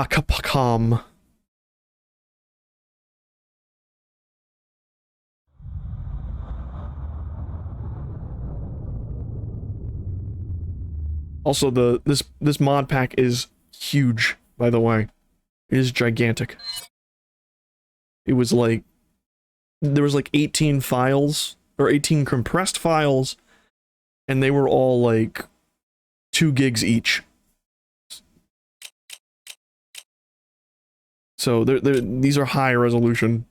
Capcom. Also, this mod pack is huge, by the way. It is gigantic. It was like, there was like 18 files, or 18 compressed files, and they were all like 2 gigs each. So these are high resolution.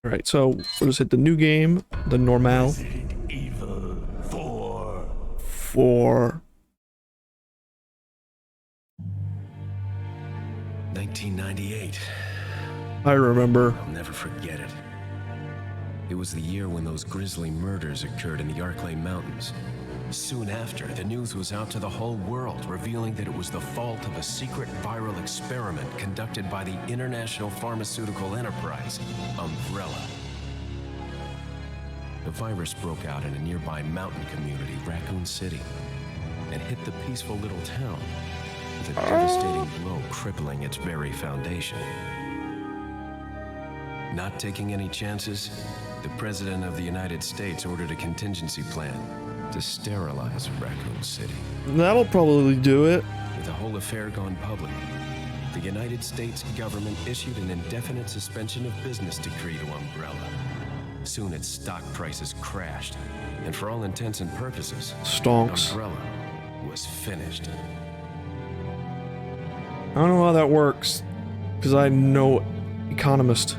All right, so we'll just hit the new game, the normal. Resident Evil 4. 4. 1998. I remember. I'll never forget it. It was the year when those grisly murders occurred in the Arklay Mountains. Soon after, the news was out to the whole world, revealing that it was the fault of a secret viral experiment conducted by the international pharmaceutical enterprise, Umbrella. The virus broke out in a nearby mountain community, Raccoon City, and hit the peaceful little town with a devastating blow crippling its very foundation. Not taking any chances, the President of the United States ordered a contingency plan to sterilize Raccoon City. That'll probably do it. With the whole affair gone public, the United States government issued an indefinite suspension of business decree to Umbrella. Soon its stock prices crashed, and for all intents and purposes, Stonks. Umbrella was finished. I don't know how that works, because I'm no economist.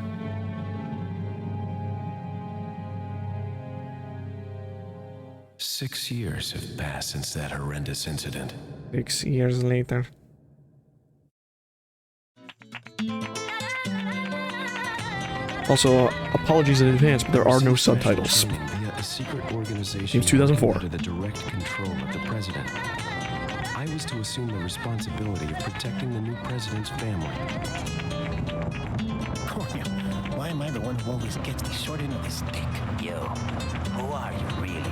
Six years have passed since that horrendous incident. 6 years later. Also, apologies in advance, but there are no subtitles. Via a secret organization Game's 2004. under the direct control of the president. I was to assume the responsibility of protecting the new president's family. Cornel, why am I the one who always gets the short end of the stick? You, who are you really?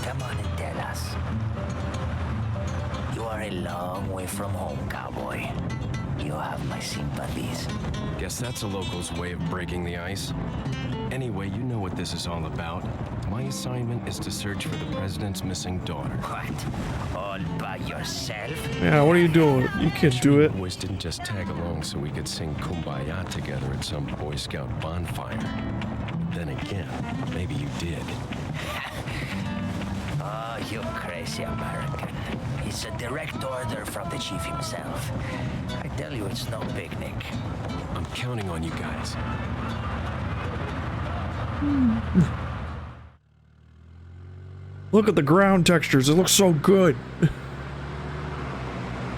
Come on and tell us. You are a long way from home, cowboy. You have my sympathies. Guess that's a local's way of breaking the ice. Anyway, you know what this is all about. My assignment is to search for the president's missing daughter. What? All by yourself? Yeah, what are you doing? You can't do it. Boys didn't just tag along so we could sing Kumbaya together at some Boy Scout bonfire. Then again, maybe you did. Oh, you crazy American. It's a direct order from the chief himself. I tell you, it's no picnic. I'm counting on you guys. Look at the ground textures. It looks so good. Look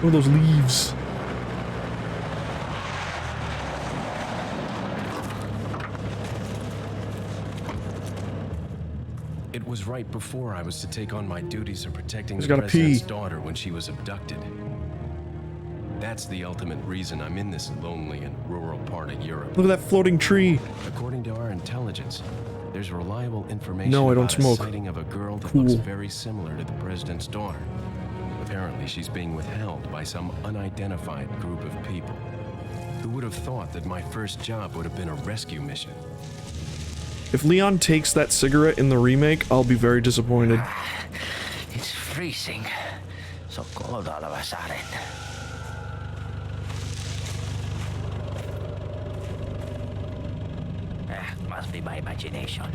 at those leaves. It was right before I was to take on my duties of protecting He's the gotta president's pee. daughter when she was abducted. That's the ultimate reason I'm in this lonely and rural part of Europe. Look at that floating tree. According to our intelligence, there's reliable information No, I don't about smoke. a sighting of a girl that Cool. looks very similar to the president's daughter. Apparently, she's being withheld by some unidentified group of people. Who would have thought that my first job would have been a rescue mission? If Leon takes that cigarette in the remake, I'll be very disappointed. It's freezing. So cold all of a sudden. Must be my imagination.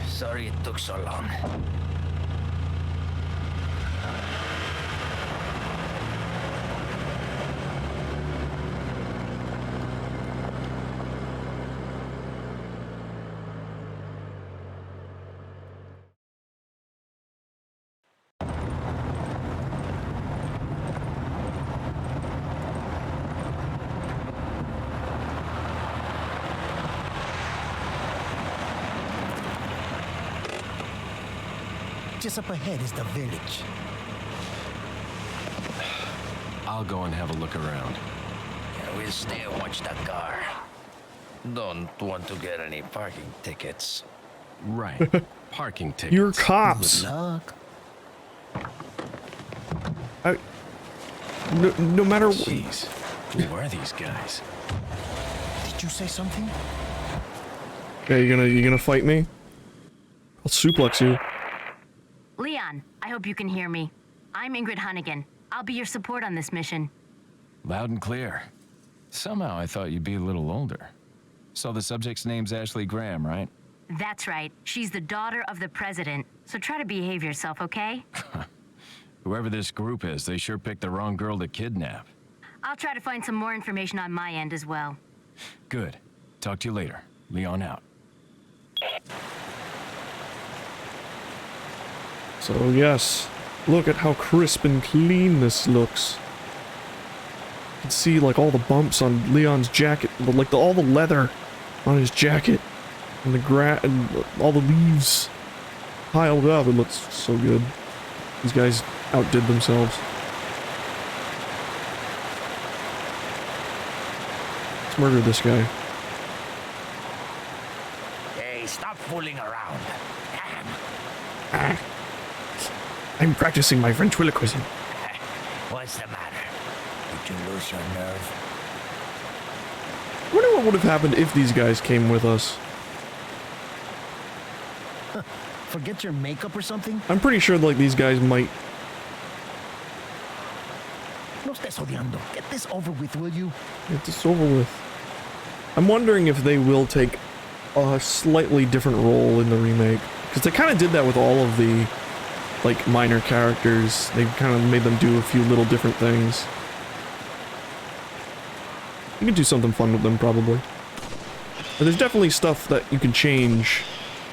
Sorry it took so long. Just up ahead is the village. I'll go and have a look around. Yeah, we'll stay and watch that car. Don't want to get any parking tickets. Right. Parking tickets. You're cops. Good luck. No matter. Jeez, who are these guys? Did you say something? Yeah, you gonna fight me? I'll suplex you. Leon, I hope you can hear me. I'm Ingrid Hunnigan. I'll be your support on this mission. Loud and clear. Somehow I thought you'd be a little older. So the subject's name's Ashley Graham, right? That's right. She's the daughter of the president. So try to behave yourself, okay? Whoever this group is, they sure picked the wrong girl to kidnap. I'll try to find some more information on my end as well. Good. Talk to you later. Leon out. So yes, look at how crisp and clean this looks. You can see like all the bumps on Leon's jacket, like all the leather on his jacket, and the grass and all the leaves piled up. It looks so good. These guys outdid themselves. Let's murder this guy. Hey, stop fooling around. Ah. I'm practicing my ventriloquism. What's the matter? Did you lose your nerve? I wonder what would have happened if these guys came with us. Forget your makeup or something? I'm pretty sure like these guys might. No estés odiando. Get this over with, will you? Get this over with. I'm wondering if they will take a slightly different role in the remake. Because they kind of did that with all of the, like, minor characters. They kind of made them do a few little different things. You could do something fun with them, probably. But there's definitely stuff that you can change,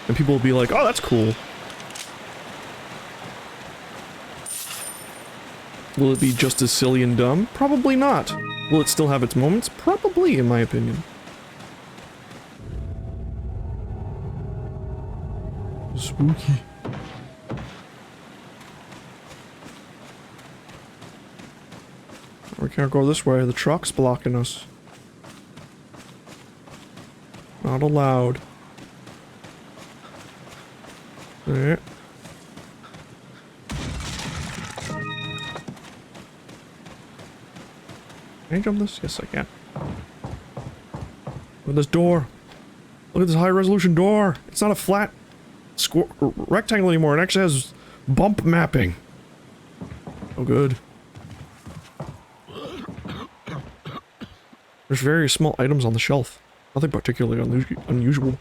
and people will be like, oh, that's cool. Will it be just as silly and dumb? Probably not. Will it still have its moments? Probably, in my opinion. Spooky. We can't go this way. The truck's blocking us. Not allowed. There. Can I jump this? Yes, I can. Look at this door. Look at this high resolution door. It's not a flat rectangle anymore. It actually has bump mapping. Oh, good. There's various small items on the shelf. Nothing particularly unusual.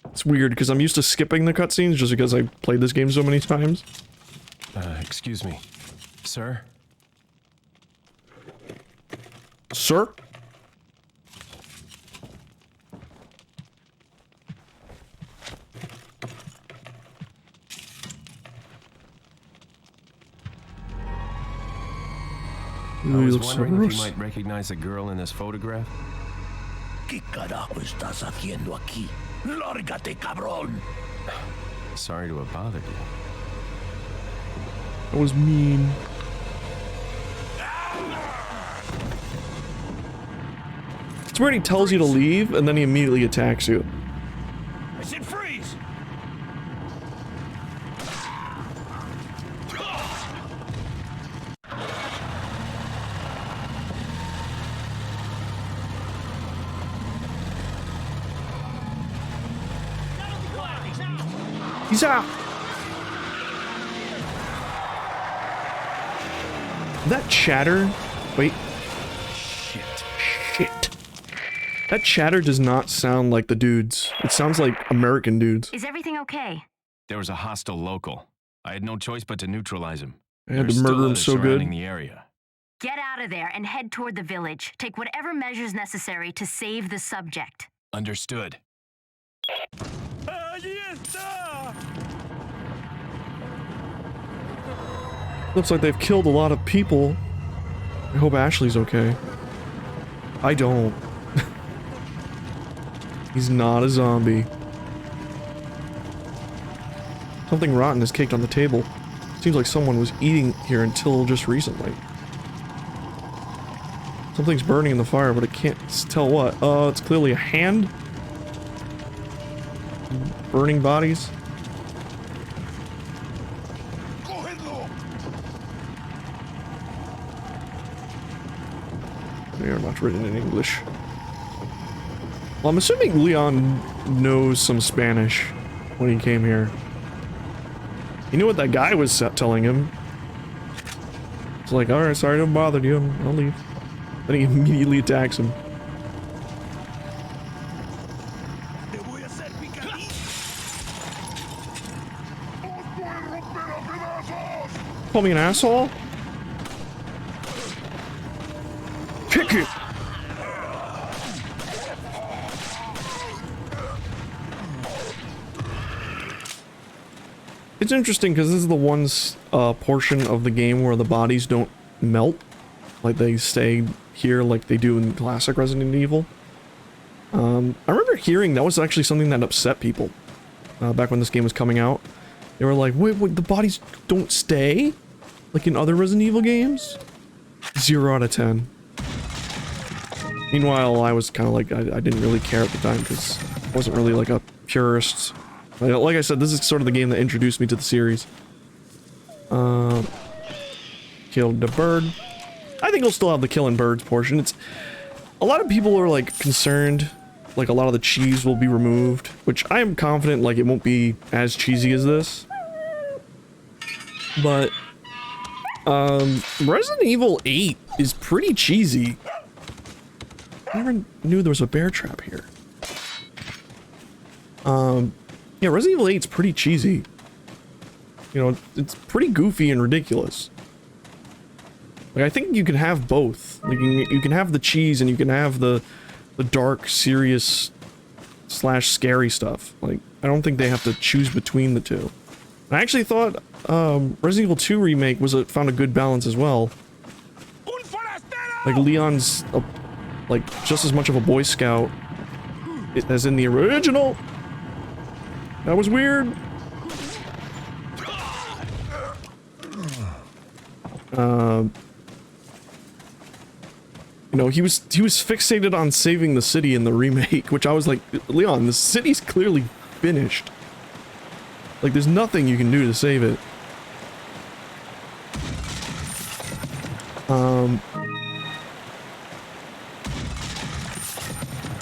It's weird because I'm used to skipping the cutscenes just because I played this game so many times. Excuse me. Sir? Sir? I was looks so wondering if gross. you might recognize a girl in this photograph. ¿Qué carajo estás haciendo aquí? Lárgate, cabrón. Sorry to have bothered you. That was mean. It's where he tells you to leave, and then he immediately attacks you. I said freeze! He's out! That chatter... Wait. Shit. That chatter does not sound like the dudes. It sounds like American dudes. Is everything okay? There was a hostile local. I had no choice but to neutralize him. I had There's to still murder him others so surrounding good. the area. Get out of there and head toward the village. Take whatever measures necessary to save the subject. Understood. Looks like they've killed a lot of people. I hope Ashley's okay. I don't. He's not a zombie. Something rotten is caked on the table. Seems like someone was eating here until just recently. Something's burning in the fire, but I can't tell what. It's clearly a hand. Burning bodies. ¡Coge They are not written in English. Well, I'm assuming Leon knows some Spanish when he came here. He knew what that guy was telling him. It's like, alright, sorry to bother you, I'll leave. Then he immediately attacks him. Call me an asshole? Kick it! It's interesting because this is the one portion of the game where the bodies don't melt. Like they stay here like they do in classic Resident Evil. I remember hearing that was actually something that upset people back when this game was coming out. They were like, wait, the bodies don't stay? Like in other Resident Evil games? 0 out of 10. Meanwhile, I was kind of like, I didn't really care at the time because I wasn't really like a purist. Like I said, this is sort of the game that introduced me to the series. Killed the bird. I think we'll still have the killing birds portion. It's a lot of people are like concerned, like a lot of the cheese will be removed, which I am confident like it won't be as cheesy as this. But Resident Evil 8 is pretty cheesy. I never knew there was a bear trap here. Yeah, Resident Evil 8 is pretty cheesy. You know, it's pretty goofy and ridiculous. Like, I think you can have both. Like, you can have the cheese and you can have the dark, serious / scary stuff. Like, I don't think they have to choose between the two. I actually thought Resident Evil 2 Remake found a good balance as well. Like, Leon's like just as much of a Boy Scout as in the original. That was weird. You know, he was fixated on saving the city in the remake, which I was like, Leon, the city's clearly finished. Like, there's nothing you can do to save it.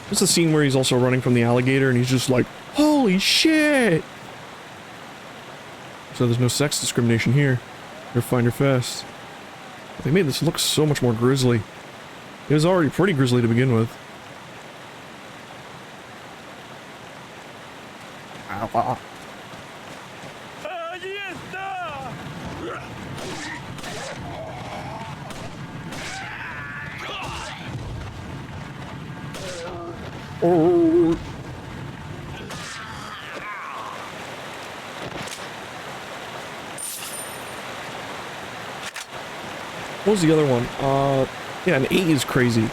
There's a scene where he's also running from the alligator and he's just like, holy shit! So there's no sex discrimination here. You're fine or fast. They made this look so much more grisly. It was already pretty grisly to begin with. Ow. Oh. What was the other one? Yeah, an 8 is crazy.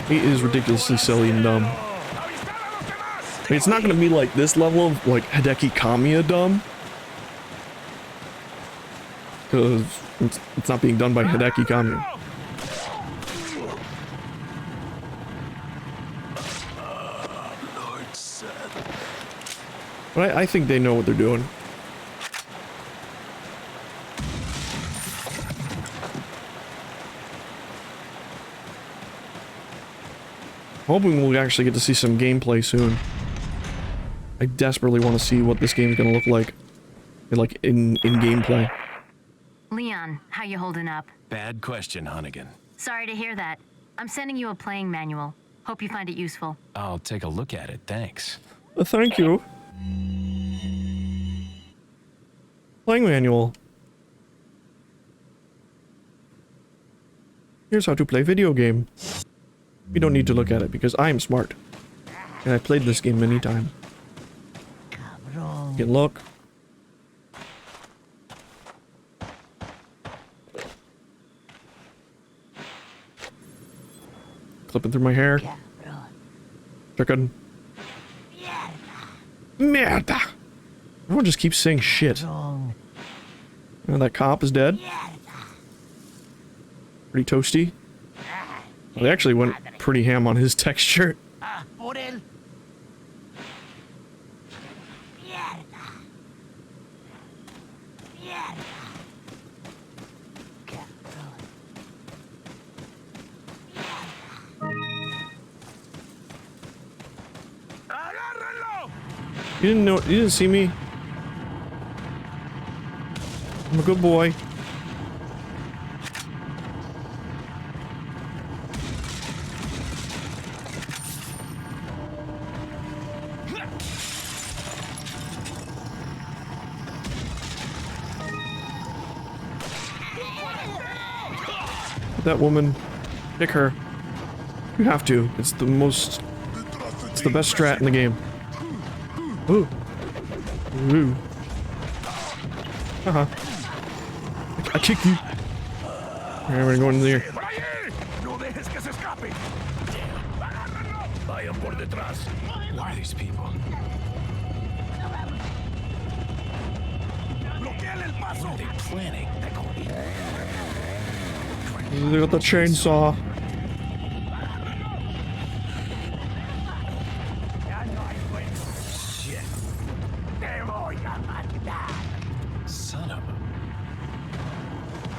8 is ridiculously silly and dumb. I mean, it's not gonna be like this level of, like, Hideki Kamiya dumb. Because it's not being done by Hideki Kamiya. But I think they know what they're doing. Hoping we'll actually get to see some gameplay soon. I desperately want to see what this game's gonna look like. In gameplay. Leon, how you holding up? Bad question, Hunnigan. Sorry to hear that. I'm sending you a playing manual. Hope you find it useful. I'll take a look at it, thanks. Thank you. Playing manual. Here's how to play video game. We don't need to look at it because I am smart. And I've played this game many times. You can look. Clipping through my hair. Chicken. Merda! Everyone just keeps saying shit. Oh, that cop is dead. Pretty toasty. Well, they actually went pretty ham on his texture. You didn't know, you didn't see me? I'm a good boy. That woman, pick her. You have to. It's the most. It's the best strat in the game. Ooh. Ooh. Uh-huh. I kick you. Alright, we're gonna go in there. No dejes que se escape. Vayan por detrás. Why are these people? Bloqueale el paso. What are they planning? They got the chainsaw. Shit. Son of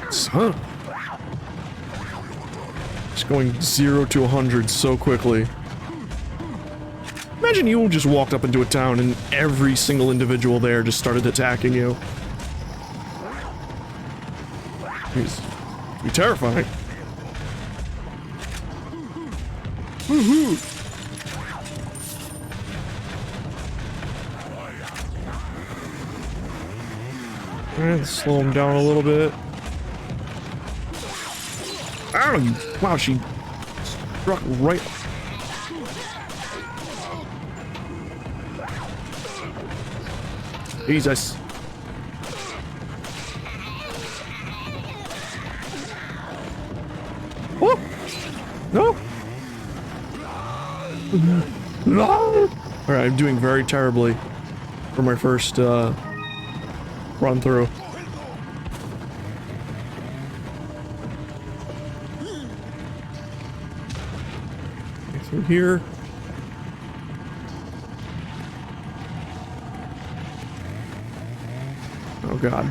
a... Son. It's going 0 to 100 so quickly. Imagine you just walked up into a town and every single individual there just started attacking you. It's be terrifying. Woohoo! Alright, slow him down a little bit. Ow! Wow, she struck right. Jesus. Oh! No! No! Alright, I'm doing very terribly for my first run through. Through here. Oh god.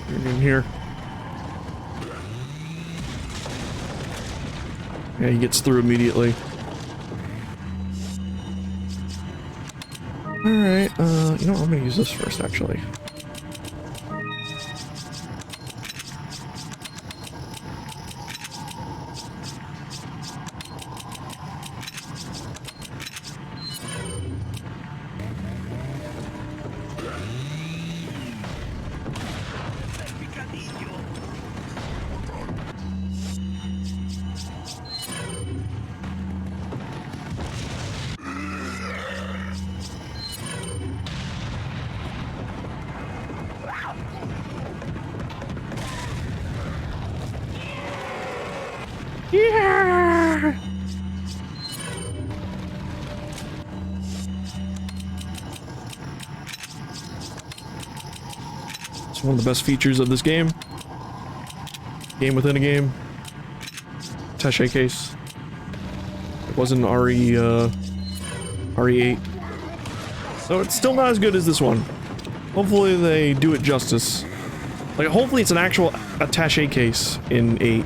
Get in here. Yeah, he gets through immediately. Alright, you know what, I'm gonna use this first, actually. Yeah! It's one of the best features of this game. Game within a game. Attaché case. It wasn't RE8. So it's still not as good as this one. Hopefully they do it justice. Like, hopefully it's an actual attaché case in 8.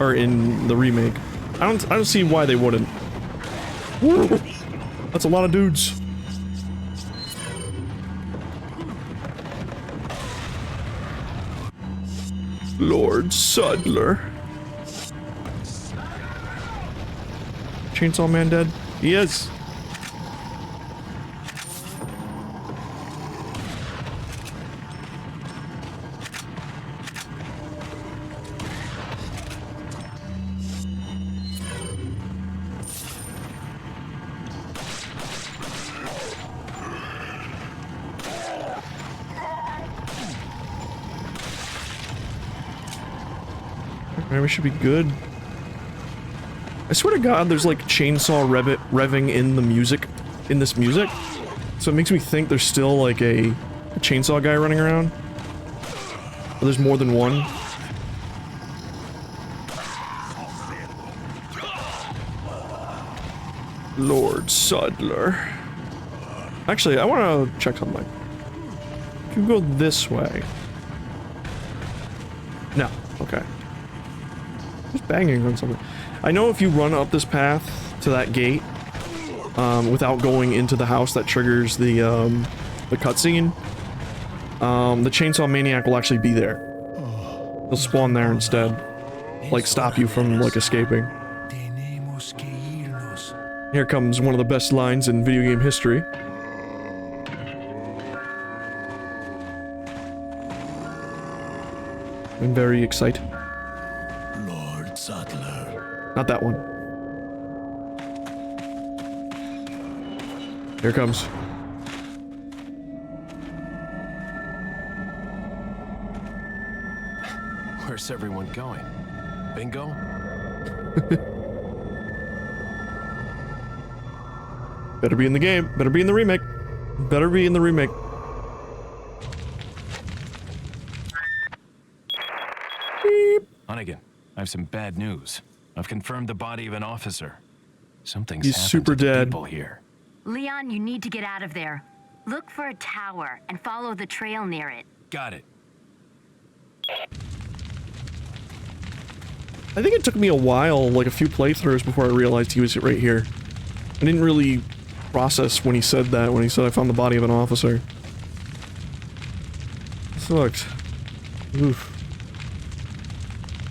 Or in the remake. I don't see why they wouldn't. Woo! That's a lot of dudes. Lord Sudler. Chainsaw Man dead? He is. Alright, we should be good. I swear to God, there's like chainsaw revving in the music, in this music. So it makes me think there's still like a chainsaw guy running around. Or there's more than one. Lord Sudler. Actually, I want to check something. You can go this way. No, okay. Just banging on something. I know if you run up this path to that gate, without going into the house that triggers the cutscene, the Chainsaw Maniac will actually be there. He'll spawn there instead. Like, stop you from, like, escaping. Here comes one of the best lines in video game history. I'm very excited. Lord Sattler. Not that one. Here it comes. Where's everyone going? Bingo? Better be in the game. Better be in the remake. Better be in the remake. Hunnigan, I have some bad news. I've confirmed the body of an officer. Something's He's happened super to the dead. people here. Leon, you need to get out of there. Look for a tower and follow the trail near it. Got it. I think it took me a while, like a few playthroughs, before I realized he was right here. I didn't really process when he said that, when he said I found the body of an officer. Sucked. Oof.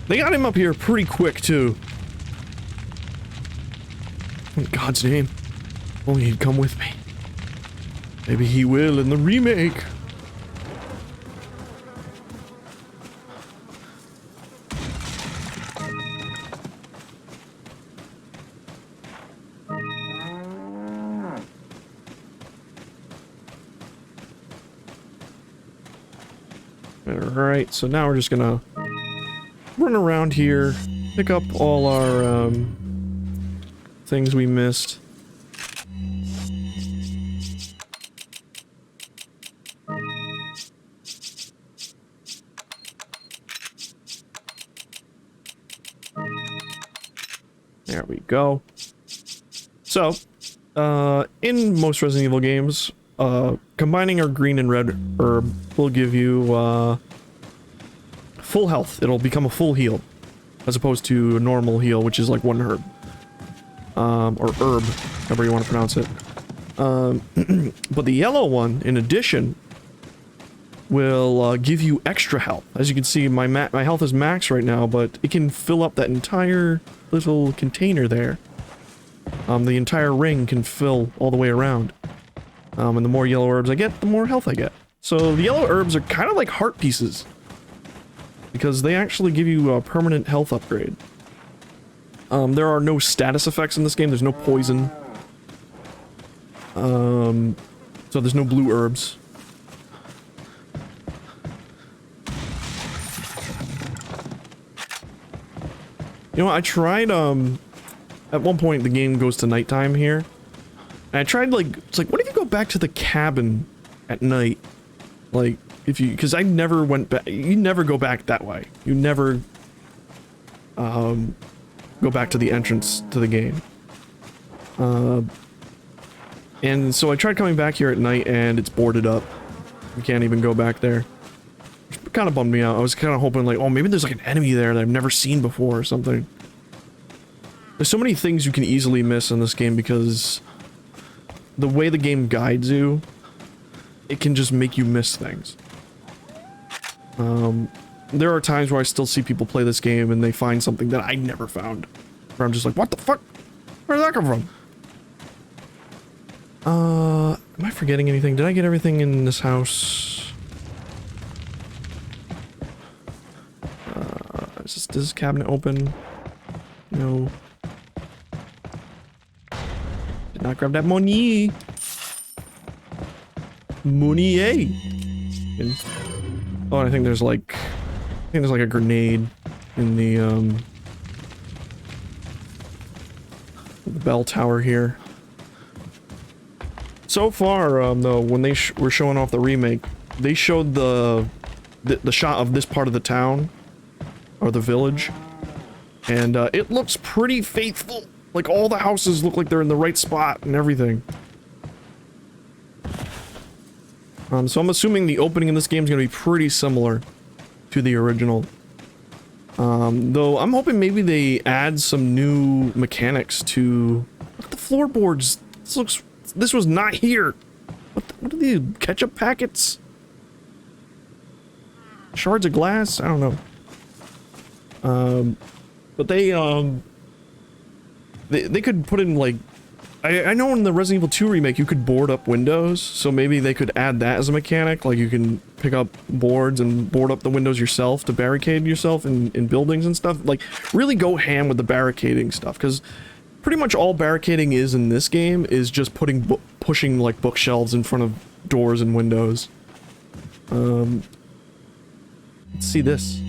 They got him up here pretty quick, too. In God's name. Only he'd come with me. Maybe he will in the remake. Alright, so now we're just gonna run around here, pick up all our things we missed. There we go. So, in most Resident Evil games, combining our green and red herb will give you full health. It'll become a full heal, as opposed to a normal heal, which is like one herb. Or herb, however you want to pronounce it. But the yellow one, in addition, will give you extra health. As you can see, my health is max right now, but it can fill up that entire little container there. The entire ring can fill all the way around. And the more yellow herbs I get, the more health I get. So the yellow herbs are kind of like heart pieces, because they actually give you a permanent health upgrade. There are no status effects in this game. There's no poison. So there's no blue herbs. You know what, I tried, at one point the game goes to nighttime here. And I tried, like, it's like, what if you go back to the cabin at night? Like, if you, because I never went back, you never go back that way. You never, go back to the entrance to the game. And so I tried coming back here at night and it's boarded up. You can't even go back there. Which kind of bummed me out. I was kind of hoping like, oh, maybe there's like an enemy there that I've never seen before or something. There's so many things you can easily miss in this game because the way the game guides you, it can just make you miss things. There are times where I still see people play this game and they find something that I never found. Where I'm just like, what the fuck? Where did that come from? Am I forgetting anything? Did I get everything in this house? Is this cabinet open? No. Did not grab that money. Money, and, oh, I think there's like, a grenade in the bell tower here. So far, though, when they were showing off the remake, they showed the shot of this part of the town, or the village, and it looks pretty faithful. Like, all the houses look like they're in the right spot and everything. So I'm assuming the opening in this game is going to be pretty similar to the original. Though I'm hoping maybe they add some new mechanics to... Look at the floorboards This was not here. What are these ketchup packets? Shards of glass? I don't know. But they could put in like, I know in the Resident Evil 2 remake you could board up windows, so maybe they could add that as a mechanic, like you can pick up boards and board up the windows yourself to barricade yourself in buildings and stuff. Like, really go ham with the barricading stuff, because pretty much all barricading is in this game is just pushing like bookshelves in front of doors and windows. Let's see this.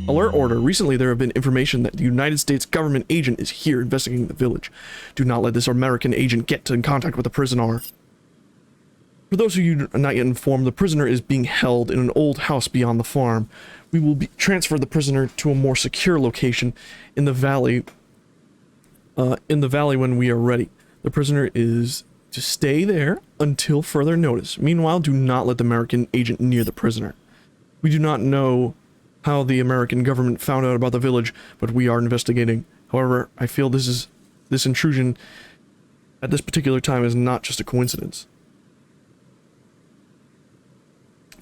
Alert order. Recently there have been information that the United States government agent is here investigating the village. Do not let this American agent get in contact with the prisoner. For those of you not yet informed, the prisoner is being held in an old house beyond the farm. We will transfer the prisoner to a more secure location in the valley when we are ready. The prisoner is to stay there until further notice. Meanwhile, do not let the American agent near the prisoner. We do not know how the American government found out about the village, but we are investigating. However, I feel this intrusion at this particular time is not just a coincidence.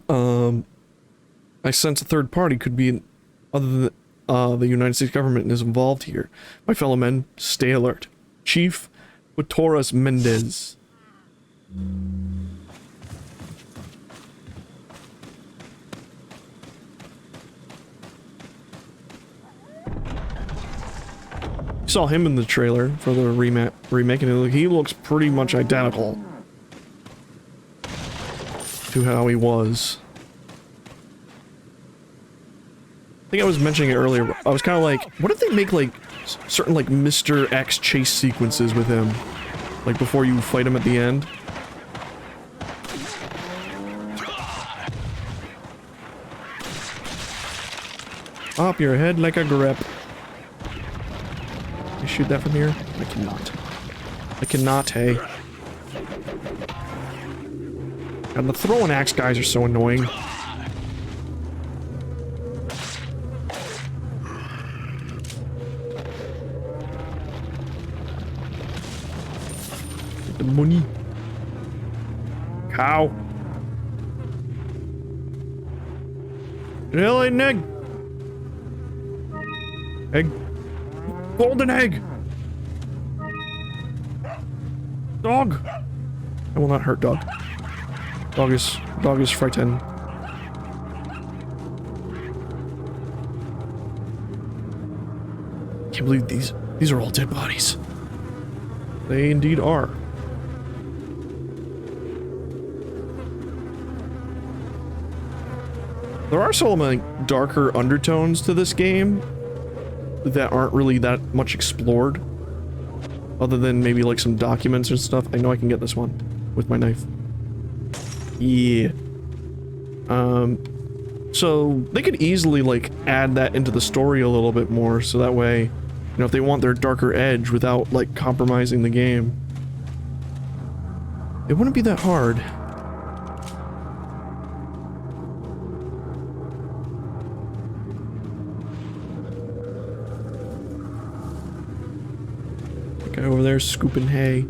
I sense a third party could be other than the United States government is involved here. My fellow men, stay alert. Chief Torres Mendez. Saw him in the trailer for the remake, and he looks pretty much identical to how he was. I think I was mentioning it earlier. I was kind of like, what if they make like certain like Mr. X chase sequences with him, like before you fight him at the end? Pop your head like a grip. Shoot that from here? I cannot. I cannot, hey. And the throwing axe guys are so annoying. Get the money. Cow. Really, Nick? Egg. Golden egg! Dog! I will not hurt dog. Dog is frightened. Can't believe these are all dead bodies. They indeed are. There are some like darker undertones to this game that aren't really that much explored, other than maybe like some documents and stuff. I know I can get this one with my knife. Yeah. So they could easily like add that into the story a little bit more, so that way, you know, if they want their darker edge without like compromising the game, it wouldn't be that hard. Guy over there scooping hay.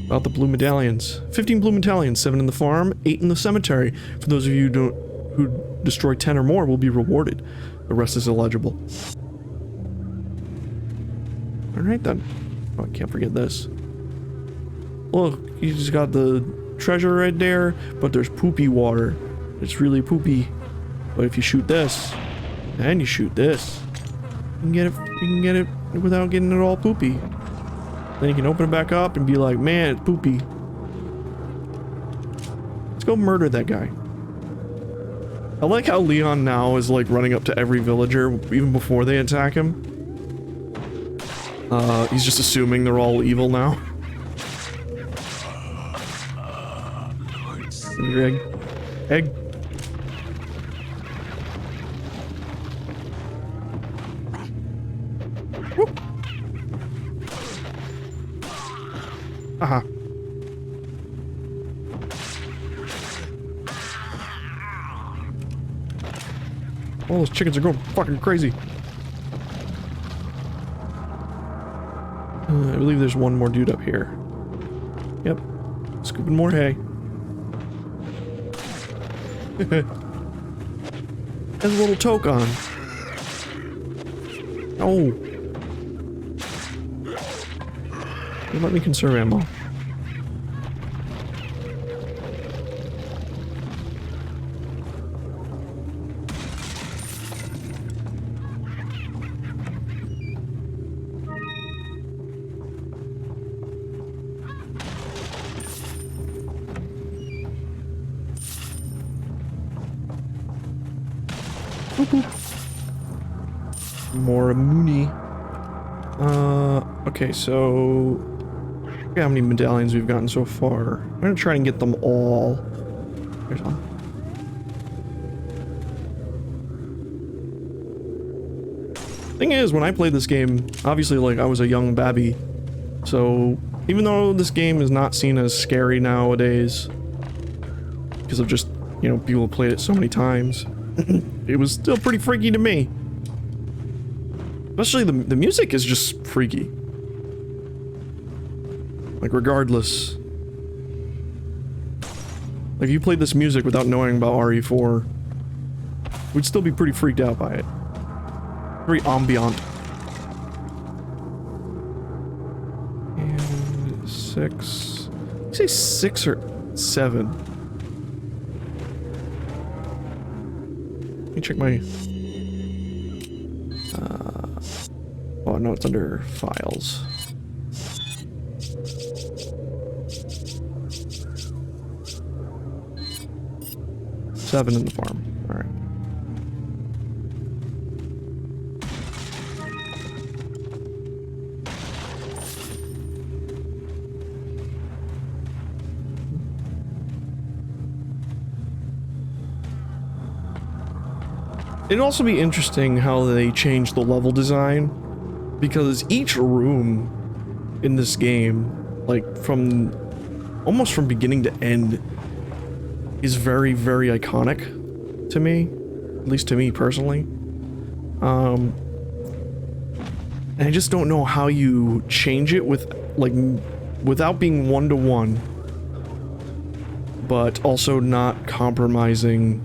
About the blue medallions. 15 blue medallions, 7 in the farm, 8 in the cemetery. For those of you who destroy 10 or more will be rewarded. The rest is illegible. Alright then. Oh, I can't forget this. Look, you just got the treasure right there, but there's poopy water. It's really poopy. But if you shoot this, and you shoot this, you can get it without getting it all poopy. Then you can open it back up and be like, man, it's poopy. Let's go murder that guy. I like how Leon now is like running up to every villager even before they attack him. He's just assuming they're all evil now. Your egg. Egg. Aha. All those chickens are going fucking crazy. I believe there's one more dude up here. Yep. Scooping more hay. Has a little toke on. Oh. Let me conserve ammo. More Mooney. Okay, so look at how many medallions we've gotten so far. I'm gonna try and get them all. There's one. Thing is, when I played this game, obviously, like, I was a young babby, so even though this game is not seen as scary nowadays, because of just, you know, people have played it so many times, it was still pretty freaky to me. Especially the music is just freaky. Like, regardless. Like, if you played this music without knowing about RE4, we'd still be pretty freaked out by it. Very ambient. And 6. You say 6 or 7? Let me check my... oh no, it's under files. Seven in the farm. All right. It'd also be interesting how they changed the level design, because each room in this game, like almost from beginning to end, is very, very iconic to me, at least to me personally. And I just don't know how you change it with, like, without being one-to-one, but also not compromising,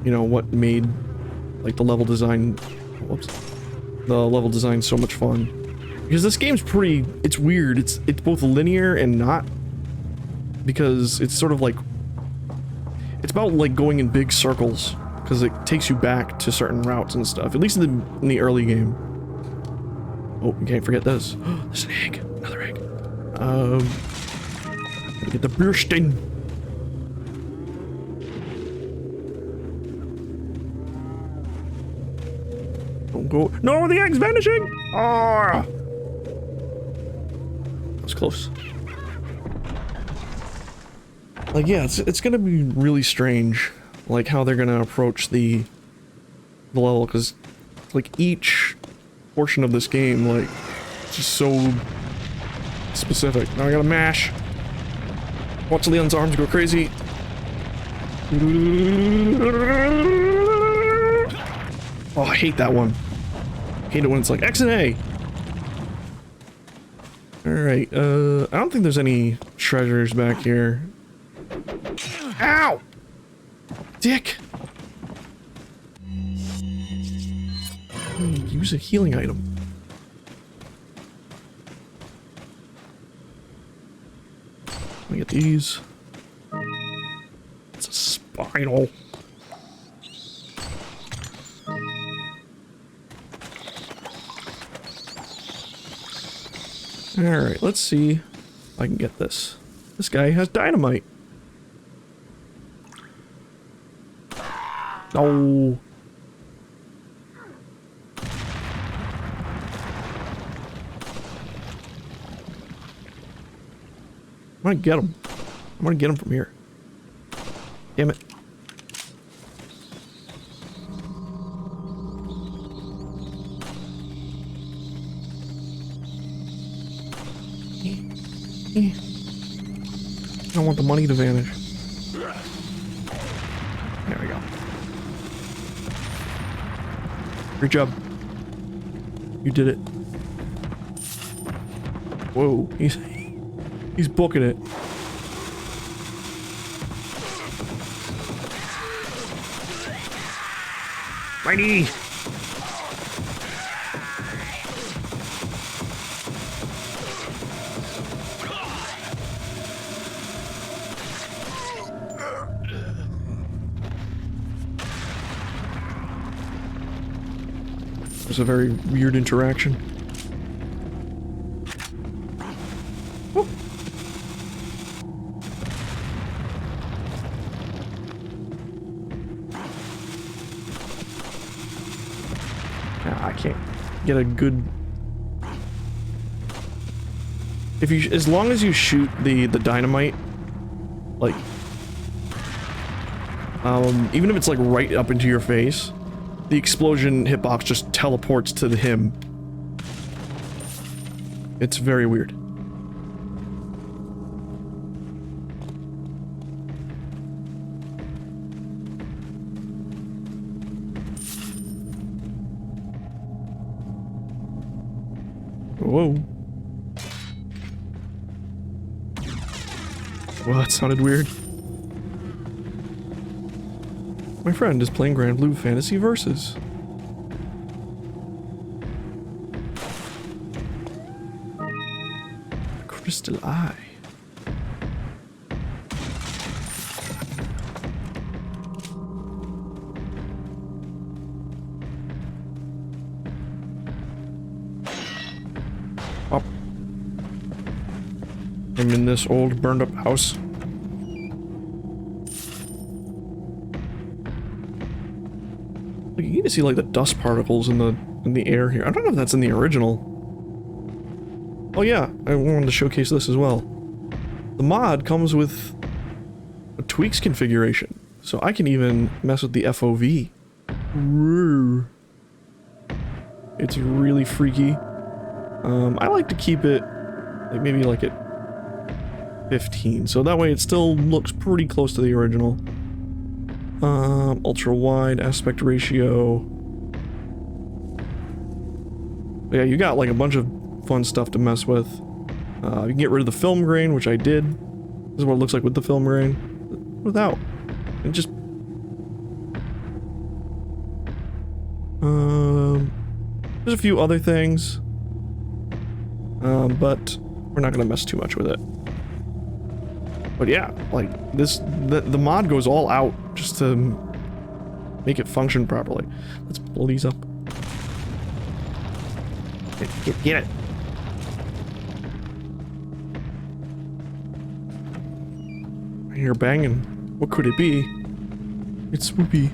you know, what made, like, the level design, whoops, the level design so much fun. Because this game's pretty, it's weird, it's both linear and not, because it's sort of like, it's about, like, going in big circles, because it takes you back to certain routes and stuff, at least in the early game. Oh, you can't forget this. There's an egg, another egg. Gotta get the Bürsten. Don't go. No, the egg's vanishing! Ah! That was close. Like, yeah, it's gonna be really strange, like, how they're gonna approach the level, because, like, each portion of this game, like, it's just so specific. Now I gotta mash. Watch Leon's arms go crazy. Oh, I hate that one. I hate it when it's like X and A. Alright, I don't think there's any treasures back here. Ow! Dick! Use a healing item. Let me get these. It's a spinal. Alright, let's see if I can get this. This guy has dynamite. No. I'm gonna get him. I'm gonna get him from here. Damn it. I don't want the money to vanish. There we go. Great job. You did it. Whoa, he's booking it. Mighty! There's a very weird interaction. Oh. I can't get a good... If you, as long as you shoot the dynamite, like, even if it's like right up into your face, the explosion hitbox just teleports to him. It's very weird. Whoa. Well, that sounded weird. My friend is playing Grand Blue Fantasy Versus. Crystal Eye. Up. I'm in this old burned up house. You can see like the dust particles in the air here. I don't know if that's in the original. Oh yeah, I wanted to showcase this as well. The mod comes with a tweaks configuration, so I can even mess with the FOV. It's really freaky. I like to keep it like maybe like at 15, so that way it still looks pretty close to the original. Ultra wide aspect ratio. Yeah, you got like a bunch of fun stuff to mess with. You can get rid of the film grain, which I did. This is what it looks like with the film grain. Without. And just... there's a few other things. But we're not gonna mess too much with it. But yeah, like this, the mod goes all out just to make it function properly. Let's pull these up. Get it. I hear banging. What could it be? It's Swoopy.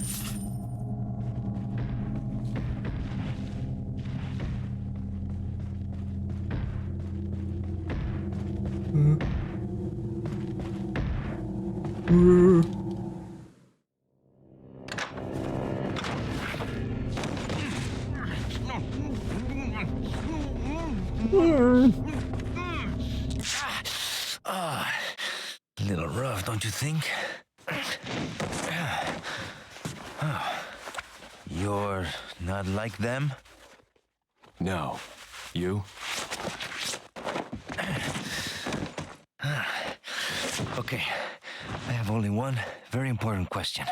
Little rough, don't you think? You're not like them? No. You? Okay, I have only one very important question.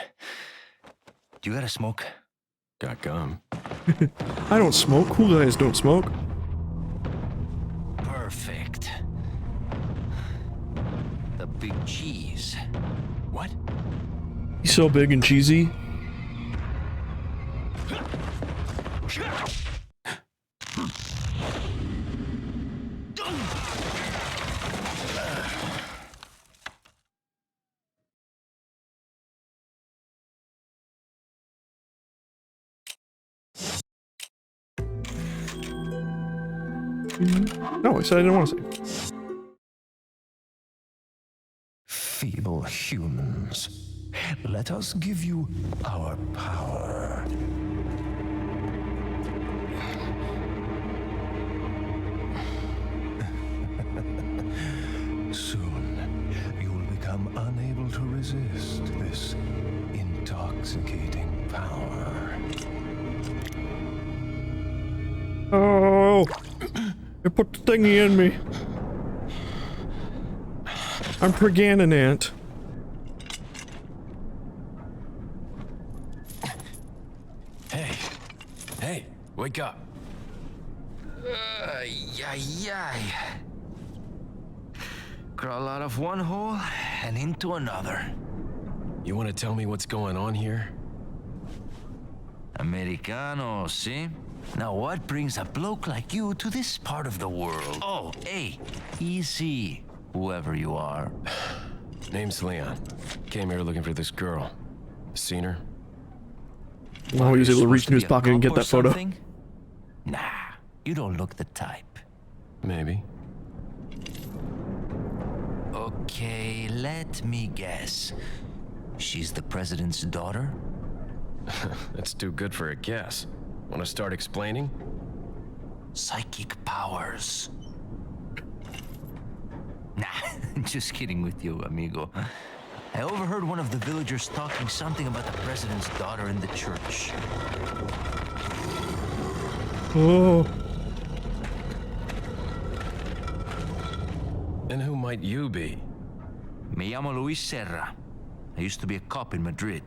You got a smoke? Got gum. I don't smoke. Cool guys don't smoke. Perfect. The big cheese. What? He's so big and cheesy. No, I said I didn't want to say. Feeble humans, let us give you our power. Soon, you will become unable to resist this intoxicating power. Oh! They put the thingy in me. I'm Pregananant. Hey, wake up. Crawl out of one hole and into another. You want to tell me what's going on here? Americano, see? Now what brings a bloke like you to this part of the world? Oh, hey, easy, whoever you are. Name's Leon. Came here looking for this girl. Seen her? Oh, he was able to reach into his pocket and get that photo. Something? Nah, you don't look the type. Maybe. Okay, let me guess. She's the president's daughter? That's too good for a guess. Want to start explaining? Psychic powers. Nah, just kidding with you, amigo. I overheard one of the villagers talking something about the president's daughter in the church. Oh. And who might you be? Me llamo Luis Serra. I used to be a cop in Madrid.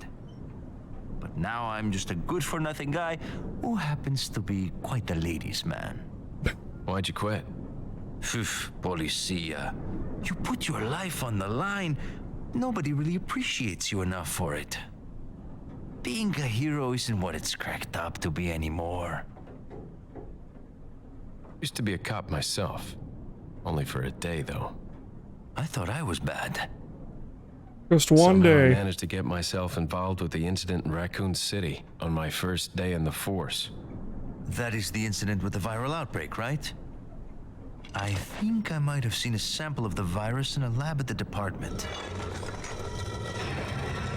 But now I'm just a good-for-nothing guy who happens to be quite a ladies' man. Why'd you quit? Phew, policia. You put your life on the line. Nobody really appreciates you enough for it. Being a hero isn't what it's cracked up to be anymore. Used to be a cop myself. Only for a day, though. I thought I was bad. Just one Somehow I day. managed to get myself involved with the incident in Raccoon City on my first day in the force. That is the incident with the viral outbreak, right? I think I might have seen a sample of the virus in a lab at the department.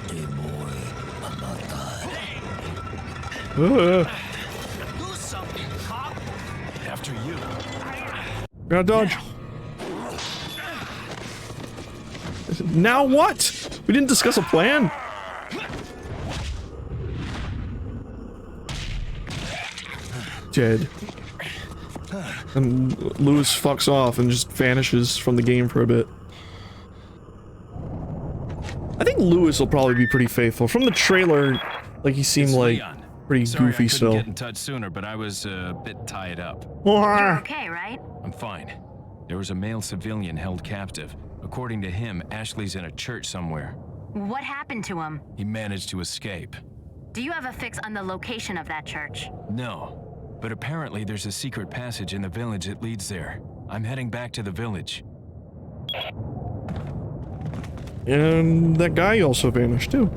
Hey boy, I'm not done. Do something, cop! After you. Gotta dodge. Now what? We didn't discuss a plan? Dead. And Lewis fucks off and just vanishes from the game for a bit. I think Lewis will probably be pretty faithful. From the trailer, like he seemed It's like Leon. pretty Sorry goofy I couldn't still. get in touch sooner, but I was a bit tied up. You're okay, right? I'm fine. There was a male civilian held captive. According to him, Ashley's in a church somewhere. What happened to him? He managed to escape. Do you have a fix on the location of that church? No, but apparently there's a secret passage in the village that leads there. I'm heading back to the village. And that guy also vanished too.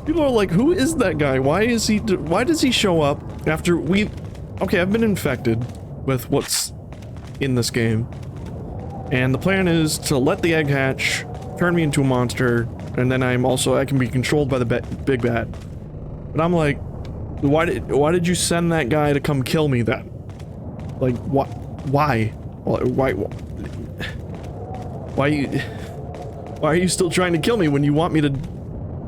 People are like, who is that guy? Why does he show up after we... Okay, I've been infected with what's in this game. And the plan is to let the egg hatch, turn me into a monster, and then I can be controlled by the big bad. But I'm like, why did you send that guy to come kill me then? Like, what? Why? Why are you still trying to kill me when you want me to,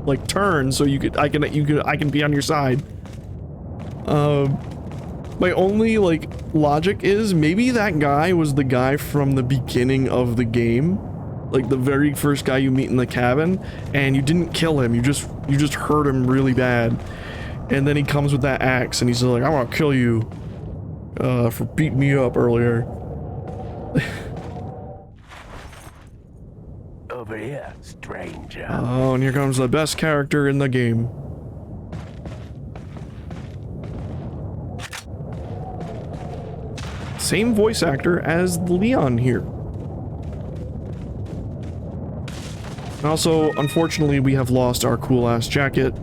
like, turn so I can be on your side? My only, like, logic is maybe that guy was the guy from the beginning of the game. Like, the very first guy you meet in the cabin, and you didn't kill him, you just hurt him really bad. And then he comes with that axe, and he's like, I want to kill you, for beating me up earlier. Over here, stranger. Oh, and here comes the best character in the game. Same voice actor as Leon here. Also, unfortunately, we have lost our cool-ass jacket,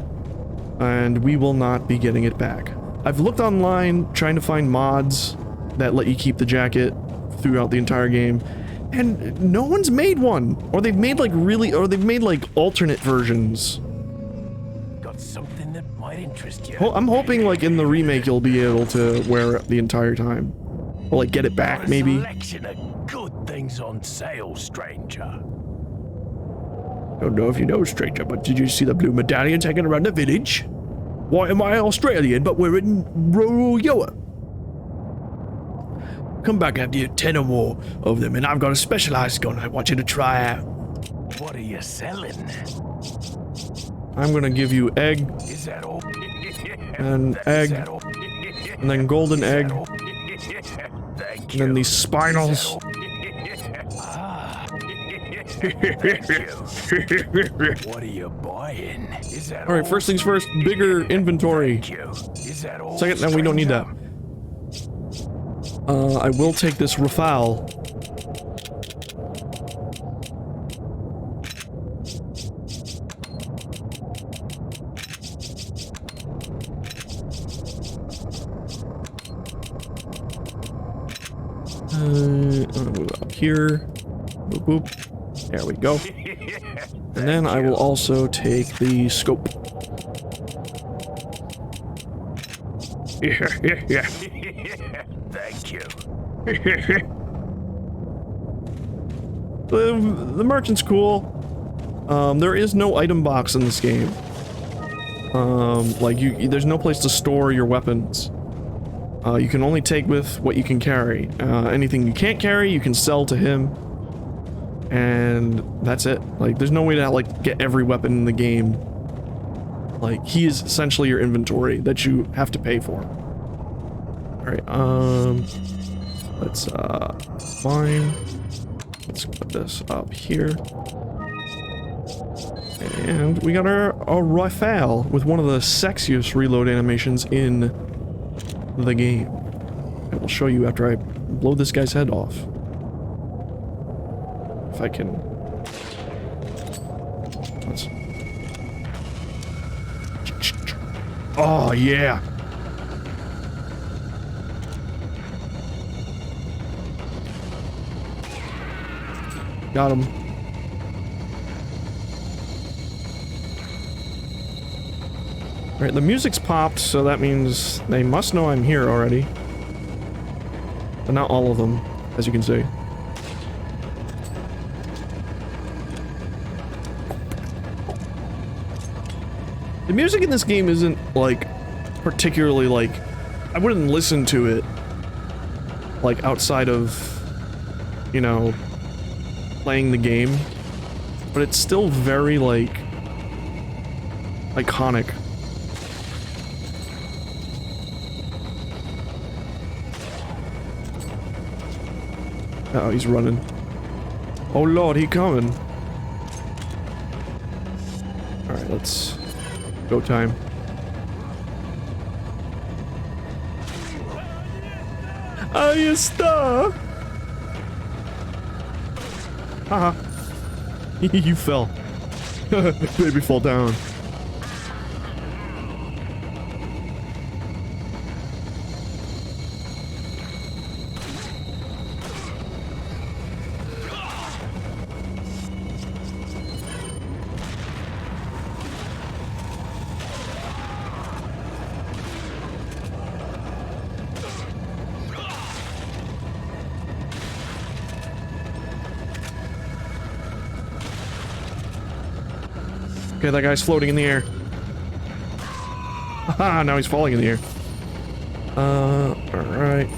and we will not be getting it back. I've looked online trying to find mods that let you keep the jacket throughout the entire game, and no one's made one. Or they've made like alternate versions. Got something that might interest you. I'm hoping like in the remake you'll be able to wear it the entire time. Or like get it back maybe. Selection of good things on sale, stranger. Don't know if you know, stranger, but did you see the blue medallions hanging around the village? Why am I Australian but we're in rural Europe? come back after you 10 or more of them, and I've got a specialized gun I want you to try out. What are you selling? I'm gonna give you egg, Is that all? and egg, and then golden egg, Thank and then these spinals. What are you buying? Is that Alright, first things first, bigger inventory. Is that all? Second, no, we don't need that. I will take this Rafale. I'll move up here. Boop, boop. There we go. And then I will also take the scope. Yeah. Thank you. The merchant's cool. There is no item box in this game. Like there's no place to store your weapons. You can only take with what you can carry. Anything you can't carry, you can sell to him. And that's it. Like, there's no way to, like, get every weapon in the game. Like, he is essentially your inventory that you have to pay for. Alright, let's, fine. Let's put this up here. And we got our Rafale with one of the sexiest reload animations in the game. I will show you after I blow this guy's head off. If I can... Let's... Oh, yeah! Got him. Alright, the music's popped, so that means they must know I'm here already. But not all of them, as you can see. The music in this game isn't, like, particularly, like... I wouldn't listen to it, like, outside of, you know, playing the game. But it's still very, like, iconic. Uh-oh, he's running. Oh lord, he coming. Alright, let's... go time. Ahí está! Haha. You fell. Baby fall down. Okay, that guy's floating in the air. Haha, now he's falling in the air. Alright.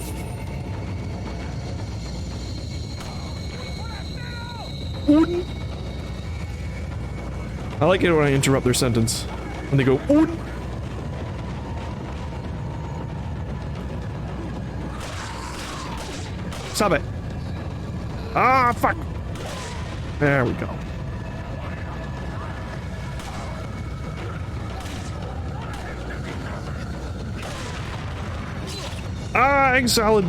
Odin. I like it when I interrupt their sentence. When they go, Odin. Stop it. Ah, fuck. There we go. Ah, egg salad.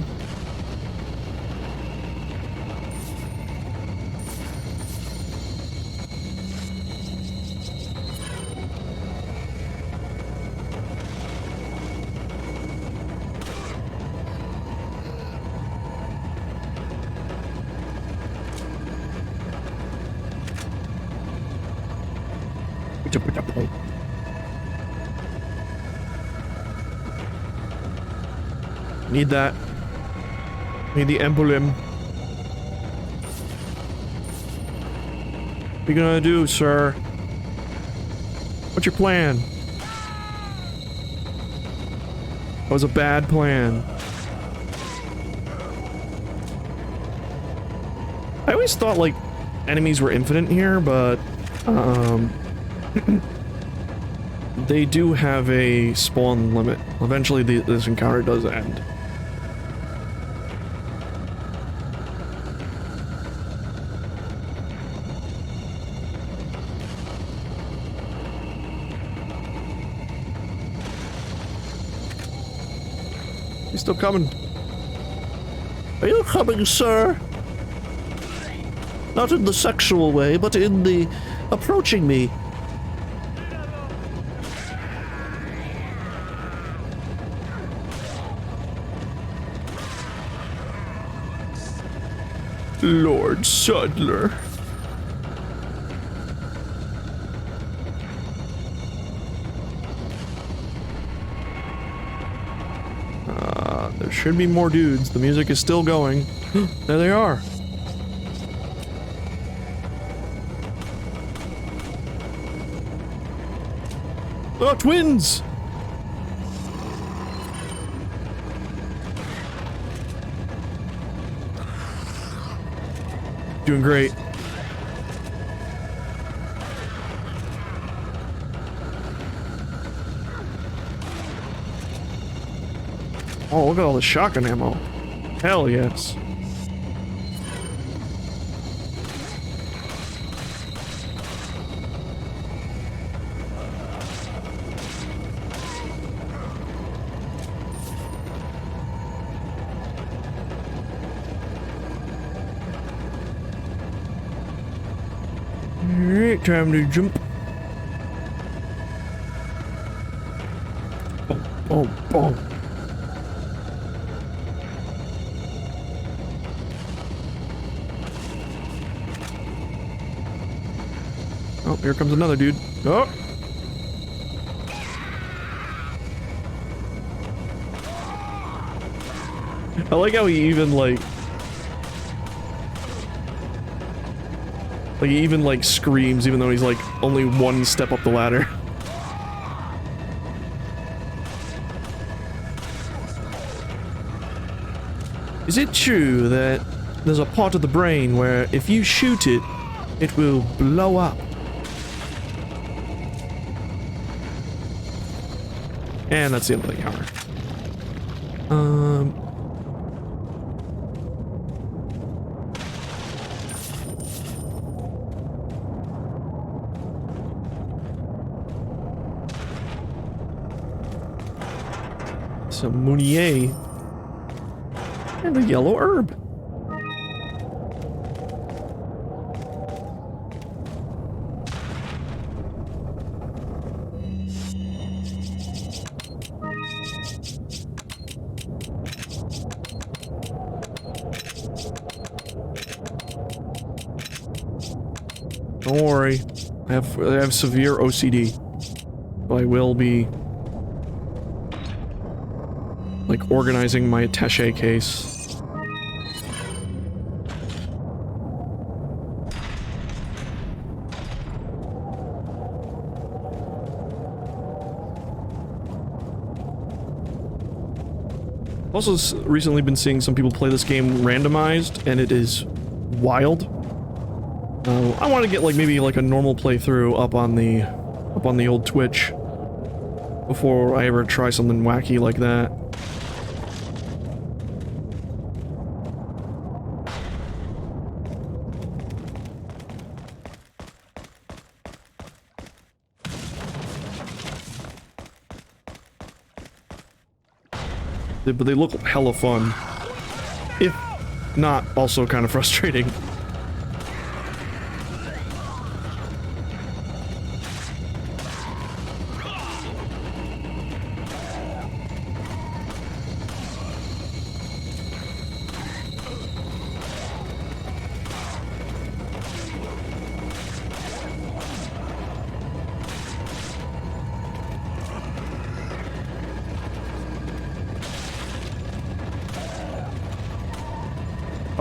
Need that. Need the emblem. What you gonna do, sir? What's your plan? That was a bad plan. I always thought, like, enemies were infinite here, but, they do have a spawn limit. Eventually, this encounter does end. He's still coming. Are you coming, sir? Not in the sexual way, but in the approaching me. Lord Sudler. There should be more dudes. The music is still going. There they are. Oh, twins! Doing great. Oh, look at all the shotgun ammo. Hell yes. Alright, time to jump. Boom, boom, boom. Oh, here comes another dude. Oh! I like how he even, like, he even, like, screams even though he's, like, only one step up the ladder. Is it true that there's a part of the brain where if you shoot it, it will blow up? And that's the end of the encounter. Some Mounier. And a yellow herb. Don't worry, I have severe OCD, so I will be like organizing my attaché case. Also, recently been seeing some people play this game randomized, and it is wild. I want to get like maybe like a normal playthrough up on the old Twitch before I ever try something wacky like that. But they look hella fun, if not also kind of frustrating.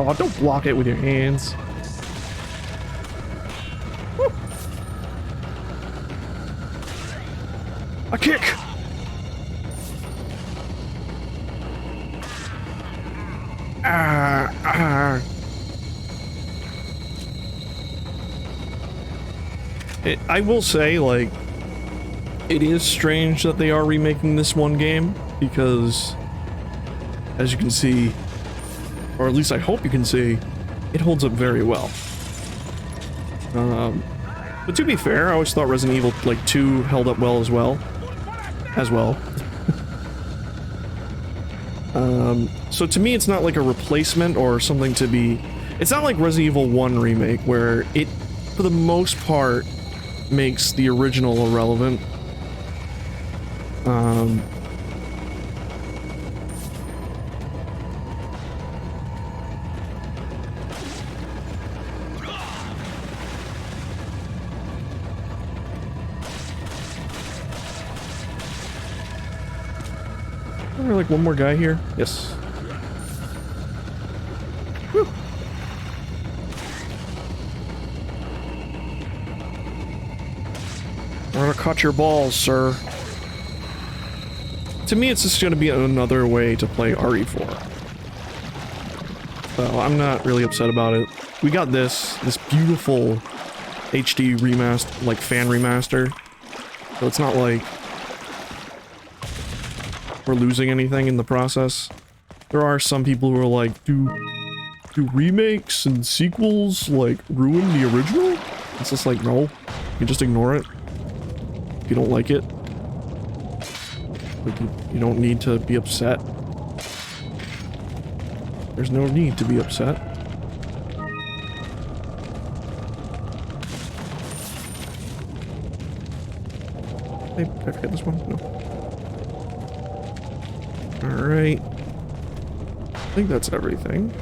Oh, don't block it with your hands. Woo. A kick! I will say, like, it is strange that they are remaking this one game, because, as you can see, or at least I hope you can see, it holds up very well. But to be fair, I always thought Resident Evil, like, 2 held up well as well. So to me, it's not like a replacement or something to be... It's not like Resident Evil 1 Remake, where it, for the most part, makes the original irrelevant. Is there like one more guy here? Yes. Whew. We're gonna cut your balls, sir. To me, it's just gonna be another way to play RE4. So I'm not really upset about it. We got this beautiful HD remaster, like fan remaster. So it's not like we're losing anything in the process. There are some people who are like, do remakes and sequels like ruin the original? It's just like, no, you just ignore it. If you don't like it, like, you don't need to be upset. There's no need to be upset. Hey, did I forget this one? No. Alright. I think that's everything.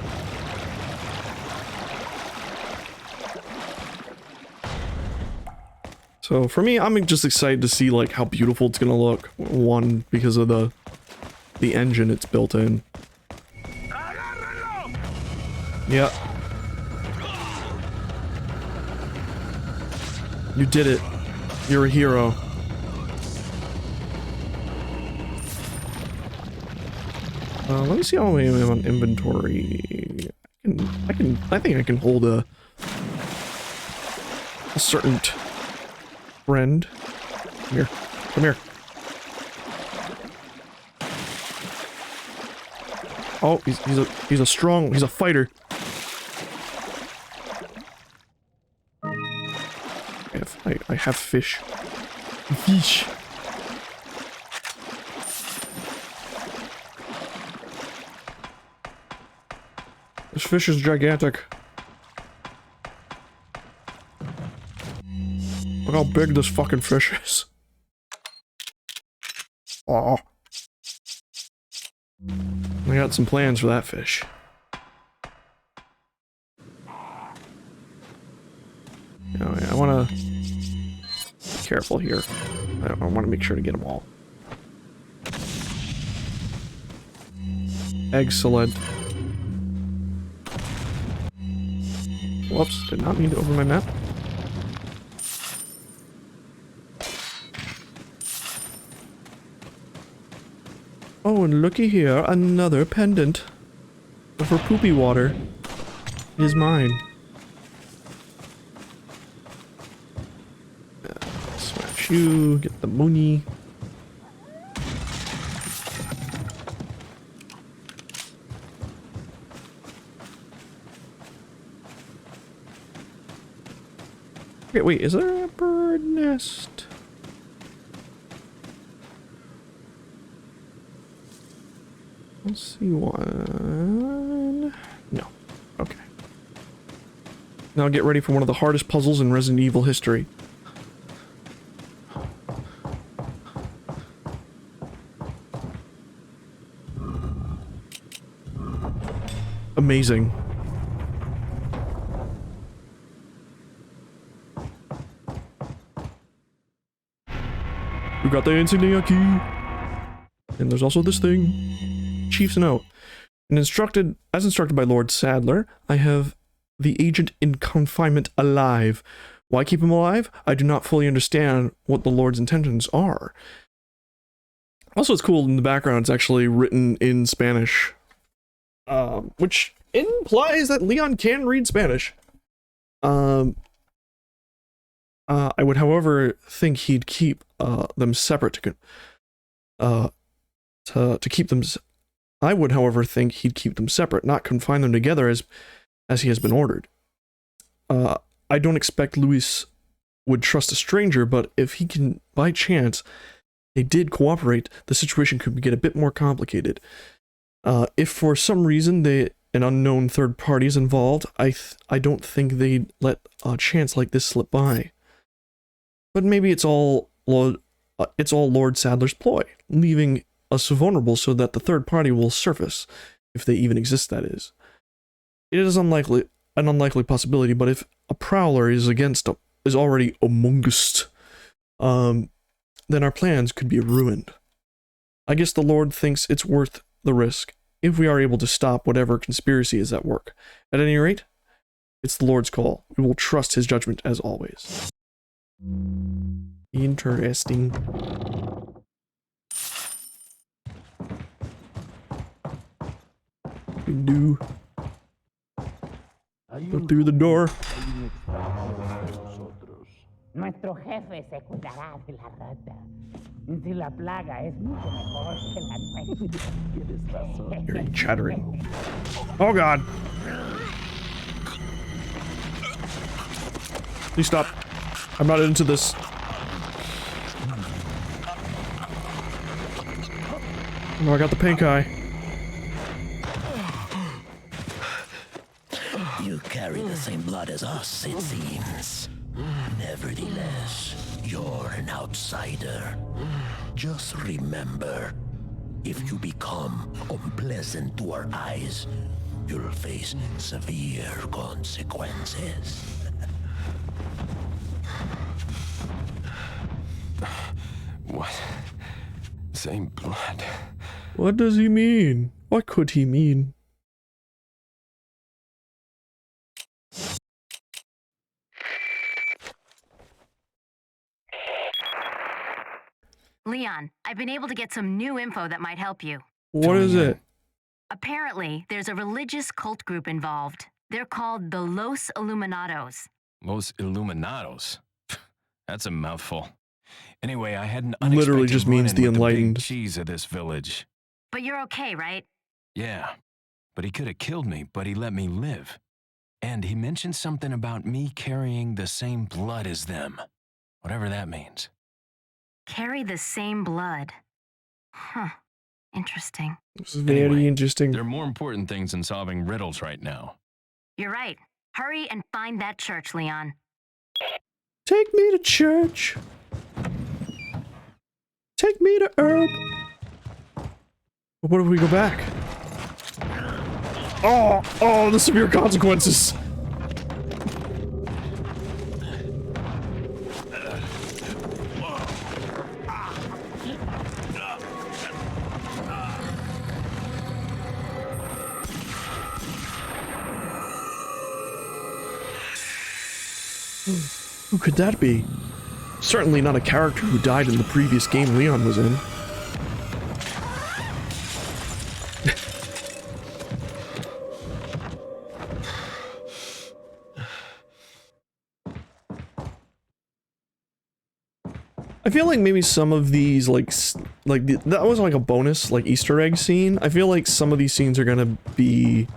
So for me, I'm just excited to see like how beautiful it's gonna look. One, because of the engine it's built in. Yeah. You did it. You're a hero. Let me see how many I am on inventory. I think I can hold a certain friend. Come here. Come here. Oh, he's a fighter. I have fish. Fish. This fish is gigantic. Look how big this fucking fish is. Aw. I got some plans for that fish. Oh, yeah, I want to be careful here. I want to make sure to get them all. Excellent. Whoops, did not mean to open my map. Oh, and looky here, another pendant. For poopy water. It is mine. Smash you, get the money. Okay, wait, is there a bird nest? Let's see one. No. Okay. Now get ready for one of the hardest puzzles in Resident Evil history. Amazing. We got the insignia key. And there's also this thing. Chief's note. As instructed by Lord Sadler, I have the agent in confinement alive. Why keep him alive? I do not fully understand what the Lord's intentions are. Also, it's cool in the background, it's actually written in Spanish. Which implies that Leon can read Spanish. I would, however, think he'd keep them separate to keep them. I would, however, think he'd keep them separate, not confine them together as he has been ordered. I don't expect Luis would trust a stranger, but if he can, by chance, they did cooperate, the situation could get a bit more complicated. If for some reason an unknown third party is involved, I don't think they'd let a chance like this slip by. But maybe it's all Lord Sadler's ploy, leaving us vulnerable so that the third party will surface, if they even exist, that is. It is an unlikely possibility, but if a prowler is already among us, then our plans could be ruined. I guess the Lord thinks it's worth the risk, if we are able to stop whatever conspiracy is at work. At any rate, it's the Lord's call. We will trust his judgment as always. Interesting. We do. Go through the door. Nuestro jefe se cuidará de la rata. Si la plaga es mucho mejor que la nuestra. Hearing chattering. Oh god! Please stop. I'm not into this. Oh, I got the pink eye. You carry the same blood as us, it seems. Nevertheless, you're an outsider. Just remember, if you become unpleasant to our eyes, you'll face severe consequences. What? Same blood. What does he mean? What could he mean? Leon, I've been able to get some new info that might help you. What is it? Apparently, there's a religious cult group involved. They're called the Los Illuminados. Los Illuminados. That's a mouthful. Anyway, I had an Literally unexpected just means run-in the with big enlightened. cheese of this village. But you're okay, right? Yeah, but he could have killed me, but he let me live. And he mentioned something about me carrying the same blood as them. Whatever that means. Carry the same blood. Huh. Interesting. This is very Anyway, interesting. There are more important things than solving riddles right now. You're right. Hurry and find that church, Leon. Take me to church. Take me to Herb. But what if we go back? Oh, the severe consequences. Who could that be? Certainly not a character who died in the previous game Leon was in. I feel like maybe some of these, that was like a bonus, like, Easter egg scene. I feel like some of these scenes are gonna be,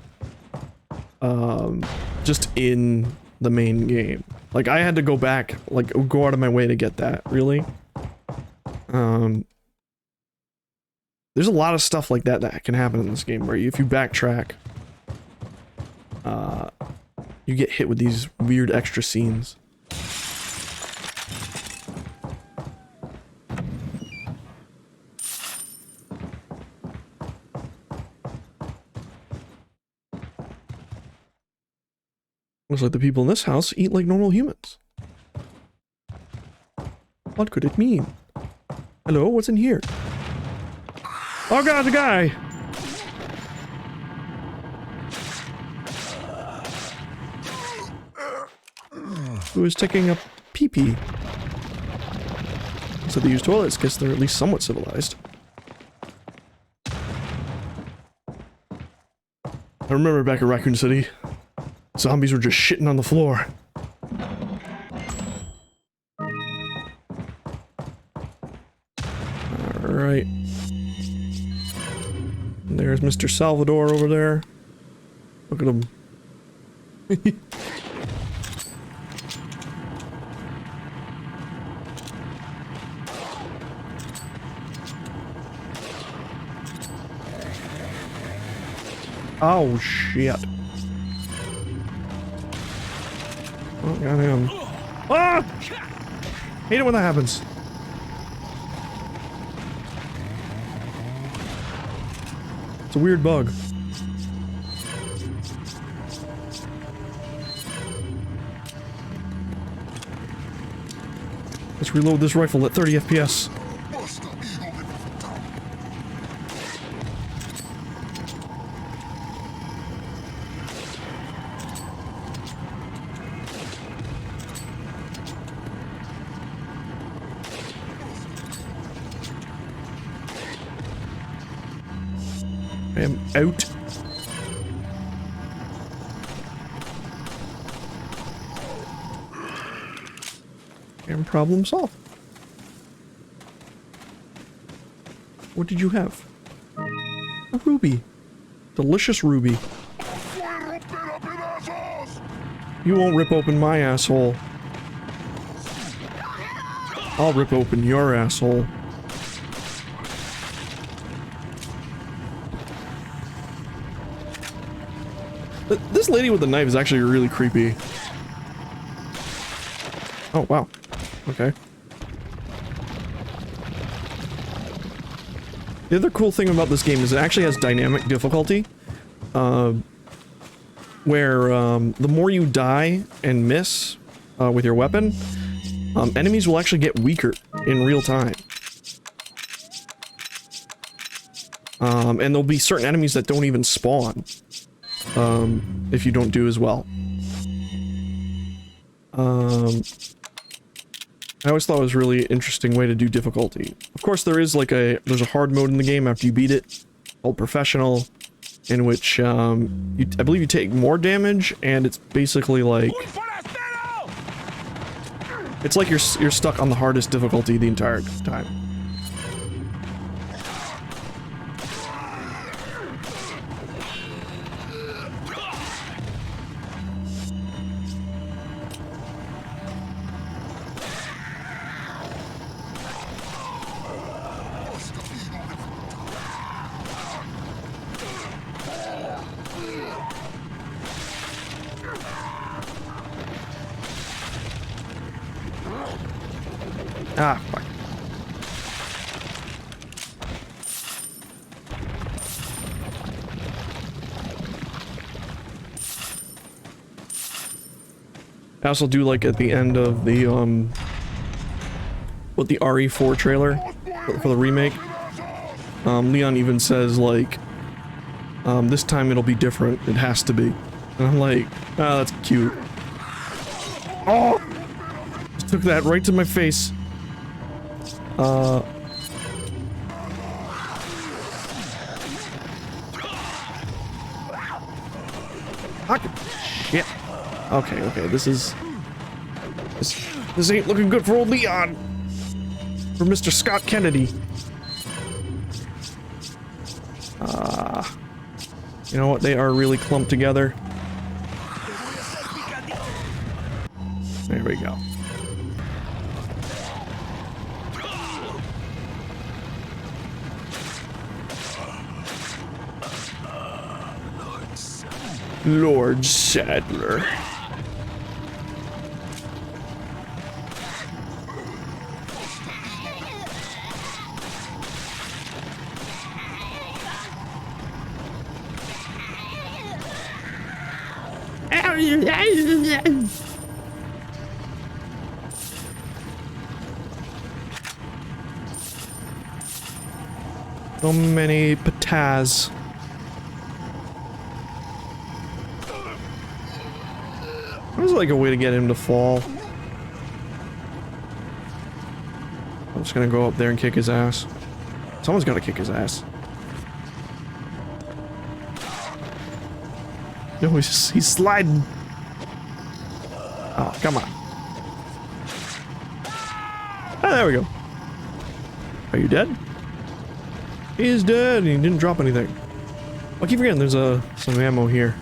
just in the main game. Like, I had to go back, like, go out of my way to get that, really. There's a lot of stuff like that that can happen in this game, where if you backtrack, you get hit with these weird extra scenes. Looks like the people in this house eat like normal humans. What could it mean? Hello, what's in here? Oh god, the guy! Who is taking a pee-pee? So they use toilets, guess they're at least somewhat civilized. I remember back at Raccoon City, zombies were just shitting on the floor. Alright. There's Mr. Salvador over there. Look at him. Oh, shit. Oh, got him. Ah! Hate it when that happens. It's a weird bug. Let's reload this rifle at 30 FPS. I am out. And problem solved. What did you have? A ruby. Delicious ruby. You won't rip open my asshole. I'll rip open your asshole. This lady with the knife is actually really creepy. Oh, wow. Okay. The other cool thing about this game is it actually has dynamic difficulty. Where the more you die and miss with your weapon, enemies will actually get weaker in real time. And there'll be certain enemies that don't even spawn. If you don't do as well. I always thought it was a really interesting way to do difficulty. Of course, there's a hard mode in the game after you beat it, called Professional, in which, I believe you take more damage, and it's basically like... It's like you're stuck on the hardest difficulty the entire time. Ah, fuck. I also do like at the end of the, with the RE4 trailer for the remake, Leon even says, like, this time it'll be different. It has to be. And I'm like, ah, that's cute. Oh! Just took that right to my face. Shit. Okay, this ain't looking good for old Leon. For Mr. Scott Kennedy. You know what? They are really clumped together. There we go. Lord Sadler. So many pataz. There's like a way to get him to fall. I'm just gonna go up there and kick his ass. Someone's gotta kick his ass. No, he's sliding. Oh, come on. Ah, there we go. Are you dead? He's dead, and he didn't drop anything. I keep forgetting there's some ammo here.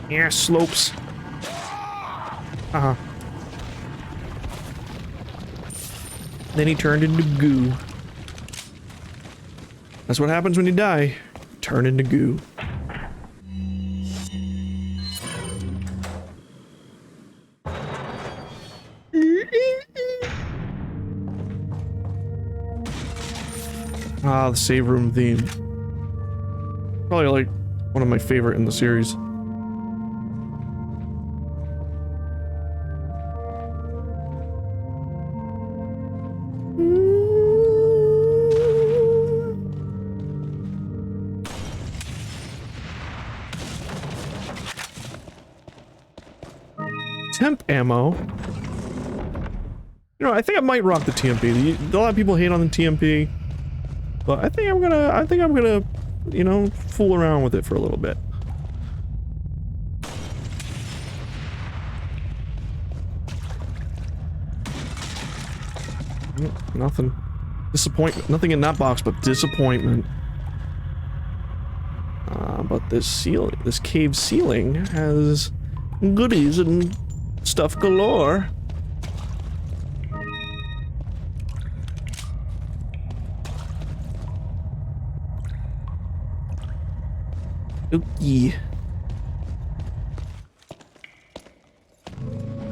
Yeah, slopes. Then he turned into goo. That's what happens when you die. Turn into goo. Ah, the save room theme. Probably like one of my favorite in the series. Temp ammo. You know, I think I might rock the TMP. A lot of people hate on the TMP, but I think I'm gonna, you know, fool around with it for a little bit. Nothing. Disappointment. Nothing in that box but disappointment. But this cave ceiling has goodies and stuff galore. Okay.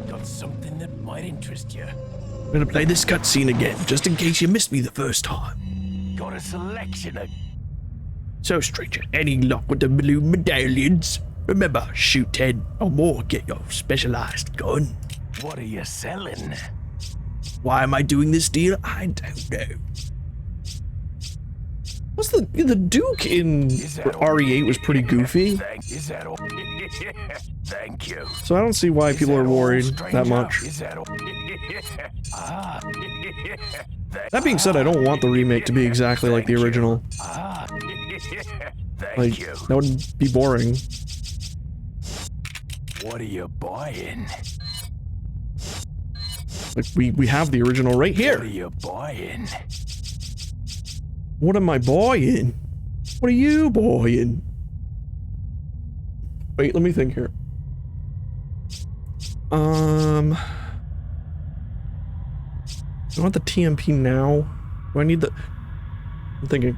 Got something that might interest you. I'm gonna play this cutscene again, just in case you missed me the first time. Got a selection of... So, stranger, any luck with the blue medallions? Remember, shoot 10 or more, get your specialized gun. What are you selling? Why am I doing this deal? I don't know. What's the Duke in RE8 was pretty goofy. Is that all? Thank you. So I don't see why people are worried that much. That being said, I don't want the remake to be exactly like the original. Like, that would be boring. What are you buying? Like, we have the original right here. What are you buying? What am I buying? What are you buying? Wait, let me think here. Do I want the TMP now? Do I need the... I'm thinking.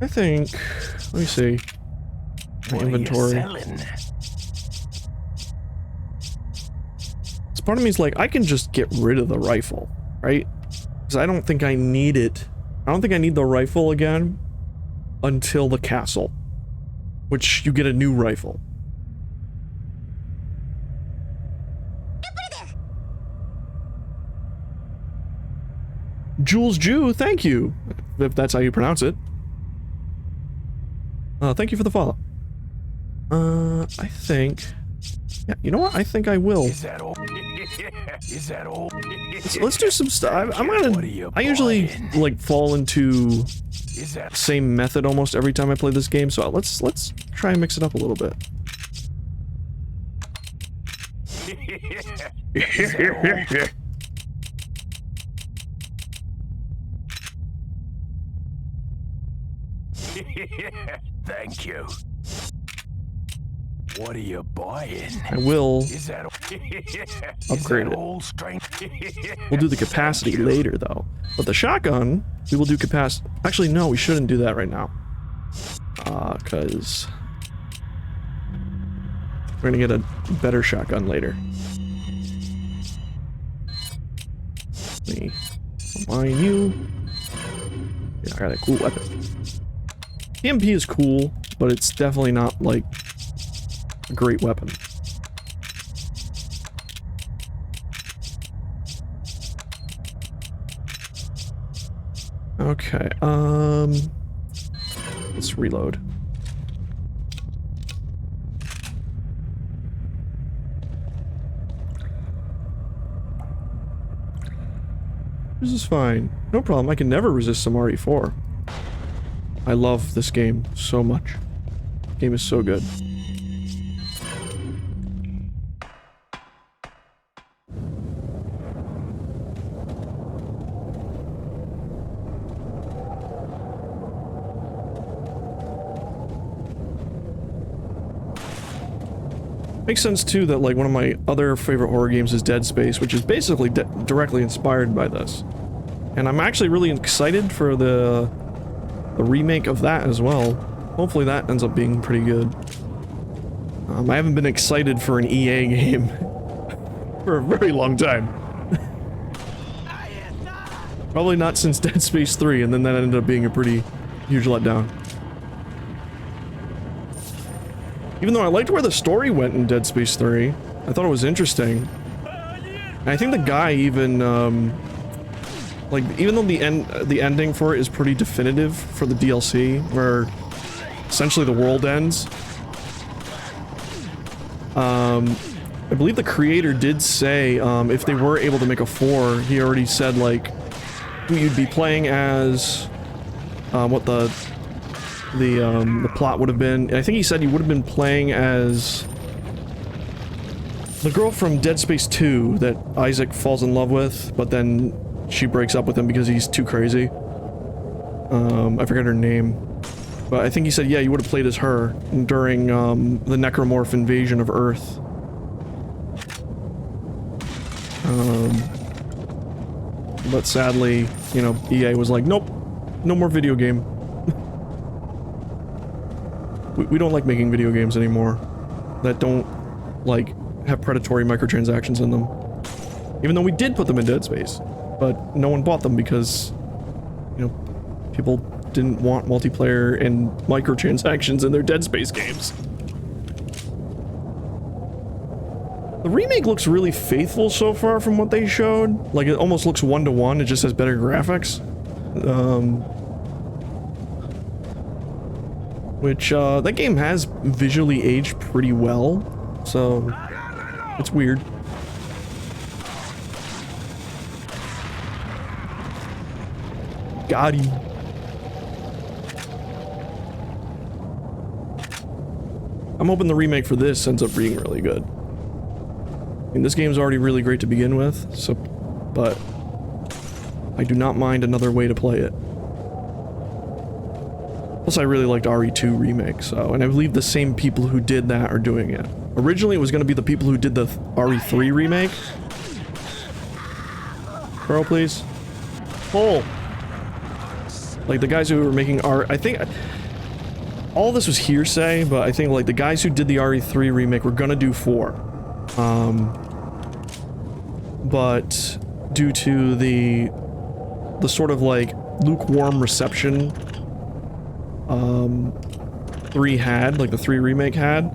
I think... Let me see. My inventory. So part of me is like, I can just get rid of the rifle, right? Because I don't think I need it. I don't think I need the rifle again until the castle, which you get a new rifle. Jules Jew, thank you, if that's how you pronounce it. Thank you for the follow. I think... Yeah, you know what? I think I will. Is that all? Is that all? Let's do some stuff. I'm gonna... I usually, like, fall into the same method almost every time I play this game, so let's try and mix it up a little bit. Thank you. What are you buying? I will upgrade it. We'll do the capacity later, though. But the shotgun, we will do capacity. Actually, no, we shouldn't do that right now. Because we're gonna get a better shotgun later. Let me combine you. Yeah, I got a cool weapon. TMP is cool, but it's definitely not, like, a great weapon. Okay, let's reload. This is fine. No problem. I can never resist some RE4. I love this game so much. Game is so good. Makes sense too that like one of my other favorite horror games is Dead Space, which is basically directly inspired by this. And I'm actually really excited for the remake of that as well. Hopefully that ends up being pretty good. I haven't been excited for an EA game for a very long time. Probably not since Dead Space 3, and then that ended up being a pretty huge letdown. Even though I liked where the story went in Dead Space 3, I thought it was interesting. And I think the guy even, like, even though the ending for it is pretty definitive for the DLC, where essentially the world ends, I believe the creator did say, if they were able to make a 4, he already said, like, who you'd be playing as, what the plot would have been. And I think he said you would have been playing as the girl from Dead Space 2 that Isaac falls in love with, but then she breaks up with him because he's too crazy. I forget her name. But I think he said, yeah, you would have played as her during the Necromorph invasion of Earth. But sadly, you know, EA was like, nope, no more video game. We don't like making video games anymore that don't, like, have predatory microtransactions in them. Even though we did put them in Dead Space, but no one bought them because, you know, people didn't want multiplayer and microtransactions in their Dead Space games. The remake looks really faithful so far from what they showed. Like, it almost looks one-to-one, it just has better graphics. Which, that game has visually aged pretty well, so it's weird. Got him. I'm hoping the remake for this ends up being really good. I mean, this game's already really great to begin with, so, but I do not mind another way to play it. Plus, I really liked RE2 Remake, so, and I believe the same people who did that are doing it. Originally, it was going to be the people who did the RE3 Remake. Girl, please. Pull! Like, the guys who were making I think... all this was hearsay, but I think, like, the guys who did the RE3 Remake were gonna do 4. But due to the sort of, like, lukewarm reception 3 had, like the 3 remake had,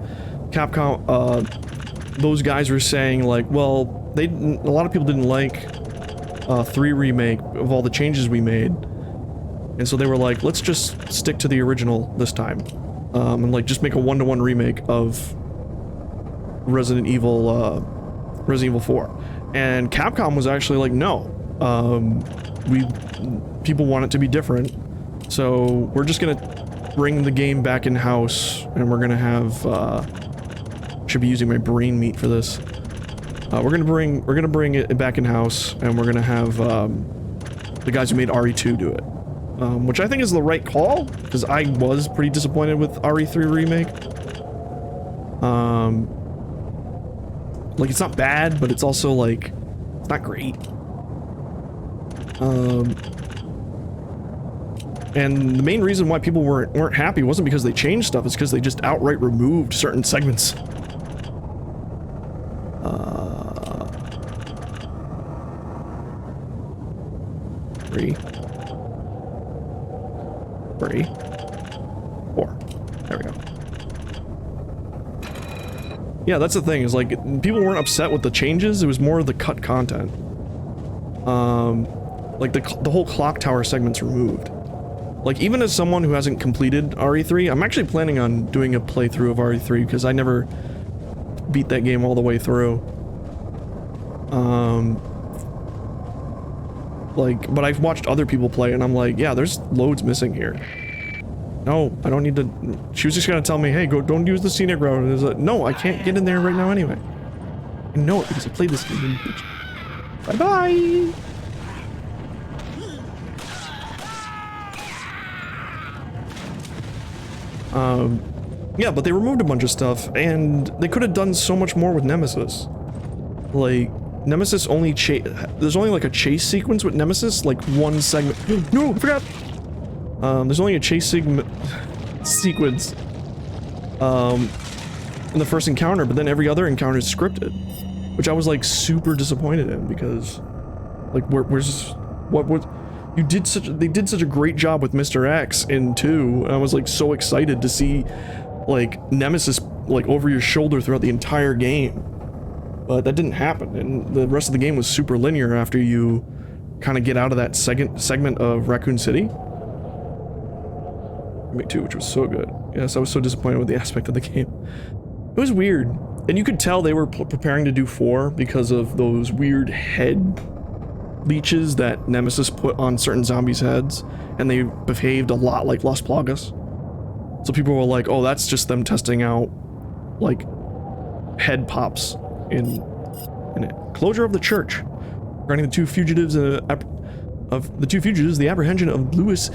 Capcom, those guys were saying, like, well, a lot of people didn't like 3 remake of all the changes we made, and so they were like, let's just stick to the original this time, and like just make a 1-to-1 remake of Resident Evil 4. And Capcom was actually like, no, people want it to be different, so we're just gonna bring the game back in-house, and we're gonna have, should be using my brain meat for this. We're gonna bring it back in-house, and we're gonna have, the guys who made RE2 do it. Which I think is the right call, because I was pretty disappointed with RE3 Remake. Like, it's not bad, but it's also, like, it's not great. And the main reason why people weren't happy wasn't because they changed stuff, it's because they just outright removed certain segments. Three. 4. There we go. Yeah, that's the thing, is like, people weren't upset with the changes, it was more the cut content. Like the whole clock tower segment's removed. Like, even as someone who hasn't completed RE3, I'm actually planning on doing a playthrough of RE3 because I never beat that game all the way through. Like, but I've watched other people play and I'm like, yeah, there's loads missing here. No, I don't need to. She was just gonna tell me, hey, don't use the scenic route. And it was like, no, I can't get in there right now anyway. I know it because I played this game. Bye bye. Yeah, but they removed a bunch of stuff, and they could have done so much more with Nemesis. Like, Nemesis only there's only like a chase sequence with Nemesis, like one segment. No, I forgot. There's only a chase sequence in the first encounter, but then every other encounter is scripted, which I was like super disappointed in because, like, they did such a great job with Mr. X in 2. And I was like so excited to see like Nemesis like over your shoulder throughout the entire game, but that didn't happen, and the rest of the game was super linear after you kind of get out of that second segment of Raccoon City. Me too, which was so good. Yes, I was so disappointed with the aspect of the game. It was weird, and you could tell they were preparing to do 4 because of those weird head leeches that Nemesis put on certain zombies' heads, and they behaved a lot like Las Plagas. So people were like, oh, that's just them testing out, like, head pops in it. Closure of the church. Regarding the two fugitives, the apprehension of Lewis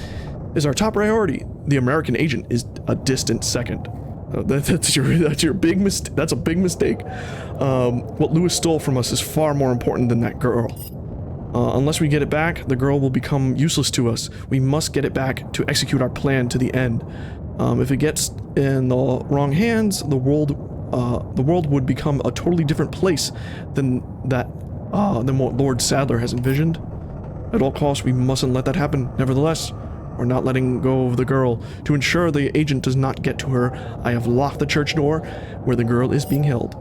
is our top priority. The American agent is a distant second. That's your big mistake. That's a big mistake. What Lewis stole from us is far more important than that girl. Unless we get it back, the girl will become useless to us. We must get it back to execute our plan to the end. If it gets in the wrong hands, the world would become a totally different place than what Lord Sadler has envisioned. At all costs, we mustn't let that happen. Nevertheless, we're not letting go of the girl. To ensure the agent does not get to her, I have locked the church door where the girl is being held.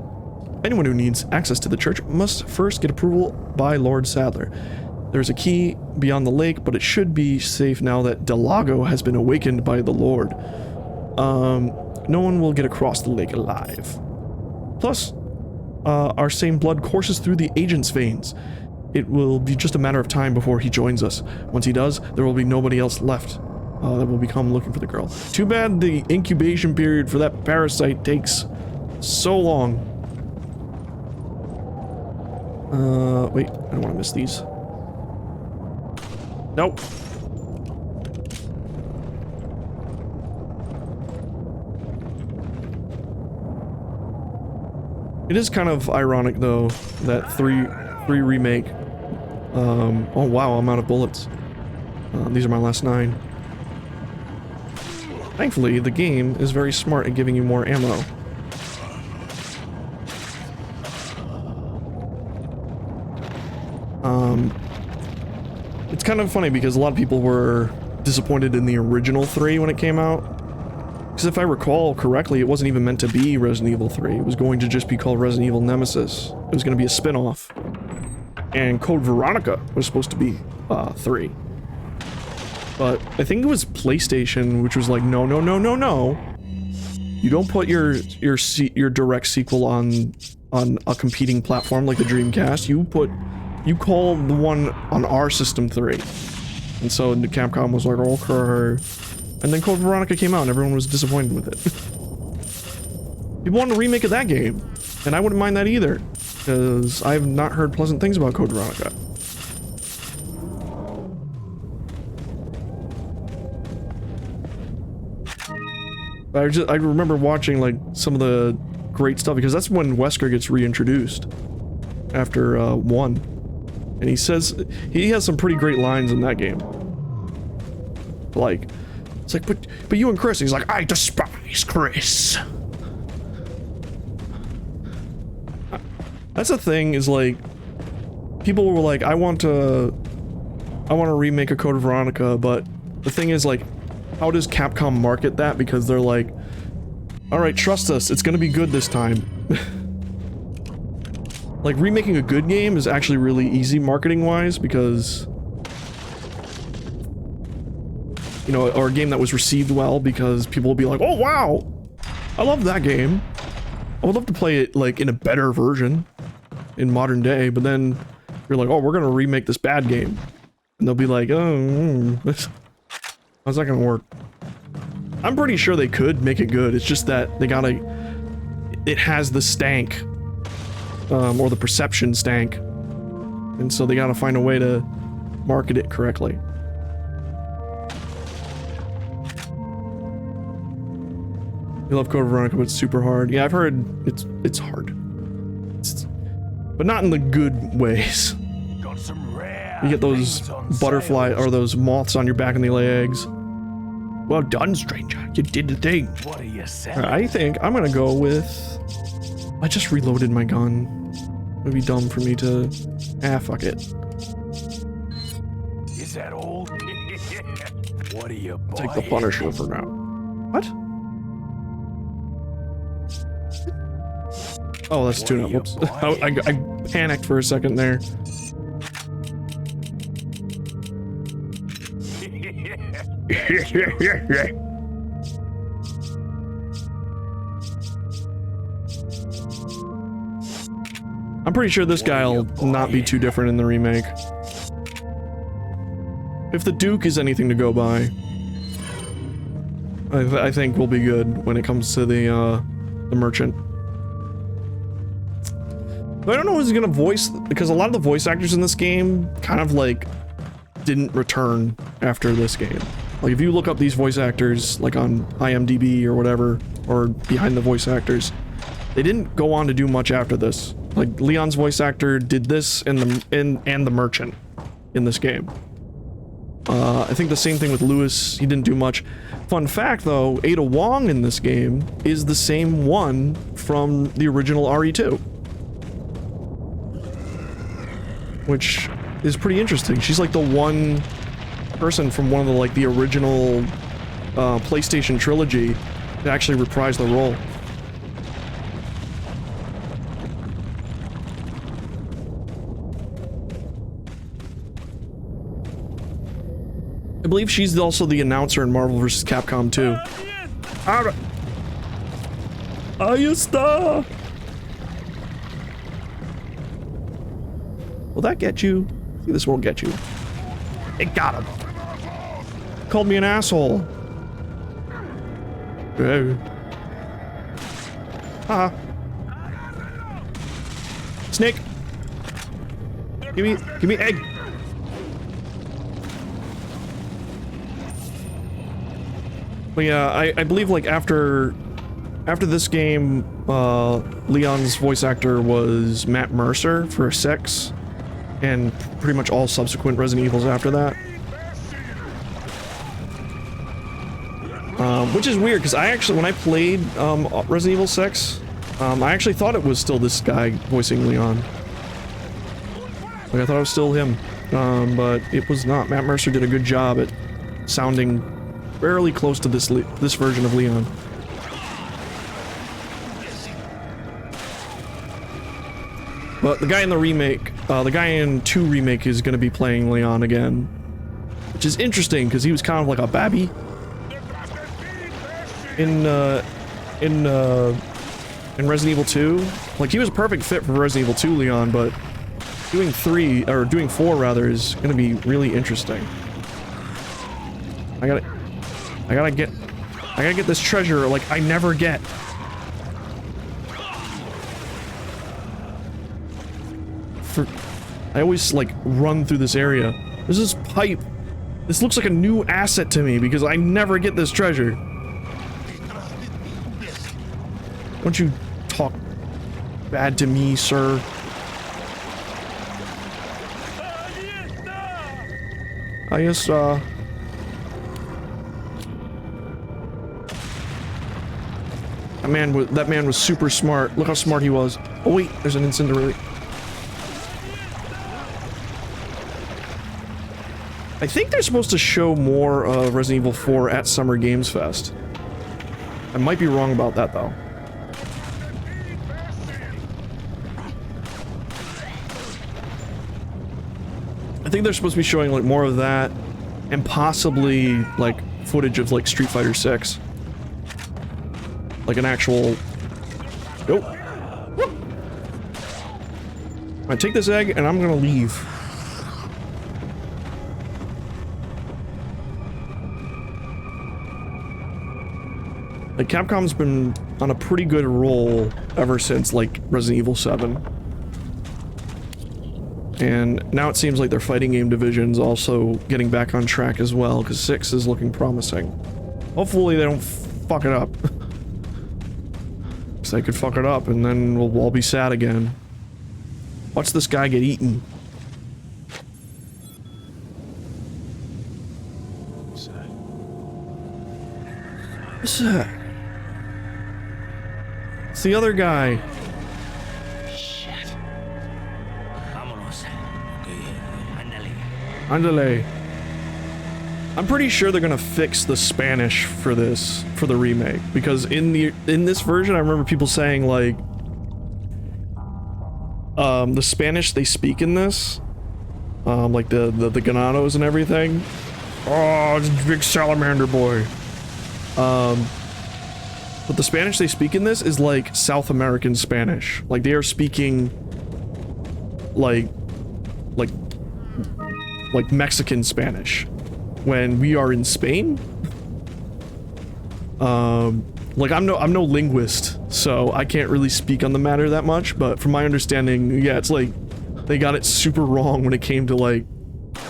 Anyone who needs access to the church must first get approval by Lord Sadler. There's a key beyond the lake, but it should be safe now that Delago has been awakened by the Lord. No one will get across the lake alive. Plus, our same blood courses through the agent's veins. It will be just a matter of time before he joins us. Once he does, there will be nobody else left that will become looking for the girl. Too bad the incubation period for that parasite takes so long. Wait, I don't want to miss these. Nope. It is kind of ironic though that 3 remake. Oh wow, I'm out of bullets. These are my last 9. Thankfully, the game is very smart at giving you more ammo. It's kind of funny because a lot of people were disappointed in the original 3 when it came out. Because if I recall correctly, it wasn't even meant to be Resident Evil 3. It was going to just be called Resident Evil Nemesis. It was going to be a spin-off. And Code Veronica was supposed to be 3. But I think it was PlayStation, which was like, no. You don't put your direct sequel on a competing platform like the Dreamcast. You call the one on our system 3. And so Capcom was like, okay. And then Code Veronica came out and everyone was disappointed with it. People wanted a remake of that game. And I wouldn't mind that either. Because I have not heard pleasant things about Code Veronica. I remember watching like some of the great stuff because that's when Wesker gets reintroduced after 1. And he says he has some pretty great lines in that game. Like, it's like, but you and Chris. He's like, I despise Chris. That's the thing. Is like, people were like, I want to remake a Code Veronica, but the thing is like, how does Capcom market that? Because they're like, all right, trust us, it's gonna be good this time. Like, remaking a good game is actually really easy marketing-wise because, you know, or a game that was received well because people will be like, oh wow, I love that game. I would love to play it like in a better version in modern day, but then you're like, oh, we're gonna remake this bad game. And they'll be like, oh, how's that gonna work? I'm pretty sure they could make it good. It's just that they gotta, it has the stank, or the perception stank. And so they gotta find a way to market it correctly. You love Code Veronica, but it's super hard. Yeah, I've heard it's hard. But not in the good ways. Got some rare You get those things on butterfly sale. or those moths on your back and they lay eggs. Well done, stranger. You did the thing. What are you selling? I think I'm gonna go with... I just reloaded my gun. It would be dumb for me to... fuck it. Is that all? What are you buying? Take the Punisher for now. What? Oh, that's What tune are up. you Whoops. buying? I panicked for a second there. I'm pretty sure this guy will not be too different in the remake. If the Duke is anything to go by, I think we'll be good when it comes to the merchant. But I don't know who's gonna voice, because a lot of the voice actors in this game kind of like didn't return after this game. Like if you look up these voice actors like on IMDb or whatever, or behind the voice actors, they didn't go on to do much after this. Like Leon's voice actor did this and the merchant in this game. I think the same thing with Lewis, he didn't do much. Fun fact though, Ada Wong in this game is the same one from the original RE2. Which is pretty interesting. She's like the one person from one of the original PlayStation trilogy that actually reprised the role. I believe she's also the announcer in Marvel vs. Capcom 2. Ahí está! Will that get you? See, this won't get you. It got him. Called me an asshole. Hey. Haha. Snake. Give me egg. But yeah, I believe like after this game, Leon's voice actor was Matt Mercer for 6, and pretty much all subsequent Resident Evils after that. Which is weird, because I actually, when I played Resident Evil 6, I actually thought it was still this guy voicing Leon. Like, I thought it was still him, but it was not. Matt Mercer did a good job at sounding fairly close to this version of Leon. But the guy in the remake, the guy in 2 remake is going to be playing Leon again, which is interesting because he was kind of like a babby in Resident Evil 2. Like, he was a perfect fit for Resident Evil 2 Leon, but doing 4 rather is going to be really interesting. I gotta get this treasure like I never get. I always like run through this area. This is pipe. This looks like a new asset to me because I never get this treasure. Don't you talk bad to me, sir. I guess, that man was super smart. Look how smart he was. Oh wait, there's an incendiary. I think they're supposed to show more of Resident Evil 4 at Summer Games Fest. I might be wrong about that though. I think they're supposed to be showing like more of that, and possibly like footage of like Street Fighter 6. Like an actual... Nope. I'm gonna take this egg and I'm gonna leave. Like, Capcom's been on a pretty good roll ever since, like, Resident Evil 7. And now it seems like their fighting game division's also getting back on track as well, because 6 is looking promising. Hopefully they don't fuck it up. Because they could fuck it up, and then we'll all be sad again. Watch this guy get eaten. What's that? It's the other guy. Shit. Vámonos. Ándale. Andale. I'm pretty sure they're gonna fix the Spanish for this, for the remake, because in this version, I remember people saying like, the Spanish they speak in this, like the ganados and everything. Oh, it's a big salamander boy. But the Spanish they speak in this is like South American Spanish. Like they are speaking like Mexican Spanish when we are in Spain. Like I'm no linguist, so I can't really speak on the matter that much, but from my understanding, yeah, it's like they got it super wrong when it came to like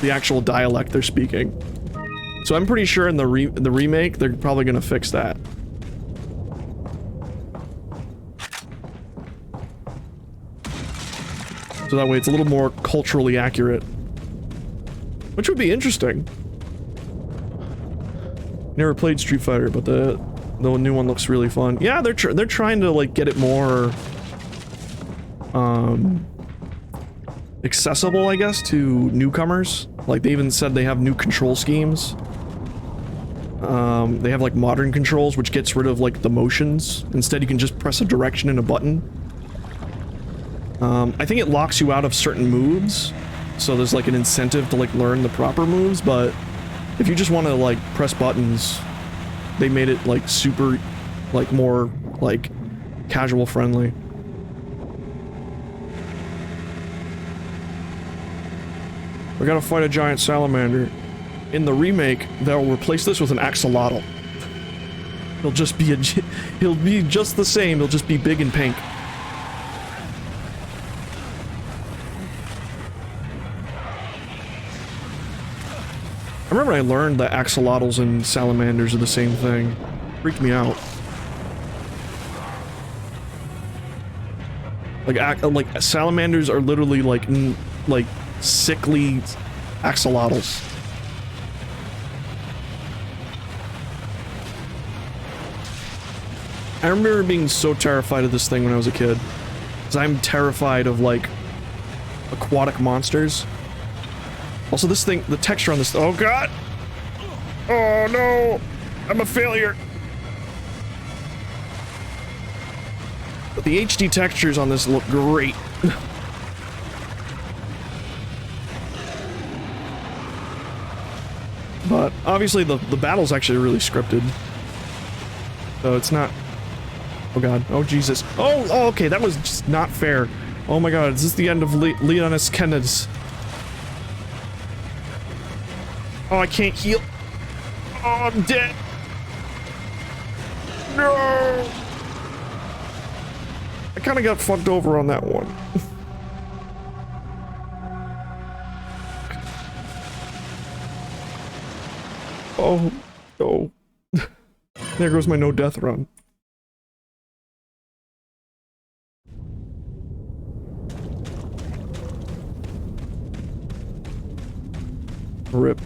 the actual dialect they're speaking. So I'm pretty sure in the remake, they're probably gonna fix that. So that way it's a little more culturally accurate. Which would be interesting. Never played Street Fighter, but the new one looks really fun. Yeah, they're trying to like get it more accessible, I guess, to newcomers. Like they even said they have new control schemes. They have like modern controls, which gets rid of like the motions. Instead, you can just press a direction and a button. I think it locks you out of certain moves, so there's like an incentive to like learn the proper moves, but if you just want to like press buttons, they made it like super, like more like casual friendly. We gotta fight a giant salamander. In the remake, they'll replace this with an axolotl. He'll just be he'll be just the same, he'll just be big and pink. I remember I learned that axolotls and salamanders are the same thing. Freaked me out. Like salamanders are literally like sickly axolotls. I remember being so terrified of this thing when I was a kid. Because I'm terrified of, like, aquatic monsters. Also, this thing, the texture on this... Oh, God! Oh, no! I'm a failure! But the HD textures on this look great. But, obviously, the battle's actually really scripted. So it's not... Oh god. Oh Jesus. Oh, okay, that was just not fair. Oh my god, is this the end of Leonis Kenned's? Oh, I can't heal. Oh, I'm dead. No! I kinda got fucked over on that one. Oh, no. There goes my no death run. Rip.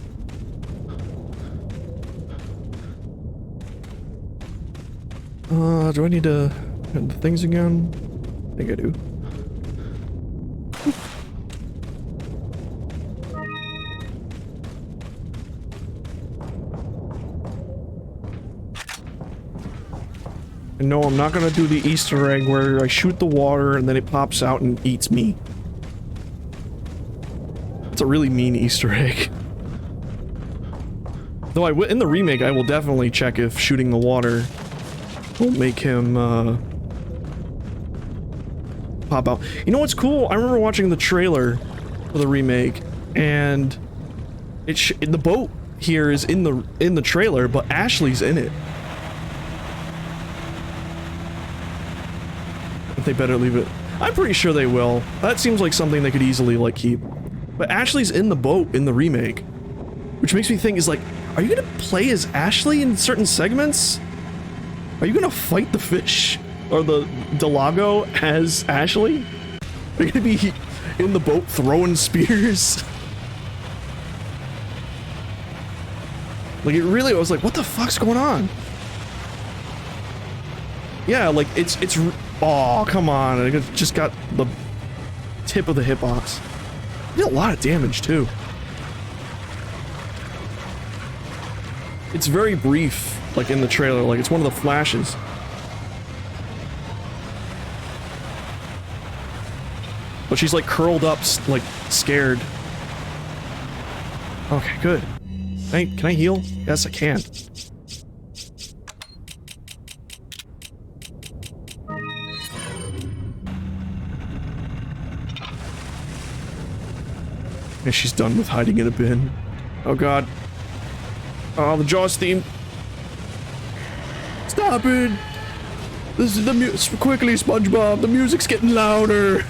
Do I need to hit the things again? I think I do. And no, I'm not gonna do the Easter egg where I shoot the water and then it pops out and eats me. It's a really mean Easter egg. Though in the remake, I will definitely check if shooting the water will make him, pop out. You know what's cool? I remember watching the trailer for the remake, and the boat here is in the trailer, but Ashley's in it. They better leave it. I'm pretty sure they will. That seems like something they could easily, like, keep. But Ashley's in the boat in the remake. Which makes me think, is like, are you gonna play as Ashley in certain segments? Are you gonna fight the fish? Or the Delago as Ashley? Are you gonna be in the boat throwing spears? Like, it really, I was like, what the fuck's going on? Yeah, like, it's, oh, come on, I just got the tip of the hitbox. Did a lot of damage, too. It's very brief, like, in the trailer, like, it's one of the flashes. But she's, like, curled up, like, scared. Okay, good. Can I heal? Yes, I can. And she's done with hiding in a bin. Oh god. Oh, the Jaws theme. Stop it! This is the quickly, SpongeBob, the music's getting louder.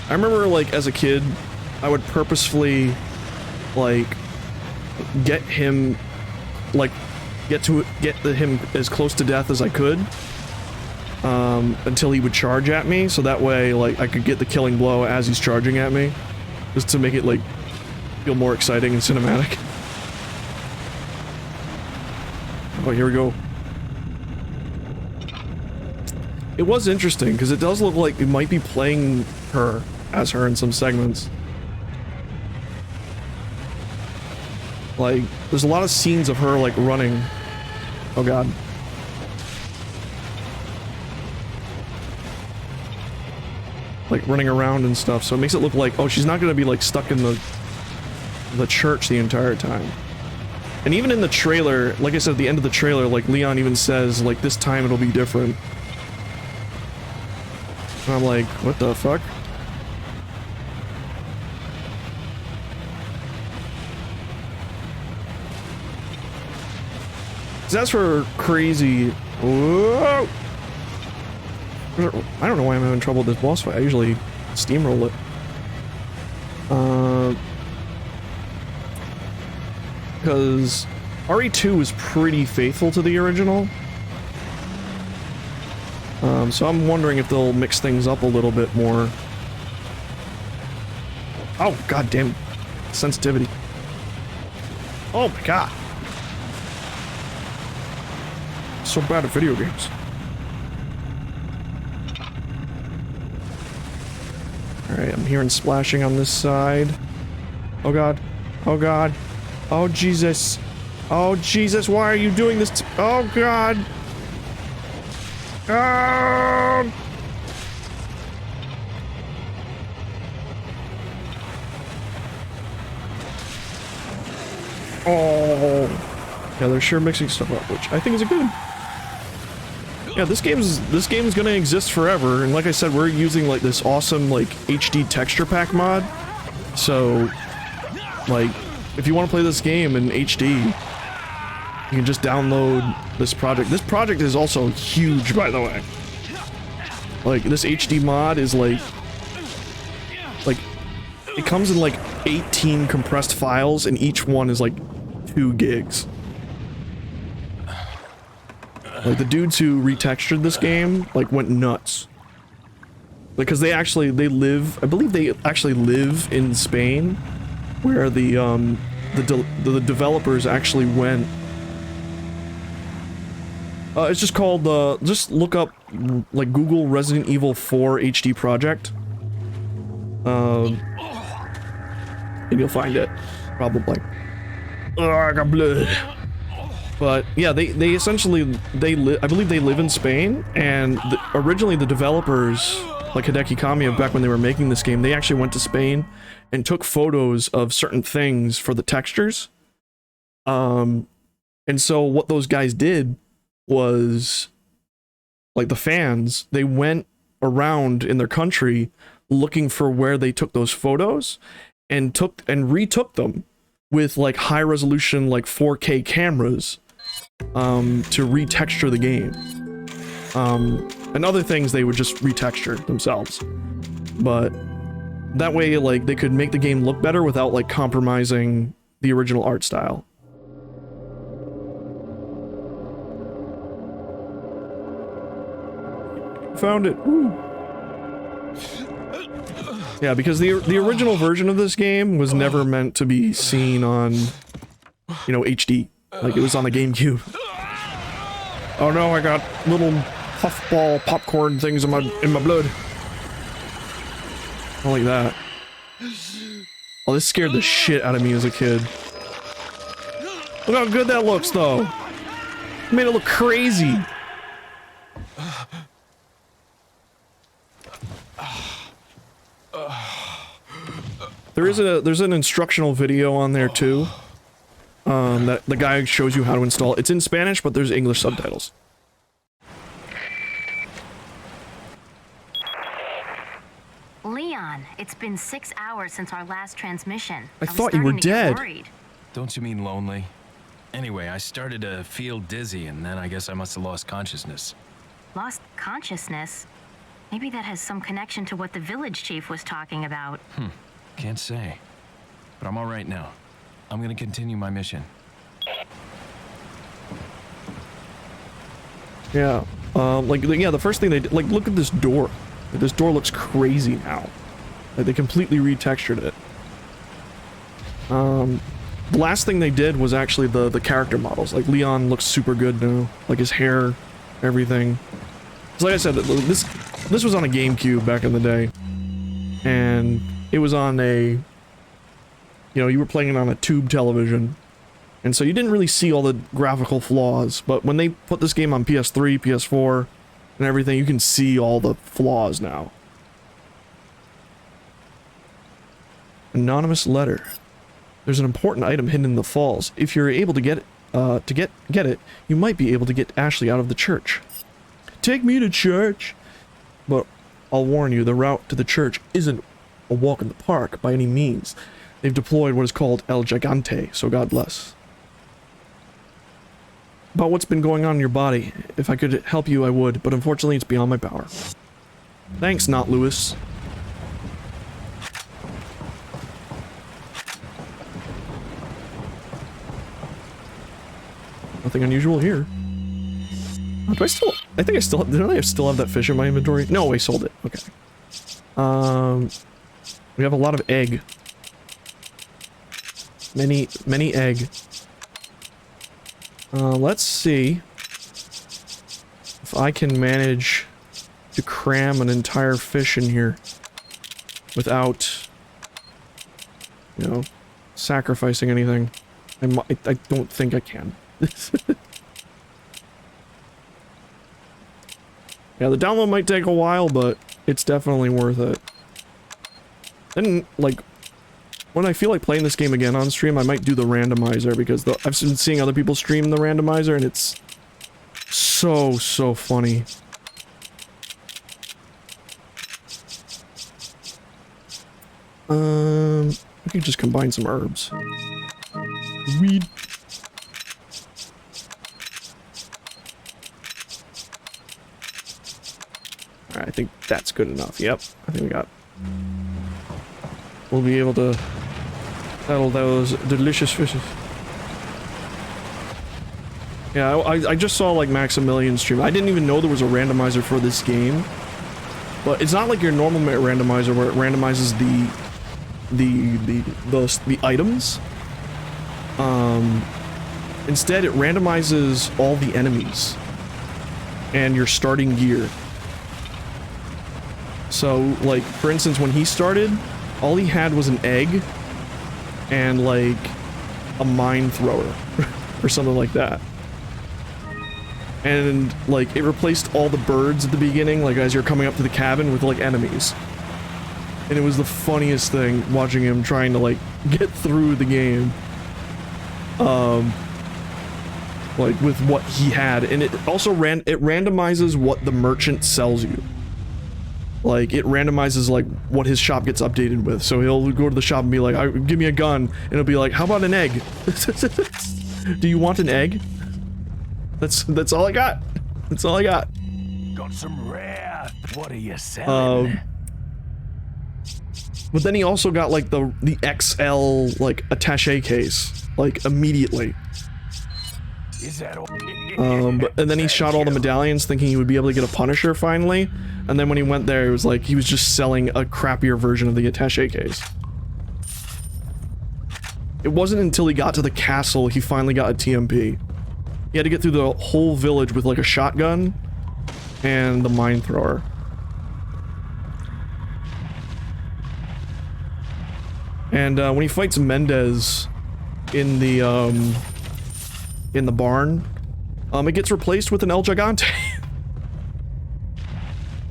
I remember, like, as a kid, I would purposefully, like, get him, like, get him as close to death as I could, until he would charge at me, so that way, like, I could get the killing blow as he's charging at me, just to make it, like, feel more exciting and cinematic. Oh, here we go. It was interesting, because it does look like it might be playing her as her in some segments. Like, there's a lot of scenes of her, like, running. Oh god. Like, running around and stuff, so it makes it look like, oh, she's not gonna be, like, stuck in the church the entire time. And even in the trailer, like I said, at the end of the trailer, like, Leon even says, like, this time it'll be different. And I'm like, what the fuck? As for crazy... Whoa! I don't know why I'm having trouble with this boss fight. I usually steamroll it. Because RE2 is pretty faithful to the original. So I'm wondering if they'll mix things up a little bit more. Oh, god damn. Sensitivity. Oh my god. So bad at video games. Alright, I'm hearing splashing on this side. Oh god. Oh god. Oh Jesus. Oh Jesus, why are you doing this? Oh god. Oh! Oh. Yeah, they're sure mixing stuff up, which I think is a good. Yeah, this game's gonna exist forever, and like I said, we're using like this awesome like HD texture pack mod. So, like, if you want to play this game in HD, you can just download this project. This project is also huge, by the way. Like, this HD mod is like it comes in like 18 compressed files, and each one is like 2 gigs. Like, the dudes who retextured this game, like, went nuts. Because they live, I believe they actually live in Spain, where the developers actually went. It's just called, just look up, like, Google Resident Evil 4 HD project. And you'll find it, probably. Oh, I got blood. But yeah, they essentially, I believe they live in Spain, and originally the developers, like Hideki Kamiya, back when they were making this game, they actually went to Spain and took photos of certain things for the textures. And so what those guys did was, like, the fans, they went around in their country looking for where they took those photos and retook them with, like, high resolution, like, 4K cameras to retexture the game. And other things they would just retexture themselves. But that way, like, they could make the game look better without, like, compromising the original art style. Found it. Woo. Yeah, because the original version of this game was never meant to be seen on, you know, HD. Like, it was on the GameCube. Oh no, I got little puffball popcorn things in my blood. Not like that. Oh, this scared the shit out of me as a kid. Look how good that looks, though. It made it look crazy. There's an instructional video on there too. That the guy shows you how to install it. It's in Spanish, but there's English subtitles. Leon, it's been 6 hours since our last transmission. I was thought you were starting to get dead. worried. Don't you mean lonely? Anyway, I started to feel dizzy, and then I guess I must have lost consciousness. Lost consciousness? Maybe that has some connection to what the village chief was talking about. Can't say. But I'm all right now. I'm gonna continue my mission. Yeah. Yeah, the first thing they did, like, look at this door. Like, this door looks crazy now. Like, they completely retextured it. The last thing they did was actually the character models. Like, Leon looks super good now. Like, his hair, everything. So like I said, this was on a GameCube back in the day. And it was on a... You know, you were playing it on a tube television. And so you didn't really see all the graphical flaws. But when they put this game on PS3, PS4, and everything, you can see all the flaws now. Anonymous letter. There's an important item hidden in the falls. If you're able to get it, you might be able to get Ashley out of the church. Take me to church! But I'll warn you, the route to the church isn't a walk in the park by any means. They've deployed what is called El Gigante, so God bless. About what's been going on in your body. If I could help you, I would, but unfortunately it's beyond my power. Thanks, Not Lewis. Nothing unusual here. Oh, do I still... I think I still... Didn't I still have that fish in my inventory? No, I sold it. Okay. We have a lot of egg. Many egg. Let's see if I can manage to cram an entire fish in here without, you know, sacrificing anything. I don't think I can. Yeah, the download might take a while, but it's definitely worth it. And, like, when I feel like playing this game again on stream, I might do the randomizer, because I've been seeing other people stream the randomizer, and it's so funny. I could just combine some herbs. Weed. Alright, I think that's good enough. Yep, I think we got... We'll be able to settle those delicious fishes. Yeah, I just saw, like, Maximilian stream. I didn't even know there was a randomizer for this game. But it's not like your normal randomizer where it randomizes the items. Instead, it randomizes all the enemies and your starting gear. So, like, for instance, when he started, all he had was an egg and, like, a mine thrower or something like that. And, like, it replaced all the birds at the beginning, like, as you're coming up to the cabin with, like, enemies. And it was the funniest thing, watching him trying to, like, get through the game. Like, with what he had. And it also it randomizes what the merchant sells you. Like, it randomizes, like, what his shop gets updated with. So he'll go to the shop and be like, give me a gun. And it'll be like, how about an egg? Do you want an egg? That's all I got. That's all I got. Got some rare. What are you selling? But then he also got like the XL like attaché case, like immediately. Is that all? And then he shot all the medallions thinking he would be able to get a Punisher finally, and then when he went there, it was like he was just selling a crappier version of the attaché case. It wasn't until he got to the castle he finally got a TMP. He had to get through the whole village with like a shotgun and the mine thrower. And when he fights Mendez in the barn, it gets replaced with an El Gigante.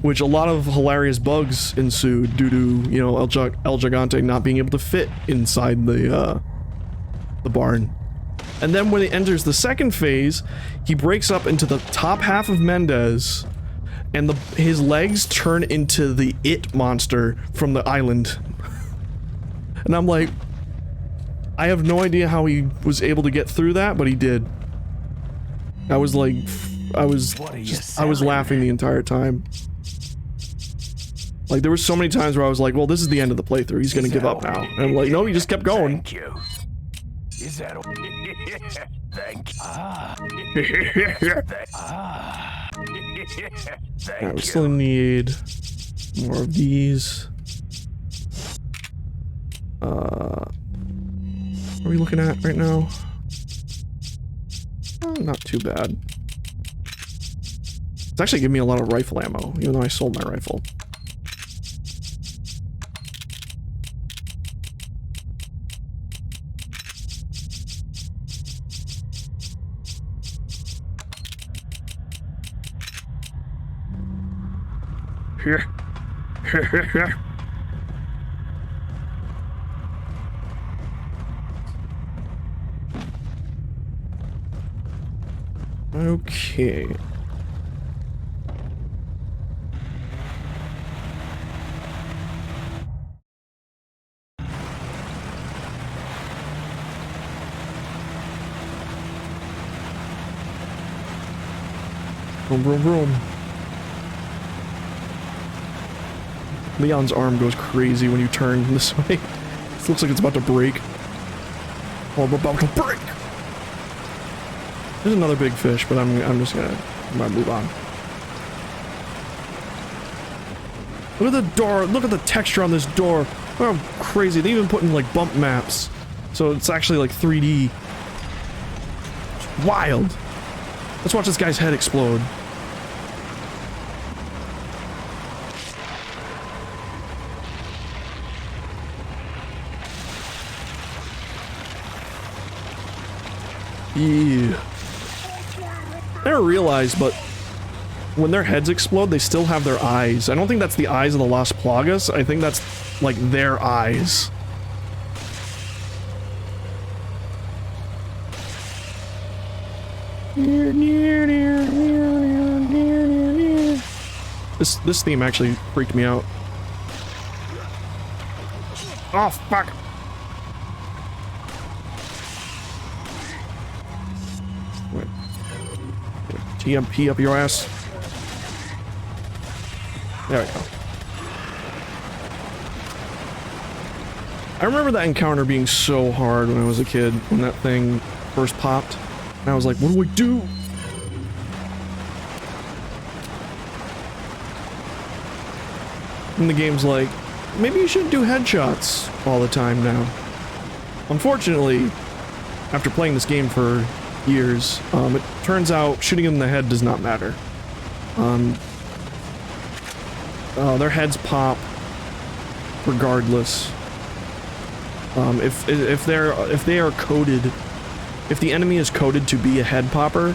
Which a lot of hilarious bugs ensued due to, you know, El Gigante not being able to fit inside the barn. And then when he enters the second phase, he breaks up into the top half of Mendez, and his legs turn into the It monster from the island. And I'm like, I have no idea how he was able to get through that, but he did. I was like, I was laughing the entire time. Like, there were so many times where I was like, well, this is the end of the playthrough. He's gonna give up now. And I'm like, no, he just kept going. Thank you. Is that all? Thank you. Alright, we still need more of these. What are we looking at right now? Oh, not too bad. It's actually giving me a lot of rifle ammo, even though I sold my rifle. Here. Okay. Vroom, vroom, vroom. Leon's arm goes crazy when you turn this way. It looks like it's about to break. Oh, I'm about to break! There's another big fish, but I'm just gonna move on. Look at the door. Look at the texture on this door. Oh, crazy. They even put in like bump maps. So it's actually like 3D. Wild. Let's watch this guy's head explode. Yeah. I never realized, but when their heads explode, they still have their eyes. I don't think that's the eyes of the Las Plagas. I think that's, like, their eyes. This theme actually freaked me out. Oh, fuck! Wait. TMP up your ass. There we go. I remember that encounter being so hard when I was a kid, when that thing first popped. And I was like, what do I do? And the game's like, maybe you shouldn't do headshots all the time now. Unfortunately, after playing this game for years, it turns out shooting them in the head does not matter. Their heads pop regardless. If they are coded, if the enemy is coded to be a head popper,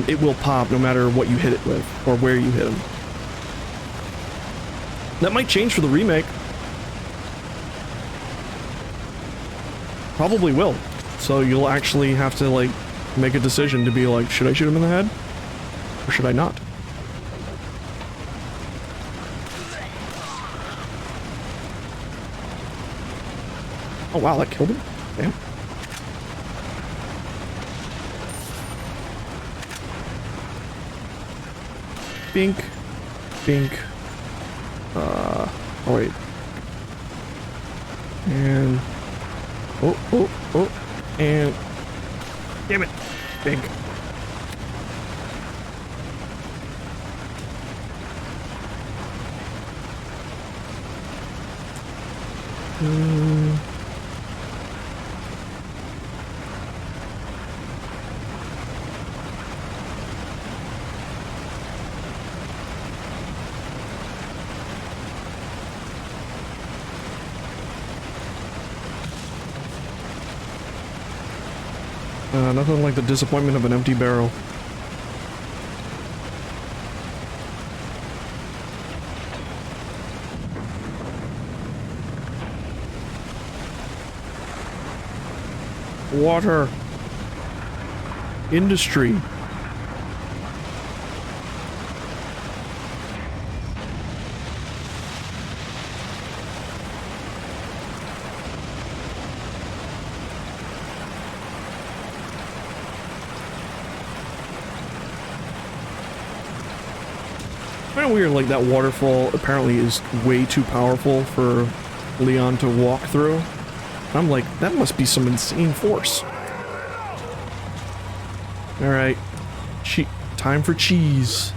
it will pop no matter what you hit it with or where you hit them. That might change for the remake. Probably will. So you'll actually have to, like, make a decision to be like, should I shoot him in the head? Or should I not? Oh wow, that killed him? Damn. Bink. Bink. Oh wait. And oh, and damn it, Bink. Nothing like the disappointment of an empty barrel. Water. Industry. Kind of weird, like that waterfall apparently is way too powerful for Leon to walk through. I'm like, that must be some insane force. Alright. Time for cheese.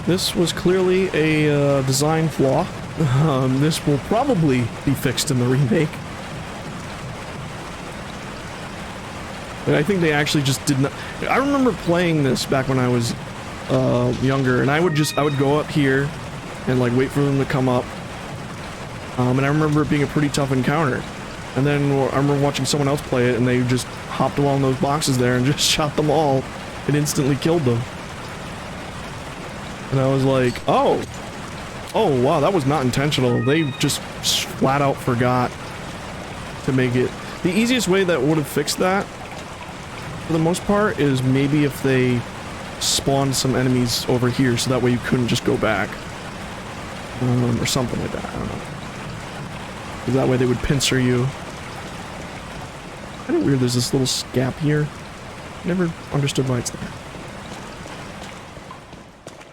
This was clearly a design flaw. This will probably be fixed in the remake. And I think they actually just did not... I remember playing this back when I was younger, and I would go up here and like wait for them to come up. And I remember it being a pretty tough encounter. And then I remember watching someone else play it, and they just hopped along those boxes there and just shot them all and instantly killed them. And I was like, oh wow, that was not intentional. They just flat out forgot to make it. The easiest way that would have fixed that, for the most part, is maybe if they spawned some enemies over here, so that way you couldn't just go back. Or something like that, I don't know. Because that way they would pincer you. Kind of weird there's this little gap here. Never understood why it's there.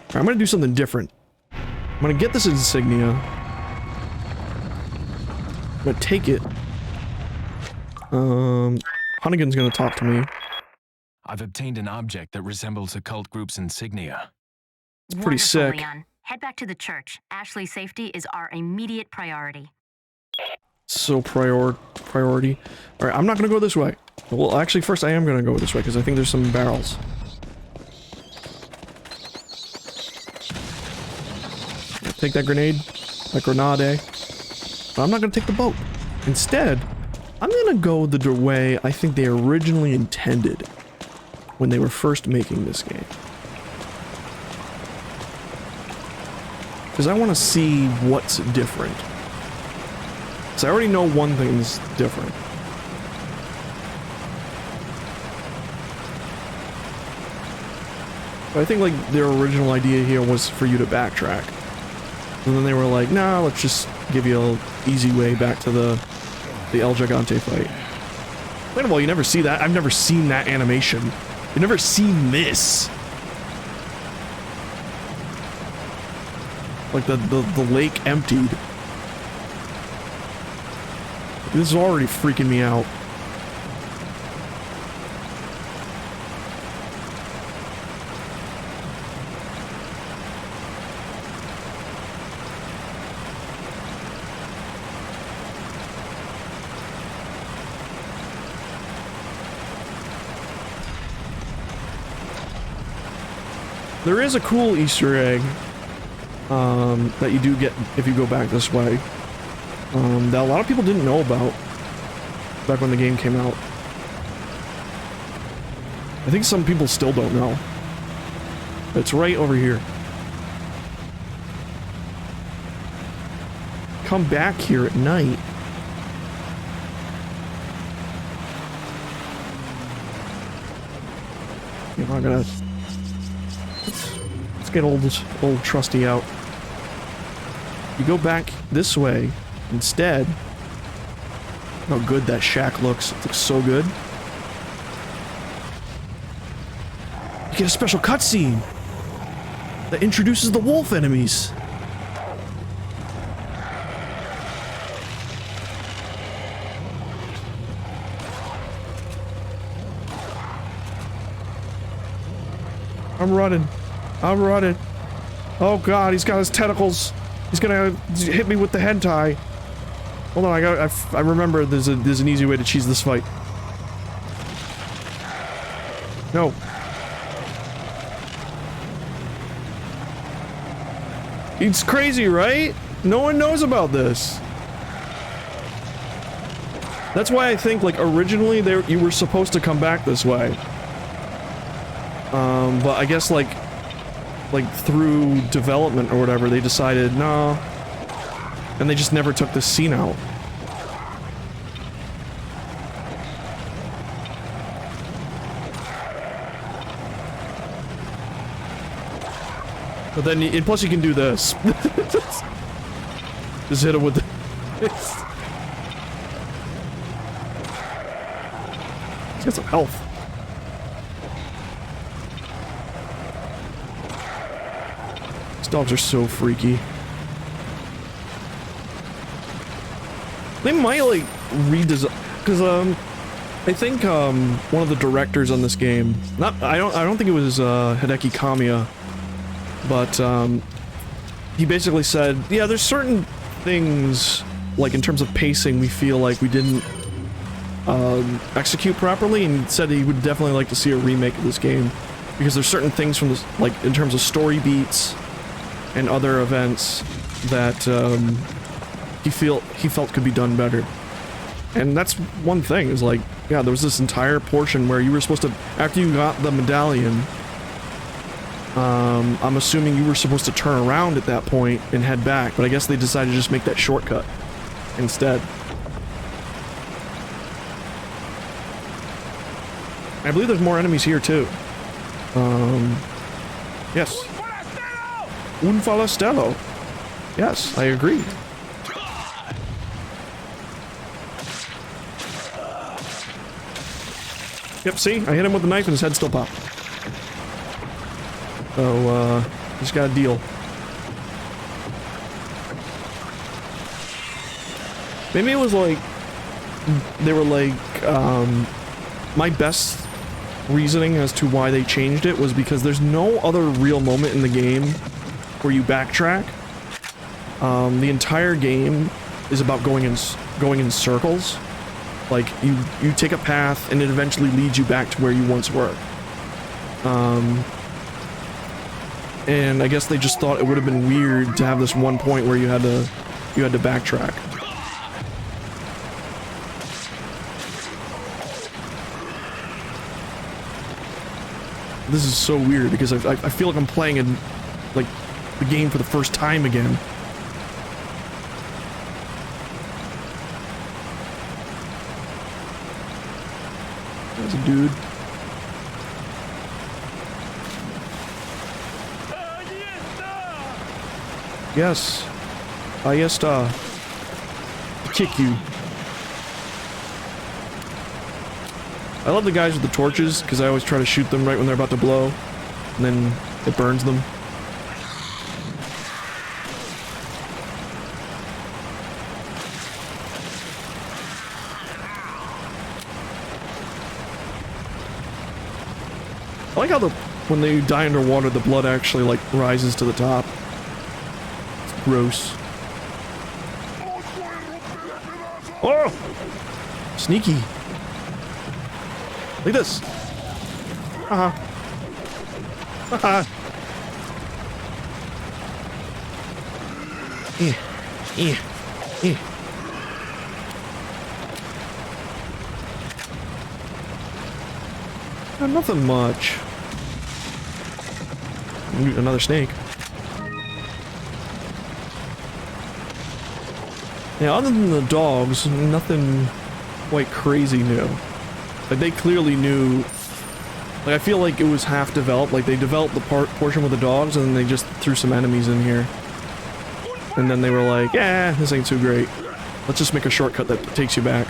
Alright, I'm gonna do something different. I'm gonna get this insignia. I'm gonna take it. Hunnigan's gonna talk to me. I've obtained an object that resembles a cult group's insignia. It's pretty sick. Leon. Head back to the church. Ashley's safety is our immediate priority. So priority. Alright, I'm not gonna go this way. Well, actually, first I am gonna go this way, because I think there's some barrels. Take that grenade. That grenade. But I'm not gonna take the boat. Instead, I'm gonna go the way I think they originally intended when they were first making this game. Because I want to see what's different. So I already know one thing's different. But I think like their original idea here was for you to backtrack. And then they were like, nah, let's just give you an easy way back to the El Gigante fight. Wait a while, you never see that? I've never seen that animation. You've never seen this. Like the lake emptied. This is already freaking me out. There is a cool Easter egg that you do get if you go back this way that a lot of people didn't know about back when the game came out. I think some people still don't know. It's right over here. Come back here at night. I'm not gonna... Let's get old Trusty out. You go back this way instead. How good that shack looks. It looks so good. You get a special cutscene that introduces the wolf enemies. I'm running. I'm running. Oh god, he's got his tentacles. He's gonna hit me with the hentai. Hold on, I remember there's an easy way to cheese this fight. No. It's crazy, right? No one knows about this. That's why I think, like, originally you were supposed to come back this way. But I guess, like through development or whatever, they decided, no. And they just never took this scene out. But then, plus you can do this. Just hit him with the... He's got some health. These dogs are so freaky. They might, like, redesign... Because, I think, one of the directors on this game... I don't think it was, Hideki Kamiya. But, he basically said, yeah, there's certain things, like, in terms of pacing, we feel like we didn't, execute properly, and said he would definitely like to see a remake of this game. Because there's certain things from this, like, in terms of story beats and other events that, he felt could be done better. And that's one thing, is like, yeah, there was this entire portion where you were supposed to, after you got the medallion, I'm assuming you were supposed to turn around at that point and head back, but I guess they decided to just make that shortcut instead. I believe there's more enemies here too. Yes. Un Falastello. Yes, I agree. Yep, see? I hit him with the knife and his head still popped. So, just got a deal. Maybe it was like... They were like, my best reasoning as to why they changed it was because there's no other real moment in the game where you backtrack. The entire game is about going in circles. Like, you take a path and it eventually leads you back to where you once were. And I guess they just thought it would have been weird to have this one point where you had to backtrack. This is so weird because I feel like I'm playing in, like, the game for the first time again. There's a dude. Yes. Ahí está. Kick you. I love the guys with the torches, because I always try to shoot them right when they're about to blow, and then it burns them. I like how when they die underwater, the blood actually, like, rises to the top. It's gross. Oh! Sneaky. Look at this. Haha. Haha. Nothing much. Another snake. Yeah, other than the dogs, nothing quite crazy new. Like, they clearly knew Like, I feel like it was half developed. Like, they developed the portion with the dogs, and then they just threw some enemies in here. And then they were like, yeah, this ain't too great. Let's just make a shortcut that takes you back.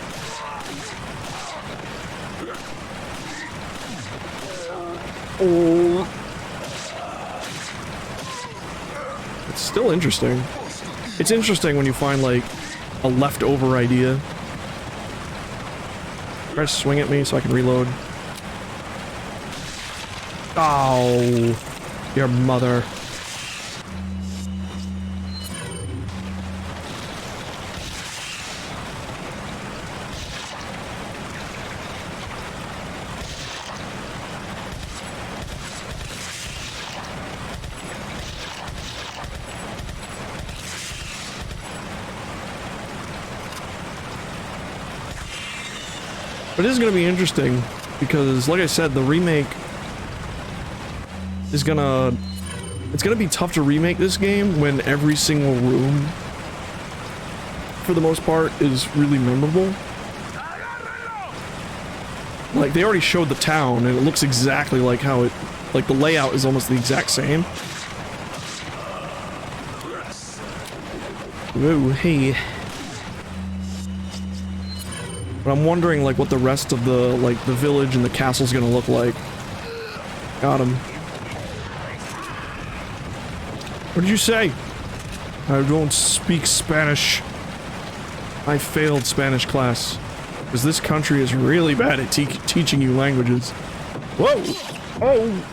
Oh. It's still interesting. It's interesting when you find, like, a leftover idea. Try to swing at me so I can reload. Oh, your mother. But it is going to be interesting because, like I said, the remake is gonna... It's gonna be tough to remake this game when every single room, for the most part, is really memorable. Like, they already showed the town, and it looks exactly like how it... Like, the layout is almost the exact same. Whoa, hey. But I'm wondering, like, what the rest of the, like, the village and the castle's gonna look like. Got him. What did you say? I don't speak Spanish. I failed Spanish class. Because this country is really bad at teaching you languages. Whoa! Oh!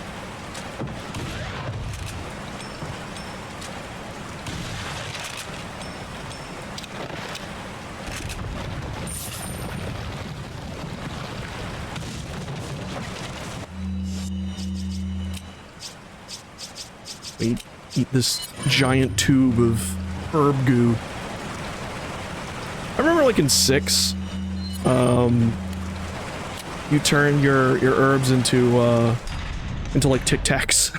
Eat this giant tube of herb goo. I remember, like, in 6, you turn your herbs into like Tic Tacs.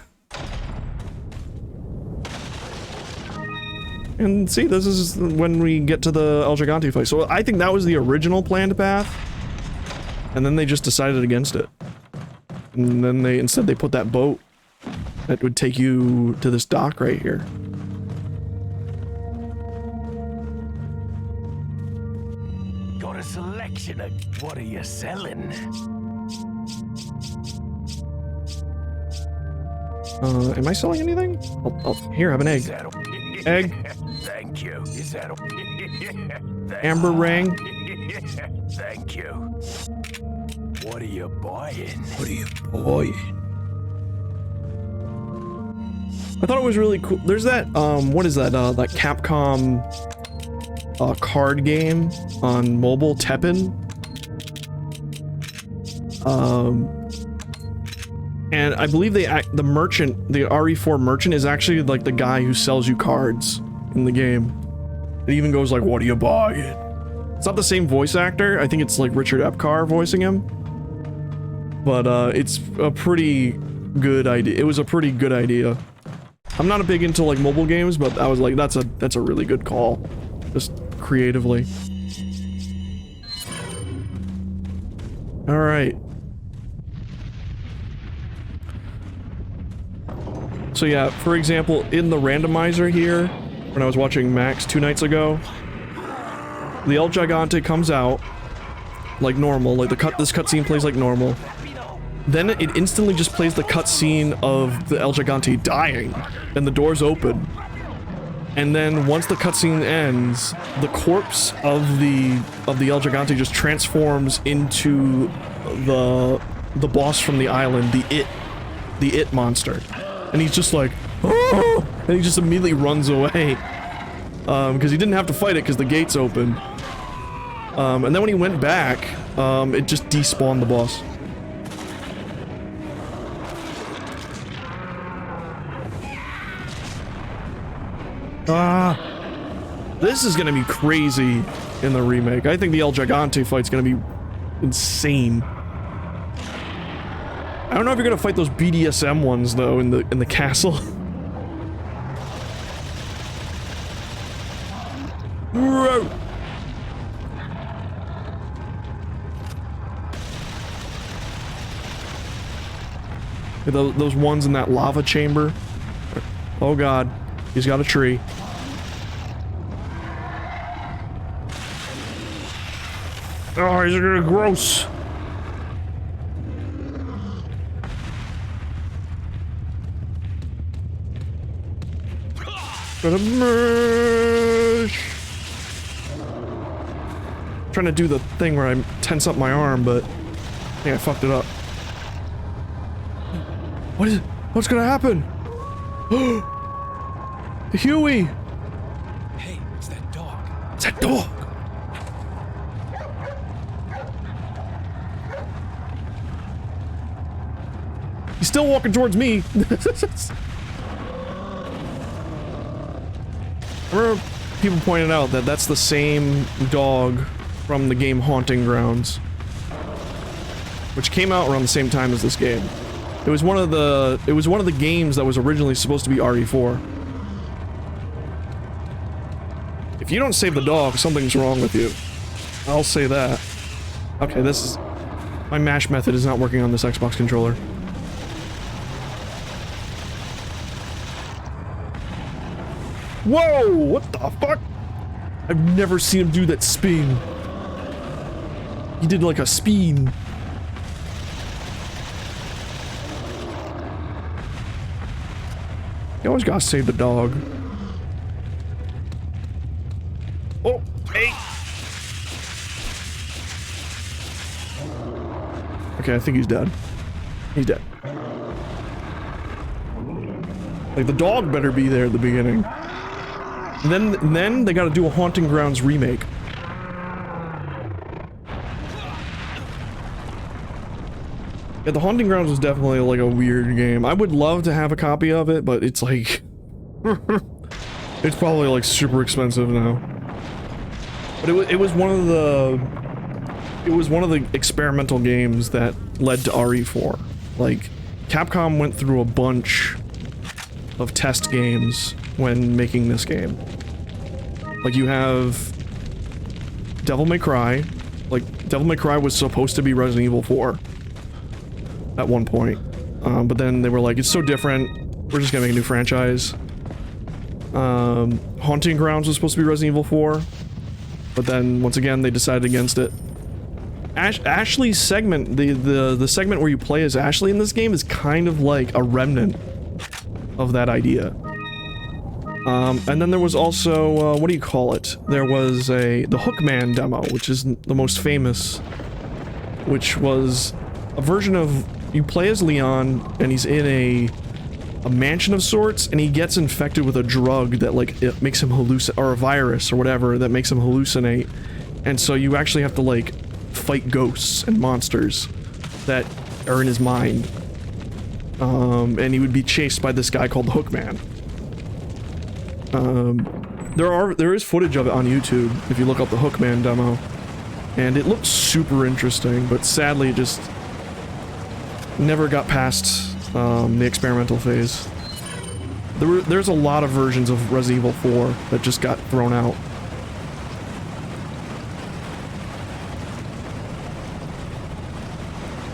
And see, this is when we get to the El Gigante fight. So I think that was the original planned path, and then they just decided against it. And then instead they put that boat that would take you to this dock right here. Got a selection of what are you selling? Am I selling anything? Here, have an egg. Egg. Thank you. Is that Amber ring. Thank you. What are you buying? What are you buying? I thought it was really cool. There's that, what is that, that Capcom, card game on mobile, Teppen. And I believe the merchant, the RE4 merchant is actually, like, the guy who sells you cards in the game. It even goes like, what do you buy? It's not the same voice actor. I think it's, like, Richard Epcar voicing him. But, it's a pretty good idea. It was a pretty good idea. I'm not a big into, like, mobile games, but I was like, that's a really good call. Just creatively. Alright. So yeah, for example, in the randomizer here, when I was watching Max 2 nights ago, the El Gigante comes out like normal, like this cutscene plays like normal. Then it instantly just plays the cutscene of the El Gigante dying, and the doors open. And then once the cutscene ends, the corpse of the El Gigante just transforms into the boss from the island, the It monster. And he's just like, oh! And he just immediately runs away. Because he didn't have to fight it because the gates opened. And then when he went back, it just despawned the boss. This is gonna be crazy in the remake. I think the El Gigante fight's gonna be insane. I don't know if you're gonna fight those BDSM ones though in the castle. Those ones in that lava chamber. Oh god, he's got a tree. Oh, he's gonna gross. Gonna merge. Trying to do the thing where I tense up my arm, but I think I fucked it up. What is it? What's gonna happen? Huey! Hey, it's that dog. It's that dog! He's still walking towards me. I remember people pointed out that that's the same dog from the game Haunting Grounds, which came out around the same time as this game. It was one of the games that was originally supposed to be RE4. If you don't save the dog, something's wrong with you. I'll say that. Okay, my mash method is not working on this Xbox controller. Whoa! What the fuck? I've never seen him do that spin. He did like a spin. You always gotta save the dog. Oh, hey! Okay, I think he's dead. He's dead. Like, the dog better be there at the beginning. And then they gotta do a Haunting Grounds remake. Yeah, the Haunting Grounds was definitely like a weird game. I would love to have a copy of it, but it's like... it's probably like super expensive now. But it was one of the... It was one of the experimental games that led to RE4. Like, Capcom went through a bunch of test games when making this game. Like, you have Devil May Cry. Like, Devil May Cry was supposed to be Resident Evil 4 at one point. But then they were like, it's so different, we're just gonna make a new franchise. Haunting Grounds was supposed to be Resident Evil 4, but then, once again, they decided against it. Ashley's segment, the segment where you play as Ashley in this game is kind of like a remnant of that idea. And then there was also, what do you call it? There was the Hookman demo, which is the most famous, which was a version of, you play as Leon, and he's in a mansion of sorts, and he gets infected with a drug that, like, it makes him hallucinate, or a virus or whatever that makes him hallucinate, and so you actually have to, like, fight ghosts and monsters that are in his mind. And he would be chased by this guy called the Hookman. There is footage of it on YouTube if you look up the Hookman demo, and it looks super interesting, but sadly it just never got past the experimental phase. There's a lot of versions of Resident Evil 4 that just got thrown out.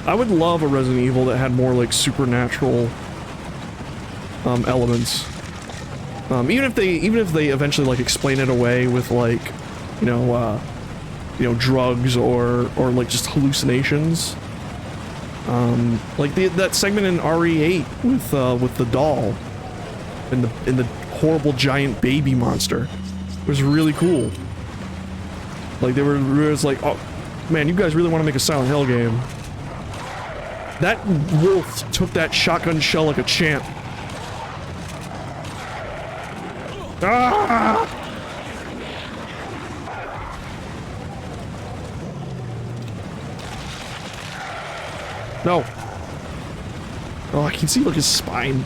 I would love a Resident Evil that had more, like, supernatural elements. Even if they eventually, like, explain it away with, like, you know, drugs or like just hallucinations. Like that segment in RE8 with the doll and the horrible giant baby monster was really cool. Like, it was like, oh man, you guys really want to make a Silent Hill game. That wolf took that shotgun shell like a champ. Ah! No. Oh, I can see, like, his spine.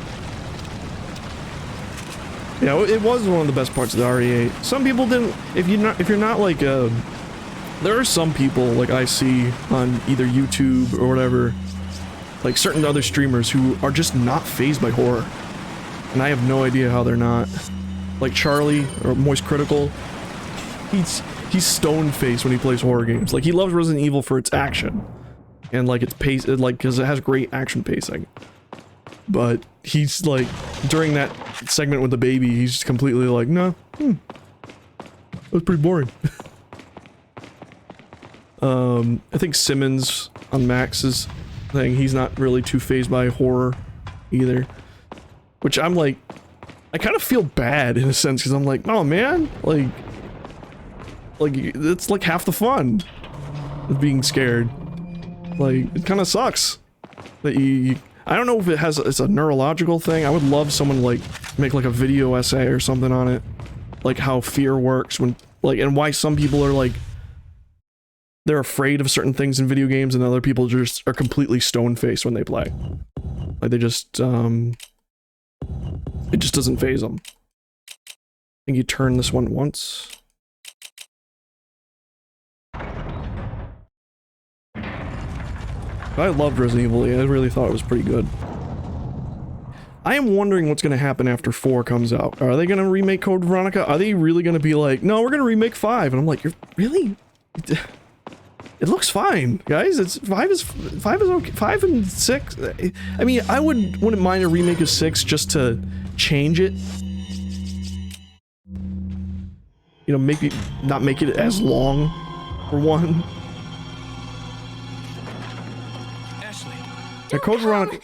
Yeah, it was one of the best parts of the RE8. Some people didn't. If you're not like there are some people, like, I see on either YouTube or whatever, like certain other streamers who are just not fazed by horror, and I have no idea how they're not. Like Charlie or Moist Critical, he's stone-faced when he plays horror games. Like, he loves Resident Evil for its action and, like, its pace, like, because it has great action pacing. But he's like, during that segment with the baby, he's completely like, no, that was pretty boring. I think Simmons on Max's thing, he's not really too fazed by horror either. Which I'm like, I kind of feel bad in a sense, because I'm like, oh man, like, it's like half the fun of being scared. Like, it kind of sucks that I don't know if it's a neurological thing. I would love someone to, like, make like a video essay or something on it. Like how fear works when, like, and why some people are like, they're afraid of certain things in video games and other people just are completely stone-faced when they play. Like they just, it just doesn't faze them. I think you turn this one once. I loved Resident Evil. I really thought it was pretty good. I am wondering what's going to happen after 4 comes out. Are they going to remake Code Veronica? Are they really going to be like, no, we're going to remake 5? And I'm like, you're really? It looks fine, guys. It's 5 is okay. 5 and 6. I mean, I wouldn't mind a remake of 6 just to change it. You know, maybe not make it as long for one. Ashley. Code Veronica.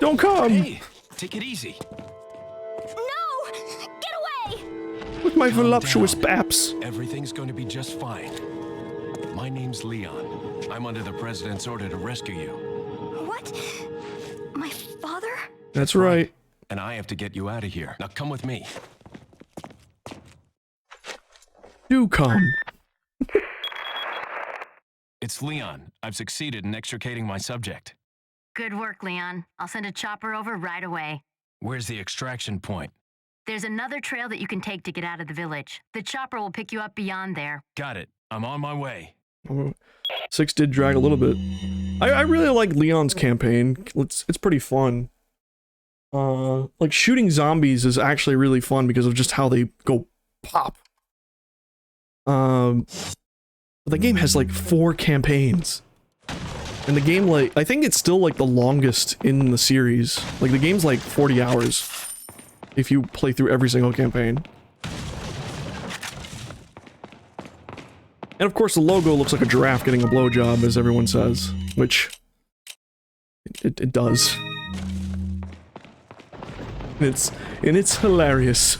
Don't come! Hey, take it easy. No! Get away! With my Calm voluptuous down. baps. Everything's going to be just fine. My name's Leon. I'm under the president's order to rescue you. What? My father? That's right. And I have to get you out of here. Now come with me. Do come. It's Leon. I've succeeded in extricating my subject. Good work, Leon. I'll send a chopper over right away. Where's the extraction point? There's another trail that you can take to get out of the village. The chopper will pick you up beyond there. Got it. I'm on my way. 6 did drag a little bit. I really like Leon's campaign. It's pretty fun. Like shooting zombies is actually really fun because of just how they go pop. The game has like 4 campaigns. And the game, like, I think it's still like the longest in the series. Like the game's like 40 hours if you play through every single campaign. And of course the logo looks like a giraffe getting a blowjob, as everyone says, which it does. And it's hilarious.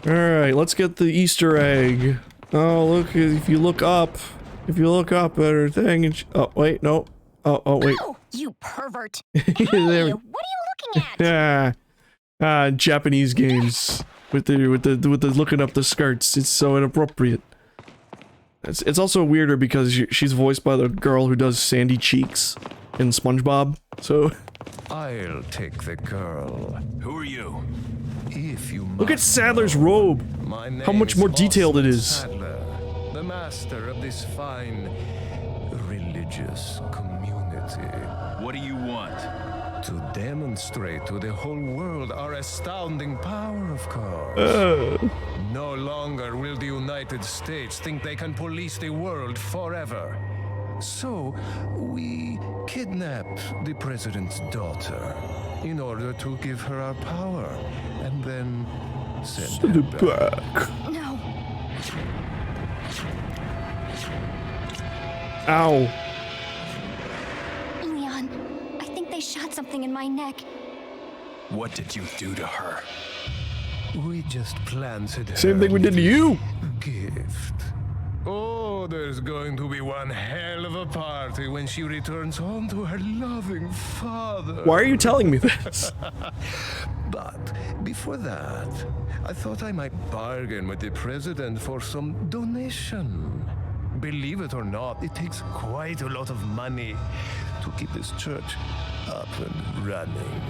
Alright, let's get the Easter egg. Oh, look, if you look up at her thing, and oh, wait, no. Oh, wait. Oh, you pervert. There Hey, we- what are you looking at? Japanese games with the looking up the skirts. It's so inappropriate. It's also weirder because she's voiced by the girl who does Sandy Cheeks in SpongeBob. So I'll take the girl. Who are you? If you look at must Sadler's know, robe. my How much name's more detailed it Austin is. Sadler, the master of this fine religious community. What do you want? To demonstrate to the whole world our astounding power, of course. No longer will the United States think they can police the world forever. So, we kidnapped the president's daughter in order to give her our power, and then send her back. No. Ow. Leon, I think they shot something in my neck. What did you do to her? We just planted Same her thing we did to you. gift. Oh, there's going to be one hell of a party when she returns home to her loving father. Why are you telling me this? But before that, I thought I might bargain with the president for some donation. Believe it or not, it takes quite a lot of money to keep this church up and running.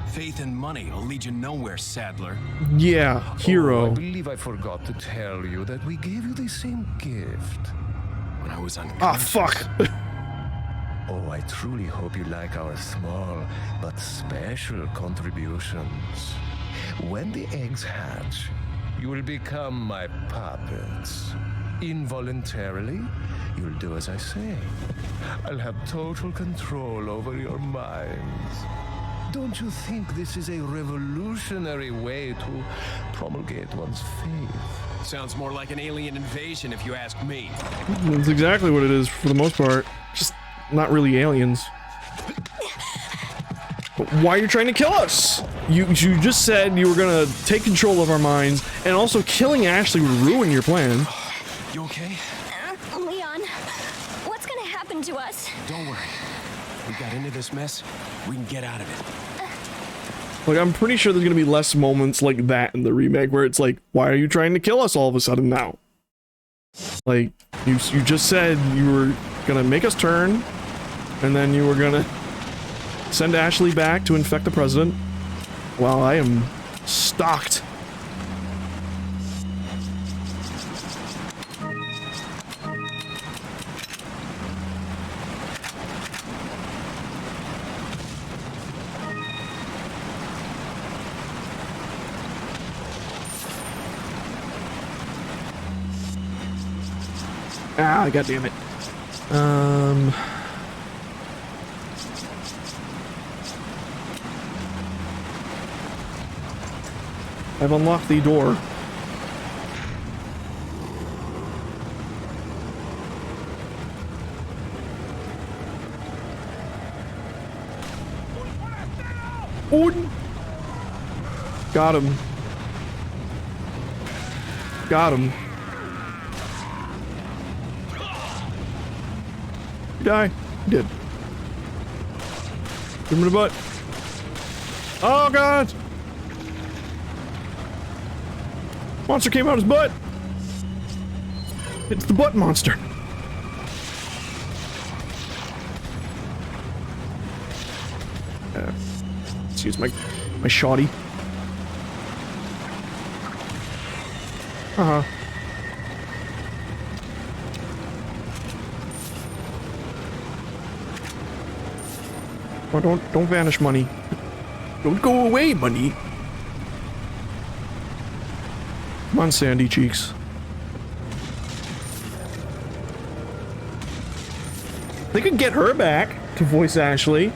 Faith and money will lead you nowhere, Sadler. Yeah, Oh, I hero. believe I forgot to tell you that we gave you the same gift. When I was Ah, unconscious. fuck. Oh, I truly hope you like our small but special contributions. When the eggs hatch, you will become my puppets. involuntarily, you'll do as I say. I'll have total control over your minds. Don't you think this is a revolutionary way to promulgate one's faith? Sounds more like an alien invasion if you ask me. That's exactly what it is for the most part. Just not really aliens. But why are you trying to kill us? You just said you were gonna take control of our minds, and also killing Ashley would ruin your plan. You okay? Leon, what's gonna happen to us? Don't worry. We got into this mess. We can get out of it. Like, I'm pretty sure there's gonna be less moments like that in the remake where it's like, why are you trying to kill us all of a sudden now? Like, you just said you were gonna make us turn, and then you were gonna send Ashley back to infect the president. Wow, I am stalked. Ah, god damn it. I've unlocked the door. Odin! Got him. Got him. You die. You did. Give him the butt. Oh god! Monster came out his butt! It's the butt monster. Excuse my shoddy. Uh-huh. Oh, don't vanish, money. Don't go away, money. Come on, Sandy Cheeks. They could get her back to voice Ashley.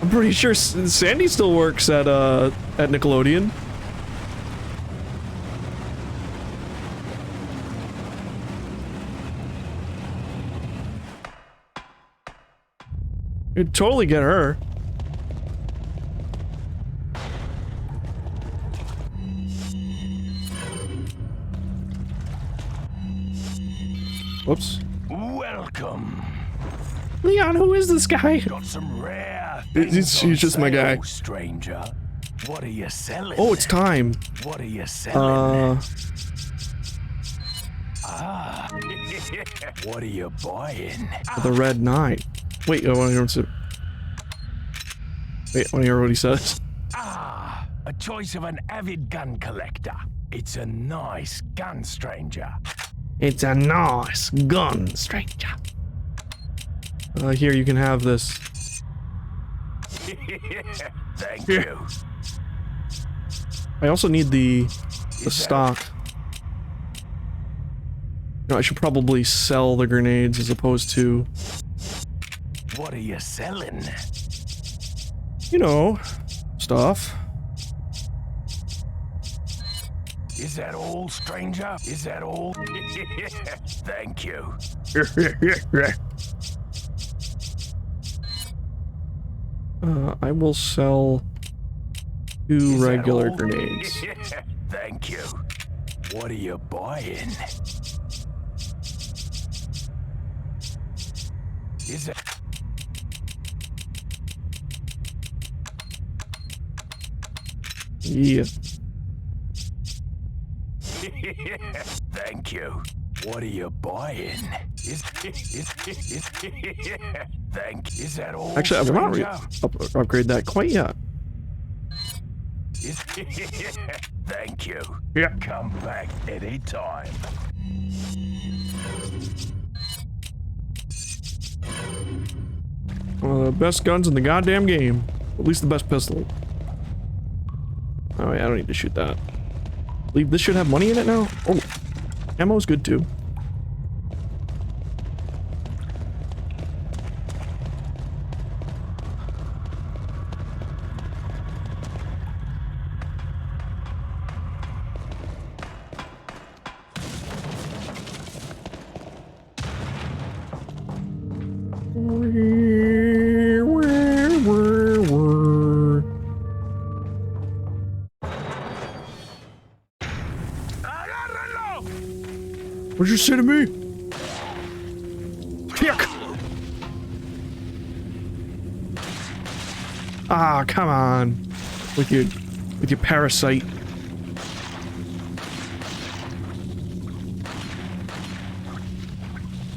I'm pretty sure Sandy still works at Nickelodeon. You'd totally get her. Whoops. Welcome. Leon, who is this guy? Got some rare He's just my guy. Stranger. What are you selling? Oh, it's time. What are you selling? What are you buying? The Red Knight. Wait, I want to hear what he says. A choice of an avid gun collector. It's a nice gun, stranger. It's a nice gun, stranger. Here, you can have this. Thank you. I also need the stock. No, I should probably sell the grenades as opposed to... What are you selling? You know, stuff. Is that all, stranger? Is that all? Thank you. I will sell 2 regular grenades. Thank you. What are you buying? Is that... Yeah. Thank you. What are you buying? Is that all? Actually, I will not upgrade that quite yet. Thank you. Yeah. Come back anytime. One of the best guns in the goddamn game. At least the best pistol. Oh wait, I don't need to shoot that. This should have money in it now? Oh, ammo's good too. What'd you say to me? Kick! Ah, come on. With your parasite.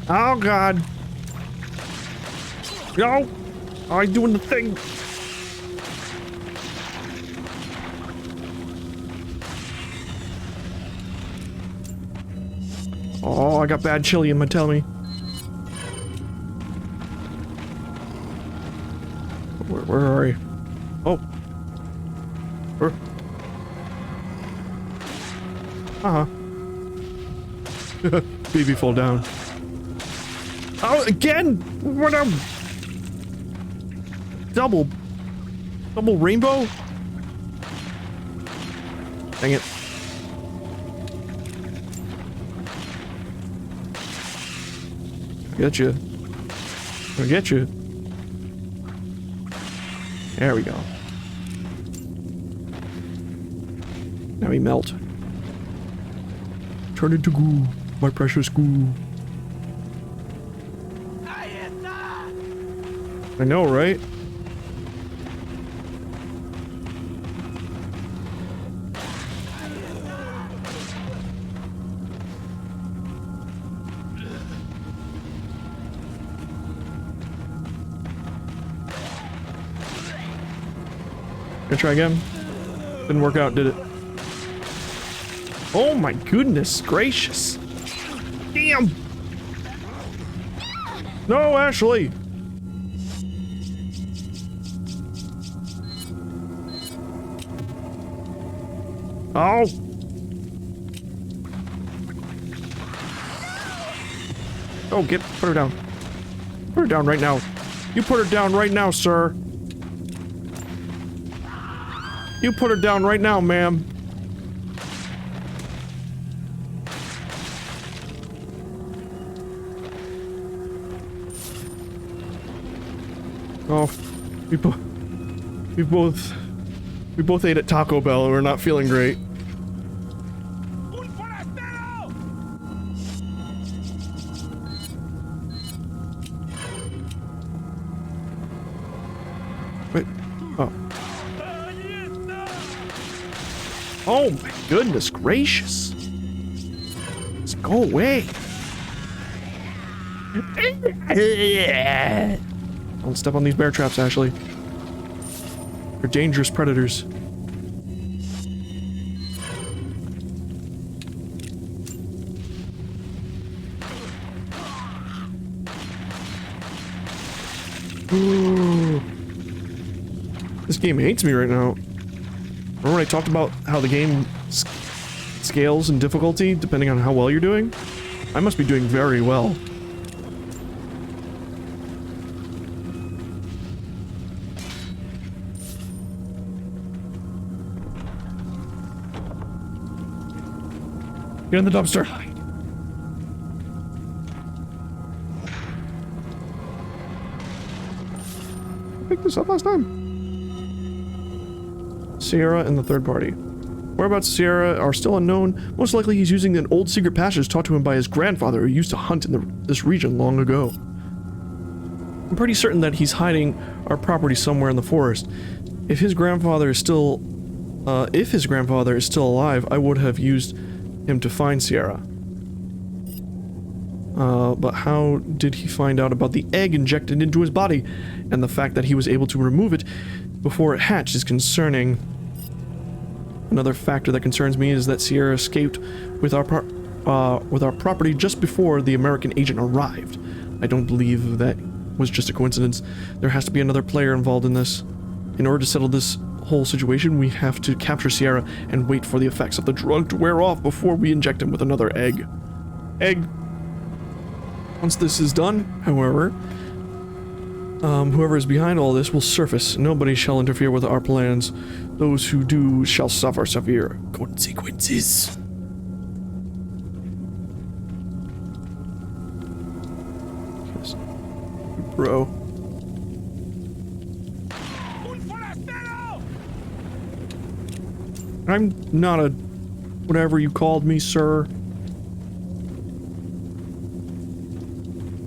Oh god. No! I'm doing the thing. Oh, I got bad chili in my tummy. Where are you? Oh. Where? Uh-huh. Baby fall down. Oh, again! What a... Double rainbow? Dang it. Get you. I'll get you. There we go. Now we melt. Turn into goo, my precious goo. I know, right? Gonna try again. Didn't work out, did it? Oh my goodness gracious. Damn! No, Ashley! Oh! Oh, put her down. Put her down right now. You put her down right now, sir. You put her down right now, ma'am. Oh, we both ate at Taco Bell and we're not feeling great. Wait, oh. Oh my goodness gracious. Let's go away. Don't step on these bear traps, Ashley. They're dangerous predators. Ooh. This game hates me right now. Remember when I talked about how the game scales in difficulty depending on how well you're doing? I must be doing very well. Get in the dumpster. I picked this up last time. Sierra and the third party. Whereabouts of Sierra are still unknown. Most likely he's using an old secret passage taught to him by his grandfather who used to hunt in this region long ago. I'm pretty certain that he's hiding our property somewhere in the forest. If his grandfather is still alive, I would have used him to find Sierra. But how did he find out about the egg injected into his body? And the fact that he was able to remove it before it hatched is concerning. Another factor that concerns me is that Sierra escaped with our property just before the American agent arrived. I don't believe that was just a coincidence. There has to be another player involved in this. In order to settle this whole situation, we have to capture Sierra and wait for the effects of the drug to wear off before we inject him with another egg. Once this is done, however, whoever is behind all this will surface. Nobody shall interfere with our plans. Those who do shall suffer severe consequences. bro. I'm not a whatever you called me, sir.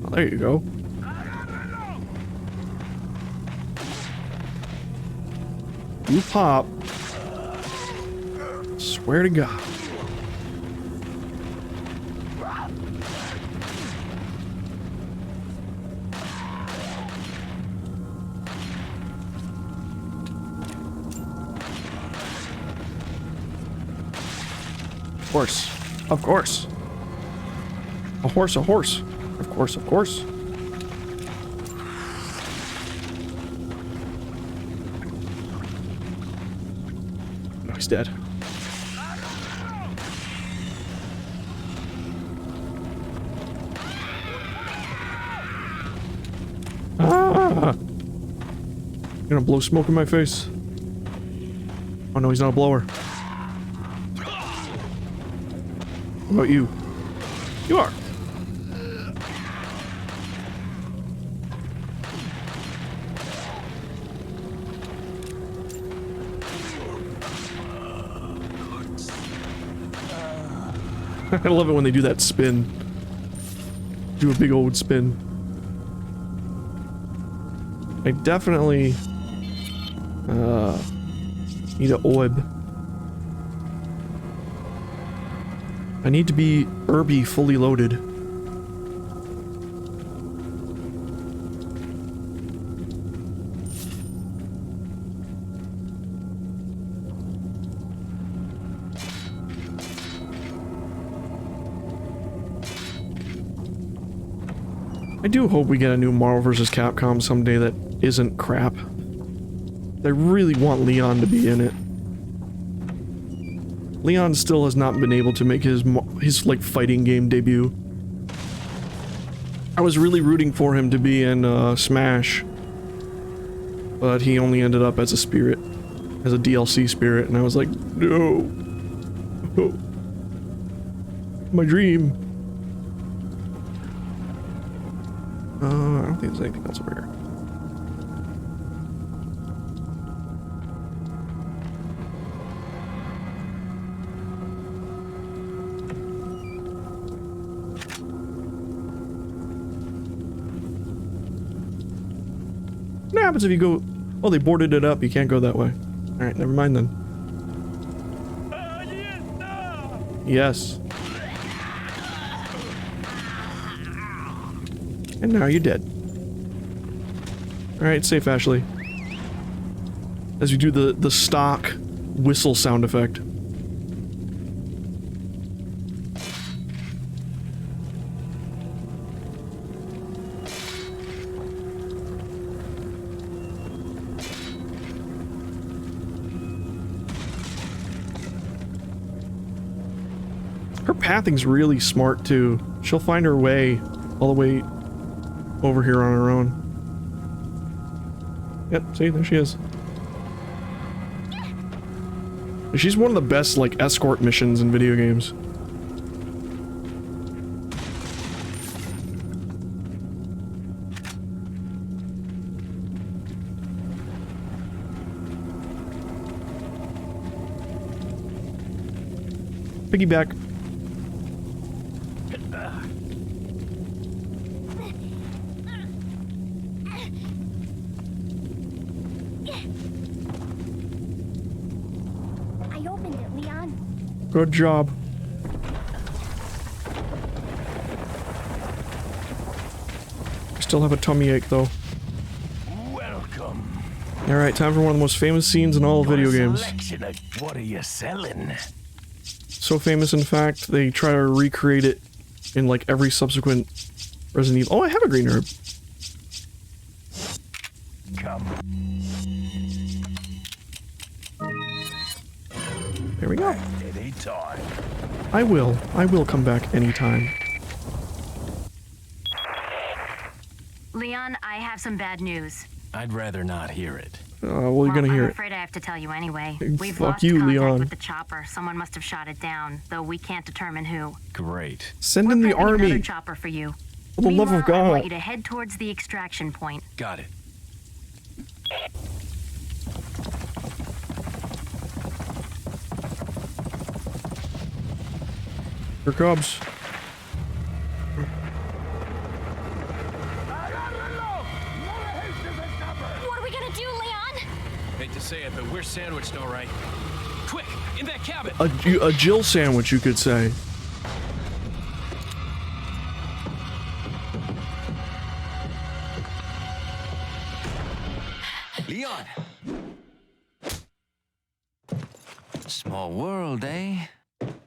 Oh, there you go. You pop. Swear to God. Of course. Of course. A horse, a horse. Of course, of course. No, he's dead. Ah! You're gonna blow smoke in my face. Oh no, he's not a blower. What about you? You are. I love it when they do that spin. Do a big old spin. I definitely need an orb. I need to be herby fully loaded. I do hope we get a new Marvel vs. Capcom someday that isn't crap. I really want Leon to be in it. Leon still has not been able to make his like fighting game debut. I was really rooting for him to be in Smash, but he only ended up as a spirit, as a DLC spirit, and I was like, no, no. My dream. I don't think there's anything else over here. What happens if you go... Oh, they boarded it up. You can't go that way. Alright, never mind then. Yes. And now you're dead. Alright, safe, Ashley. As you do the stock whistle sound effect. Her pathing's really smart too. She'll find her way all the way over here on her own. Yep, see, there she is. She's one of the best, like, escort missions in video games. Piggyback. Good job. I still have a tummy ache though. Welcome. Alright, time for one of the most famous scenes in all video games. What are you selling? So famous, in fact, they try to recreate it in like every subsequent Resident Evil. Oh, I have a green herb. Come. There we go. Anytime. I will come back anytime. Leon, I have some bad news. I'd rather not hear it. Well, you're gonna hear I'm it. afraid I have to tell you anyway. We've Fuck lost you, contact Leon. with the chopper. Someone must have shot it down, though we can't determine who. Great. Send in the We're prepping another army. chopper for you. For the love of Meanwhile, I want God. you to head towards the extraction point. Got it. Here comes. What are we gonna do, Leon? Hate to say it, but we're sandwiched all right. Quick, in that cabin! A Jill sandwich, you could say. Leon! Small world, eh?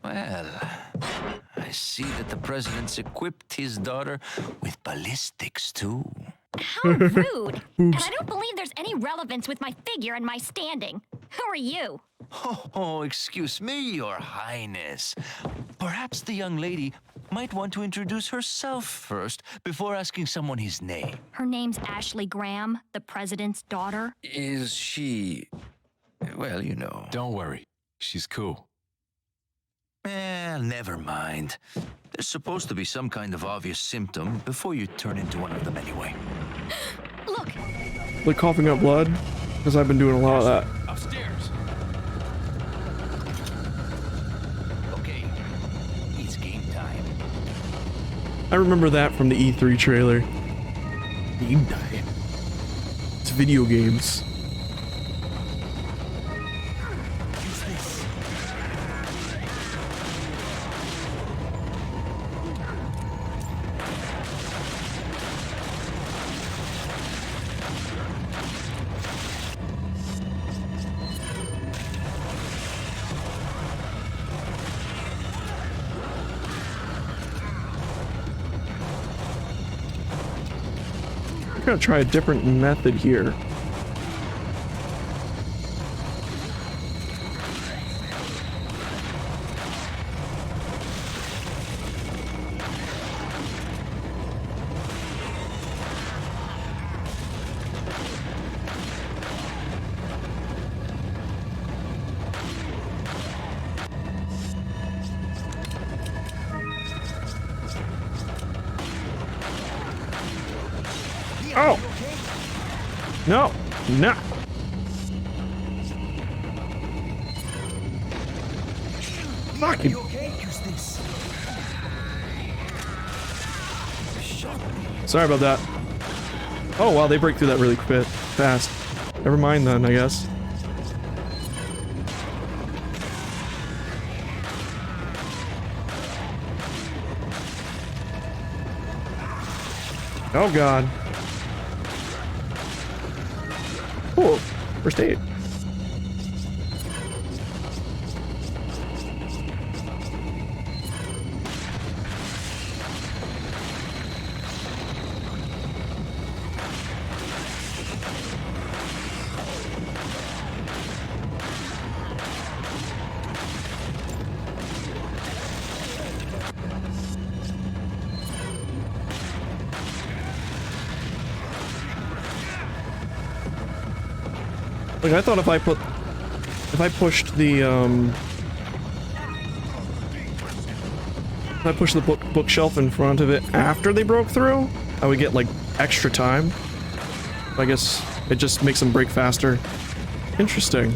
Well, I see that the president's equipped his daughter with ballistics, too. How rude. And I don't believe there's any relevance with my figure and my standing. Who are you? Oh, excuse me, Your Highness. Perhaps the young lady might want to introduce herself first before asking someone his name. Her name's Ashley Graham, the president's daughter. Is she... well, you know. Don't worry. She's cool. Never mind. There's supposed to be some kind of obvious symptom before you turn into one of them anyway. Look, Like coughing up blood? Because I've been doing a lot of that. Upstairs! Okay, it's game time. I remember that from the E3 trailer. Game time. It's video games. I'm gonna try a different method here. Oh! No! No! Fucking... Sorry about that. Oh wow, they break through that really fast. Never mind then, I guess. Oh god. Oh, first aid. Like, I thought if I pushed the, if I pushed the bookshelf in front of it after they broke through, I would get, like, extra time. I guess it just makes them break faster. Interesting.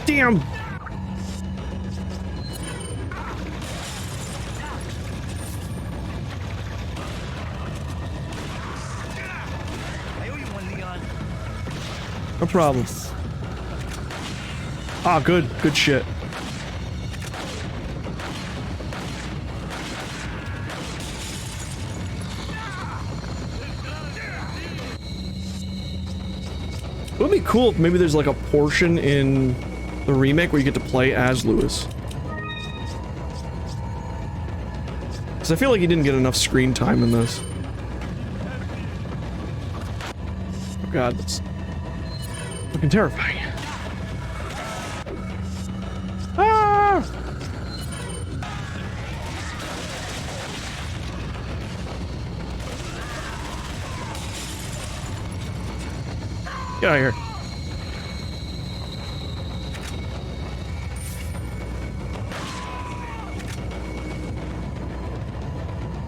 Damn! No problem. Ah, good. Good shit. It would be cool if maybe there's like a portion in the remake where you get to play as Lewis. Because I feel like he didn't get enough screen time in this. Oh god, that's fucking terrifying. Ah! Get out of here.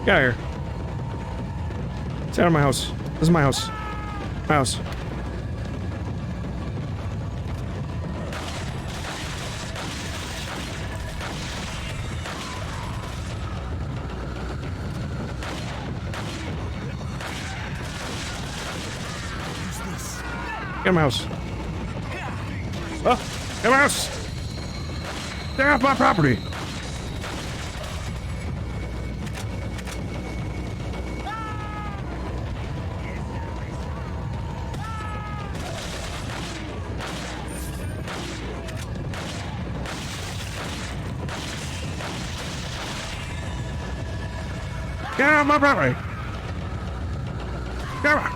Get out of here. Stay out of my house. This is my house. My house. Get out of my house. Oh, get out of my house. Stay off my property. Get out of my property! Get out!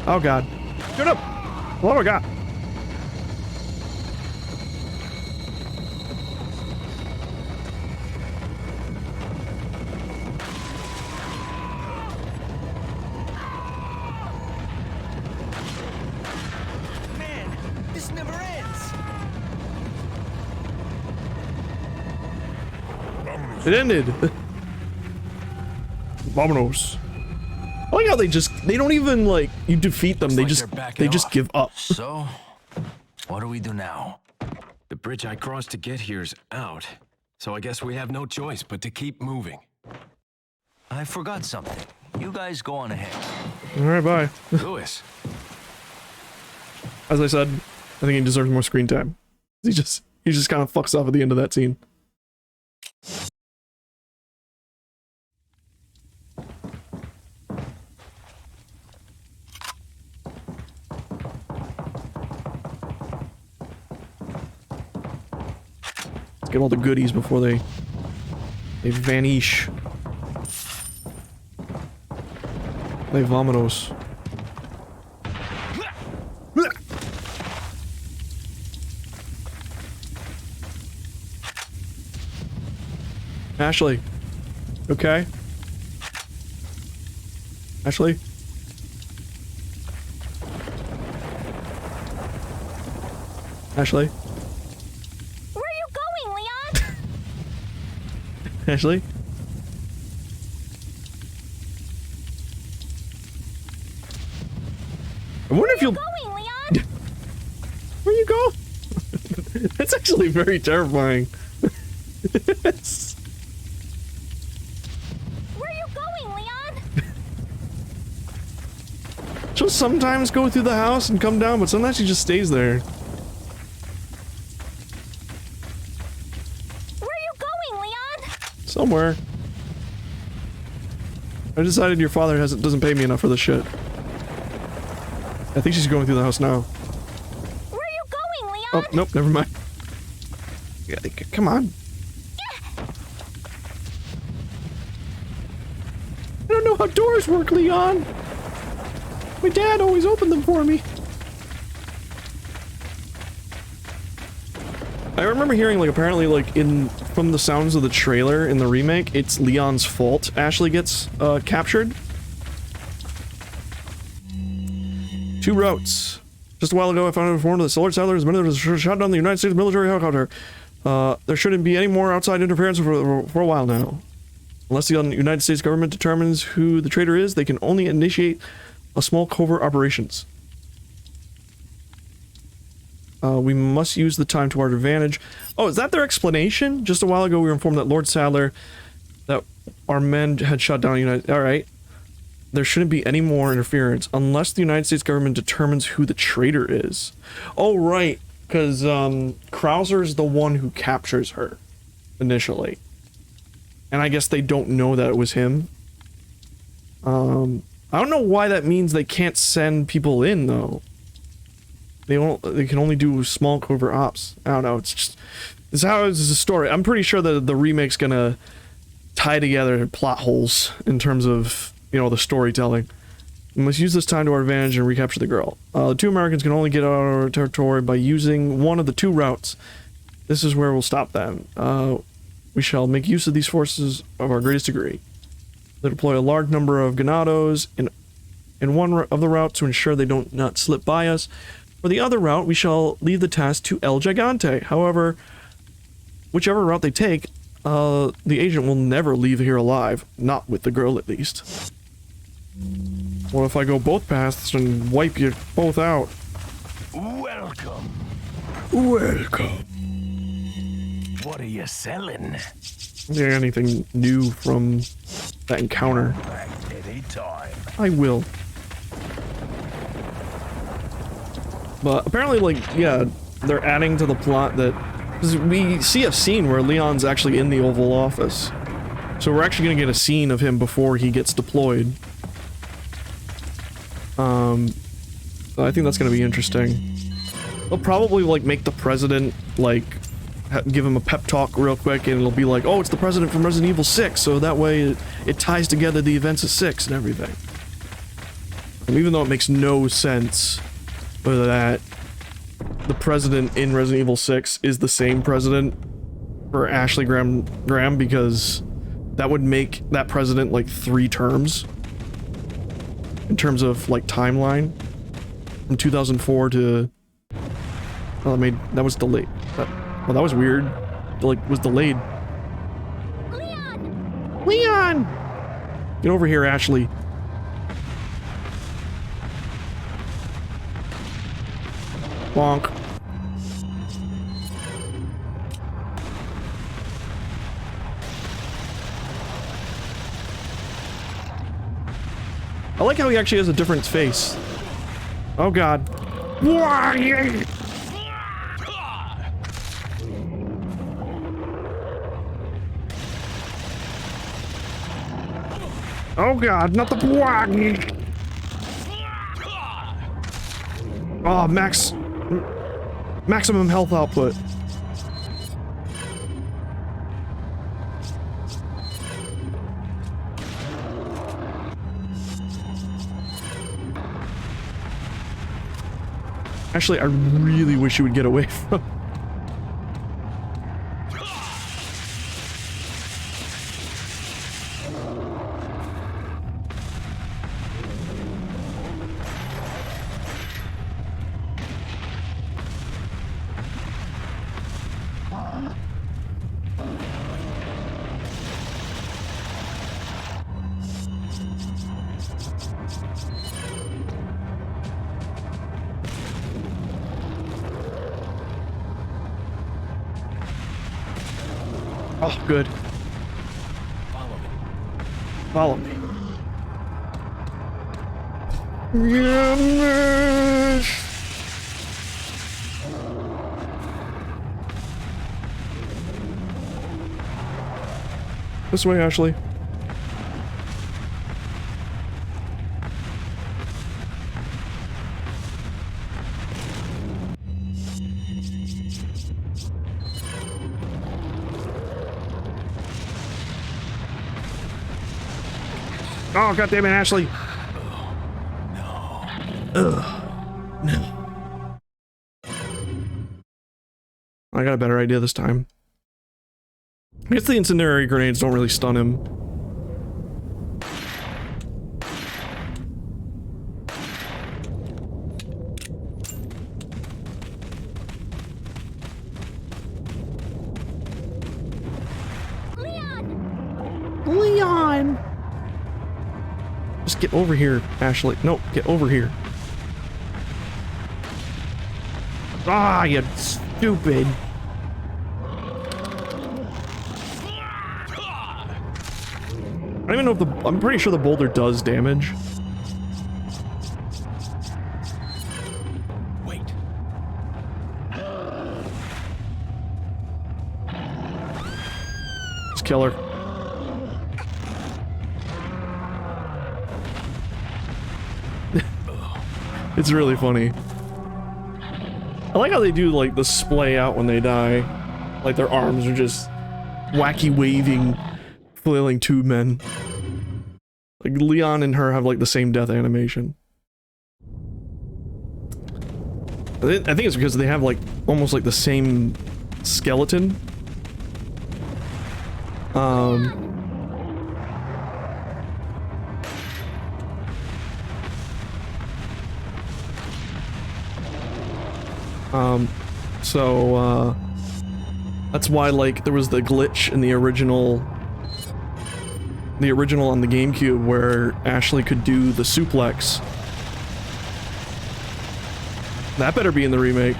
Oh god. Get up! Oh my god. Man, this never ends. It ended. Vamonos. I like how they don't even like you defeat them, Looks they like just they're give up. So, what do we do now? The bridge I crossed to get here's out, so I guess we have no choice but to keep moving. I forgot something. You guys go on ahead. Alright, bye. Louis, As I said, I think he deserves more screen time. He just kind of fucks off at the end of that scene. Let's get all the goodies before they vanish. They vominos. Ashley. Okay? Ashley? Ashley? Where are you going, Leon? Ashley? I wonder if you'll... Going, Leon? Where you go? That's actually very terrifying. Where are you going, Leon? She'll sometimes go through the house and come down, but sometimes she just stays there. Where are you going, Leon? Somewhere. I decided your father doesn't pay me enough for this shit. I think she's going through the house now. Where are you going, Leon? Oh, nope, never mind. Yeah, come on. I don't know how doors work, Leon. My dad always opened them for me. I remember hearing, like, apparently, like, from the sounds of the trailer in the remake, it's Leon's fault Ashley gets, captured. 2 routes. Just a while ago, I found informed that Lord Sadler has been shot down the United States military helicopter. There shouldn't be any more outside interference for a while now. Unless the United States government determines who the traitor is, they can only initiate a small covert operations. We must use the time to our advantage. Oh, is that their explanation? Just a while ago, we were informed that Lord Sadler, that our men had shot down the United... Alright. There shouldn't be any more interference unless the United States government determines who the traitor is. Oh, right. Because, Krauser is the one who captures her, initially. And I guess they don't know that it was him. I don't know why that means they can't send people in, though. They can only do small covert ops. I don't know, it's just... This is a story. I'm pretty sure that the remake's gonna tie together plot holes in terms of, you know, the storytelling. We must use this time to our advantage and recapture the girl. The 2 Americans can only get out of our territory by using one of the 2 routes. This is where we'll stop them. We shall make use of these forces of our greatest degree. They deploy a large number of Ganados in one of the routes to ensure they don't not slip by us. For the other route, we shall leave the task to El Gigante. However, whichever route they take, the agent will never leave here alive. Not with the girl, at least. What if I go both paths and wipe you both out? Welcome. Welcome. What are you selling? Yeah, anything new from that encounter? Back anytime. I will. But apparently, like, yeah, they're adding to the plot that... Because we see a scene where Leon's actually in the Oval Office. So we're actually gonna get a scene of him before he gets deployed. I think that's gonna be interesting. They'll probably, like, make the president, like, give him a pep talk real quick, and it'll be like, oh, it's the president from Resident Evil 6, so that way it ties together the events of 6 and everything. And even though it makes no sense that the president in Resident Evil 6 is the same president for Ashley Graham, because that would make that president like 3 terms in terms of like timeline from 2004 to that was delayed. Well, that was weird. Like, was delayed. Leon! Get over here, Ashley. Bonk. I like how he actually has a different face. Oh god. Oh god, not the oh, maximum health output. Actually, I really wish you would get away from... Oh, good. Follow me. This way, Ashley. Oh, goddammit, Ashley! No. I got a better idea this time. I guess the incendiary grenades don't really stun him. Leon! Just get over here, Ashley. No, get over here. Ah, you stupid. I don't even know if the... I'm pretty sure the boulder does damage. Wait. Just kill her. It's really funny. I like how they do, like, the splay out when they die. Like, their arms are just wacky waving, flailing tube men. Like, Leon and her have, like, the same death animation. I think it's because they have, like, almost, like, the same skeleton. That's why, like, there was the glitch in the original on the GameCube where Ashley could do the suplex. That better be in the remake.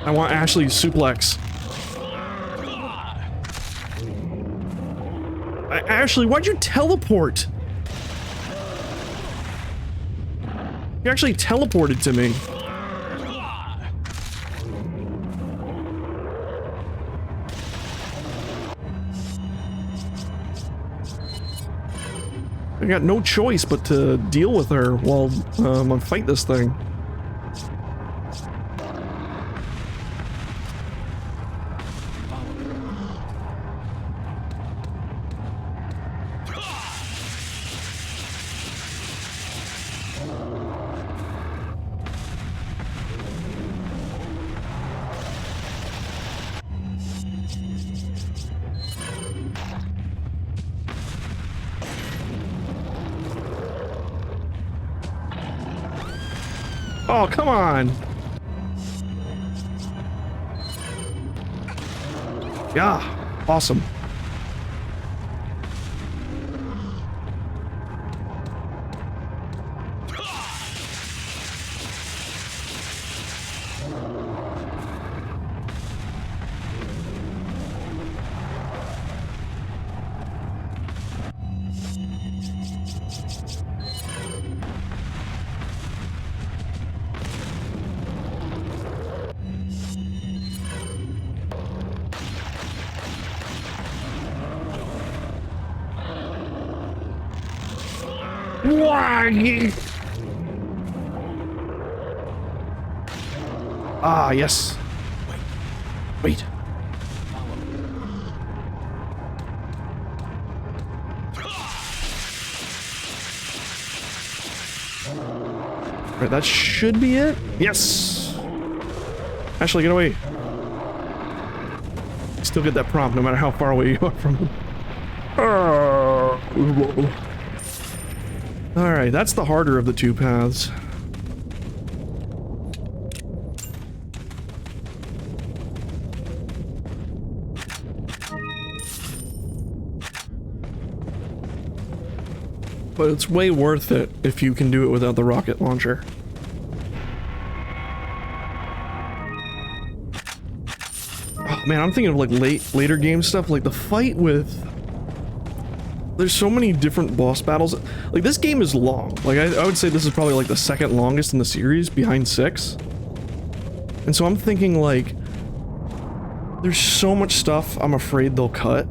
I want Ashley's suplex. Ashley, why'd you teleport? You actually teleported to me. I got no choice but to deal with her while I fight this thing. Oh, come on. Yeah, awesome. Ah, yes. Wait. Right, that should be it. Yes. Ashley, get away. Still get that prompt no matter how far away you are from him. Alright, that's the harder of the two paths. But it's way worth it if you can do it without the rocket launcher. Oh man, I'm thinking of like later game stuff, like the fight with... There's so many different boss battles. Like, this game is long. Like, I would say this is probably like the second longest in the series, behind 6. And so I'm thinking, like, there's so much stuff I'm afraid they'll cut,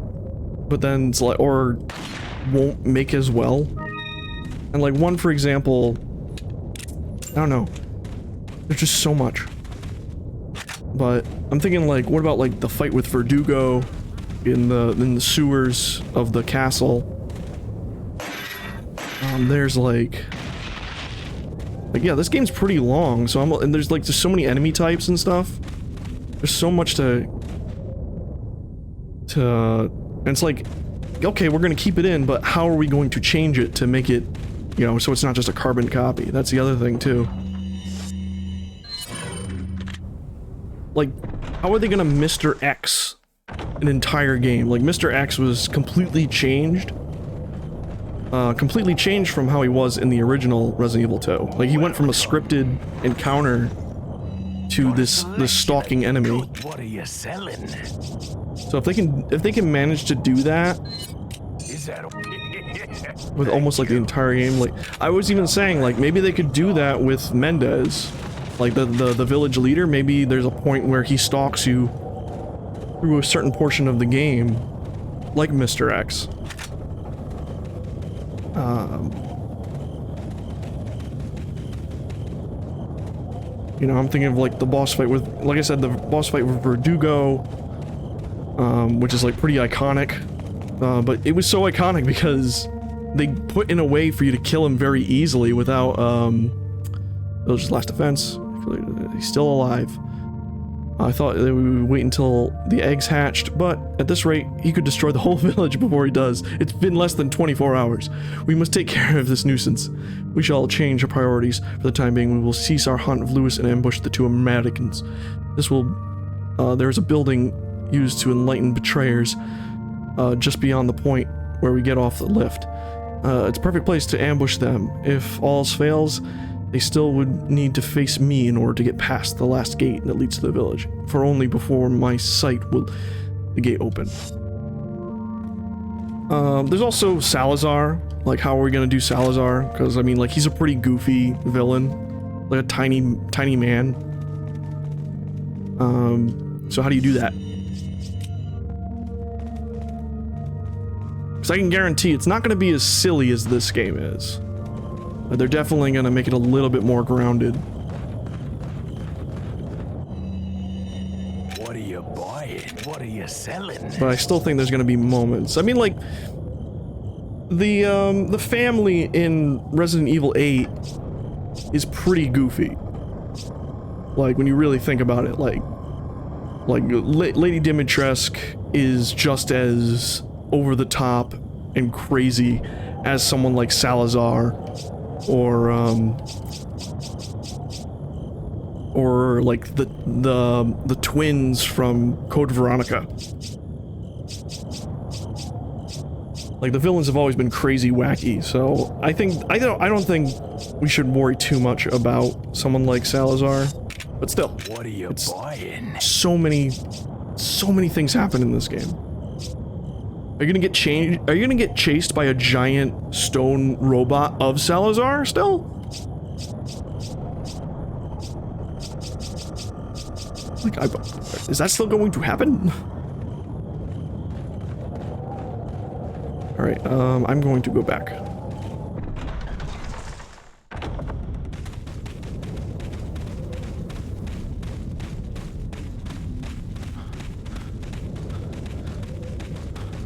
but then it's like, or won't make as well. And like one, for example, I don't know. There's just so much. But I'm thinking, like, what about like the fight with Verdugo in the sewers of the castle? There's like yeah, this game's pretty long, so and there's like just so many enemy types and stuff. There's so much to and it's like, okay, we're gonna keep it in, but how are we going to change it to make it, you know, so it's not just a carbon copy? That's the other thing too. Like, how are they gonna Mr. X an entire game? Like, Mr. X was completely changed from how he was in the original Resident Evil 2. Like, he went from a scripted encounter to this stalking enemy. What are you selling? So if they can manage to do that with almost like the entire game, like I was even saying, like maybe they could do that with Mendez, like the village leader. Maybe there's a point where he stalks you through a certain portion of the game, like Mr. X. You know, I'm thinking of like the boss fight with, like I said, the boss fight with Verdugo, which is like pretty iconic. But it was so iconic because they put in a way for you to kill him very easily without, that was his last defense. He's still alive. I thought that we would wait until the eggs hatched, but at this rate, he could destroy the whole village before he does. It's been less than 24 hours. We must take care of this nuisance. We shall change our priorities. For the time being, we will cease our hunt of Lewis and ambush the two Americans. This will there's a building used to enlighten betrayers just beyond the point where we get off the lift. It's a perfect place to ambush them. If all else fails, they still would need to face me in order to get past the last gate that leads to the village, for only before my sight will the gate open. There's also Salazar. Like, how are we gonna do Salazar? Because, I mean, like, he's a pretty goofy villain. Like a tiny man. So how do you do that? Because I can guarantee it's not gonna be as silly as this game is. But they're definitely gonna make it a little bit more grounded. What are you buying? What are you selling? But I still think there's gonna be moments. I mean, like, the family in Resident Evil 8 is pretty goofy. Like, when you really think about it, like Lady Dimitrescu is just as over the top and crazy as someone like Salazar, or like the twins from Code Veronica. Like, the villains have always been crazy wacky, so I don't think we should worry too much about someone like Salazar. But still, what are you buying? So many things happen in this game. Are you gonna get chased by a giant stone robot of Salazar still? Like, is that still going to happen? Alright, I'm going to go back.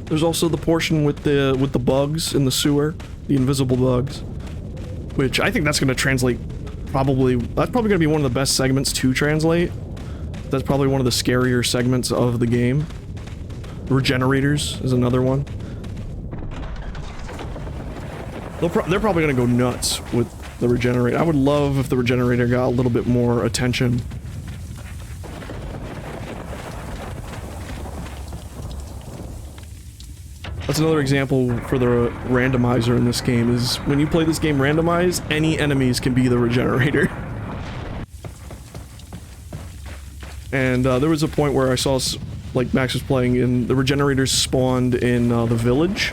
There's also the portion with the bugs in the sewer, the invisible bugs, which I think that's going to translate that's probably going to be one of the best segments to translate. That's probably one of the scarier segments of the game. Regenerators is another one. They're probably going to go nuts with the regenerator. I would love if the regenerator got a little bit more attention. That's another example for the randomizer in this game, is when you play this game randomized, any enemies can be the regenerator. And there was a point where I saw, like, Max was playing, and the regenerators spawned in the village,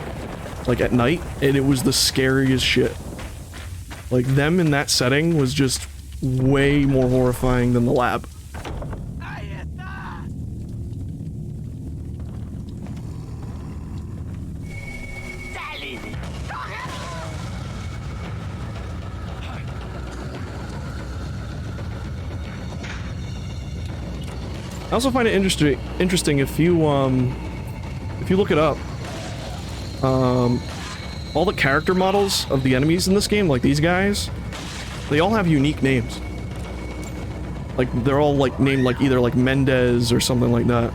like, at night, and it was the scariest shit. Like, them in that setting was just way more horrifying than the lab. I also find it interesting if you look it up, all the character models of the enemies in this game, like these guys, they all have unique names. Like, they're all, like, named, like, either, like, Mendez or something like that.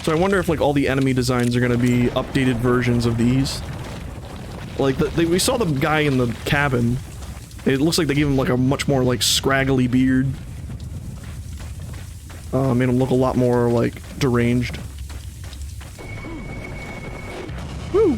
So I wonder if, like, all the enemy designs are gonna be updated versions of these. Like, we saw the guy in the cabin. It looks like they gave him, like, a much more, like, scraggly beard. Made him look a lot more, like, deranged. Woo!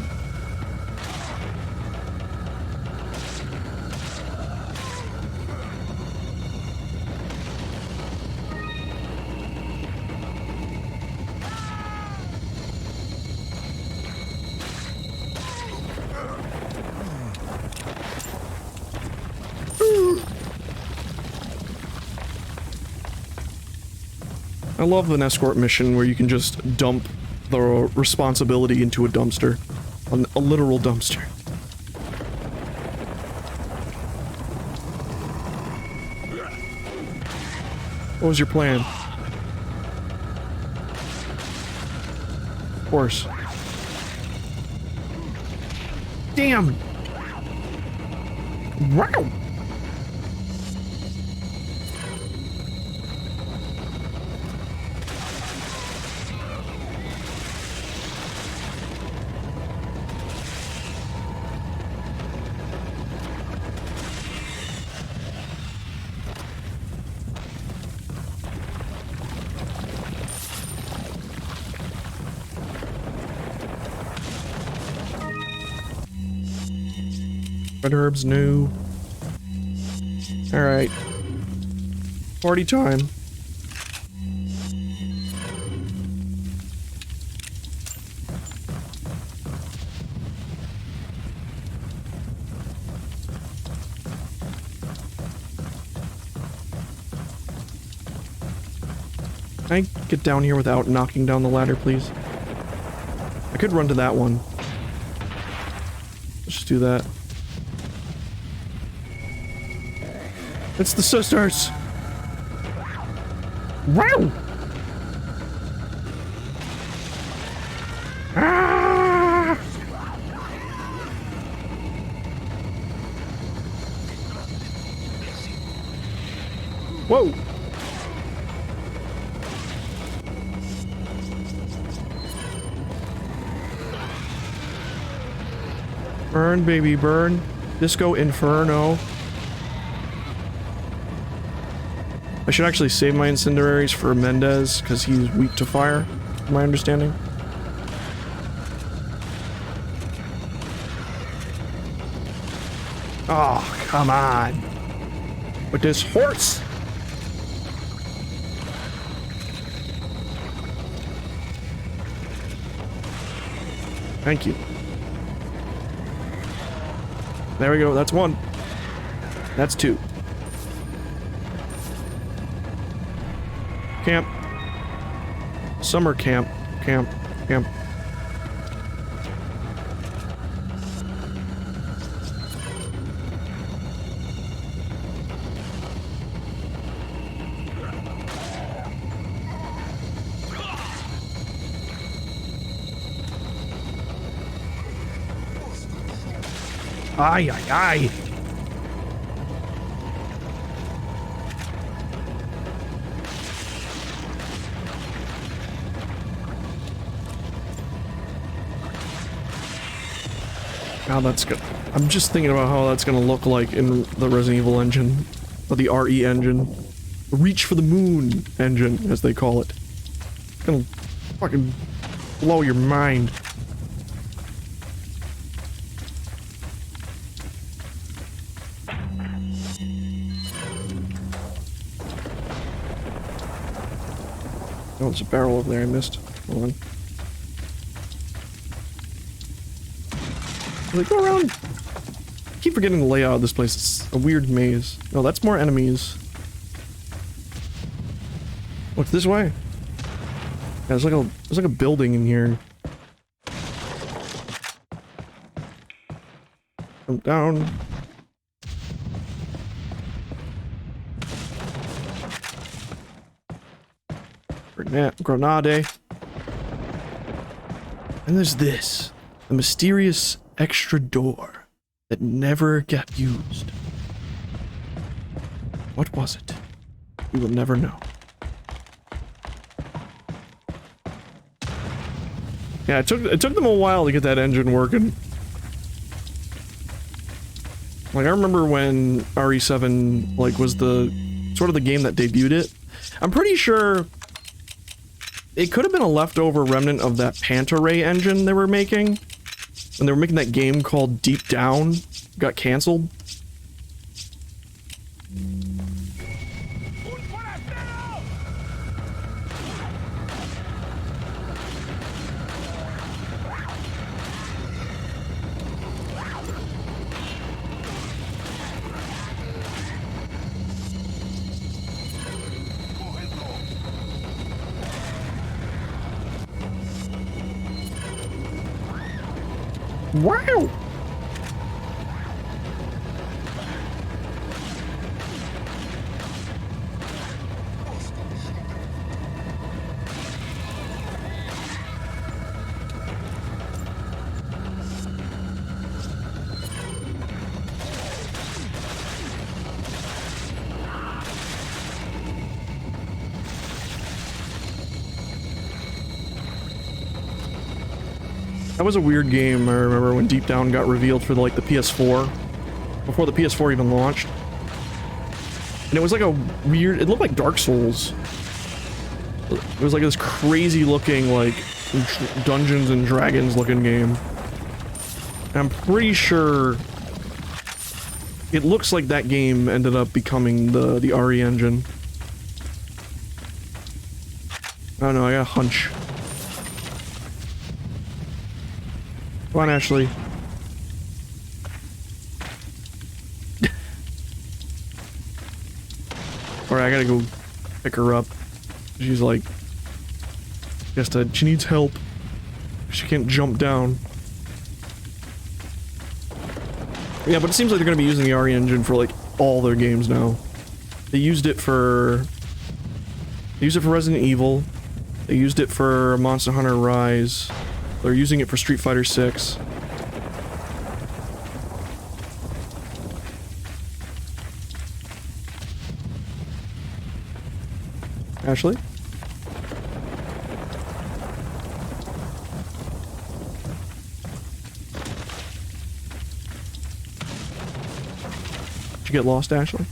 I love an escort mission where you can just dump the responsibility into a dumpster. A literal dumpster. What was your plan? Of course. Damn! Wow! Red herbs, new. Alright. Party time. Can I get down here without knocking down the ladder, please? I could run to that one. Let's just do that. It's the sisters! Wow! Ah! Whoa! Burn, baby, burn. Disco Inferno. I should actually save my incendiaries for Mendez, because he's weak to fire, from my understanding. Oh, come on. With this horse! Thank you. There we go, that's one. That's two. Camp. Summer camp. Camp. Camp. Ay, ay, ay. How that's good. I'm just thinking about how that's gonna look like in the Resident Evil engine, or the RE engine, the Reach for the Moon engine, as they call it. It's gonna fucking blow your mind. Oh, there's a barrel over there I missed. Hold on. Like, go around. I keep forgetting the layout of this place. It's a weird maze. No, that's more enemies. What's this way? Yeah, there's like a building in here. Come down. Grenade. And there's this. The mysterious extra door that never got used. What was it? We will never know. Yeah, it took them a while to get that engine working. Like, I remember when RE7 like was the sort of the game that debuted it. I'm pretty sure it could have been a leftover remnant of that Pantaray engine they were making. When they were making that game called Deep Down, got canceled. Wow! That was a weird game. I remember when Deep Down got revealed for like the PS4, before the PS4 even launched. And it was like a weird, it looked like Dark Souls. It was like this crazy looking, like, Dungeons and Dragons looking game. And I'm pretty sure It looks like that game ended up becoming the RE engine. I don't know, I got a hunch. Come on, Ashley. Alright, I gotta go pick her up. She's like... she needs help. She can't jump down. Yeah, but it seems like they're gonna be using the RE engine for, like, all their games now. They used it for... They used it for Resident Evil. They used it for Monster Hunter Rise. They're using it for Street Fighter 6. Ashley? Did you get lost, Ashley?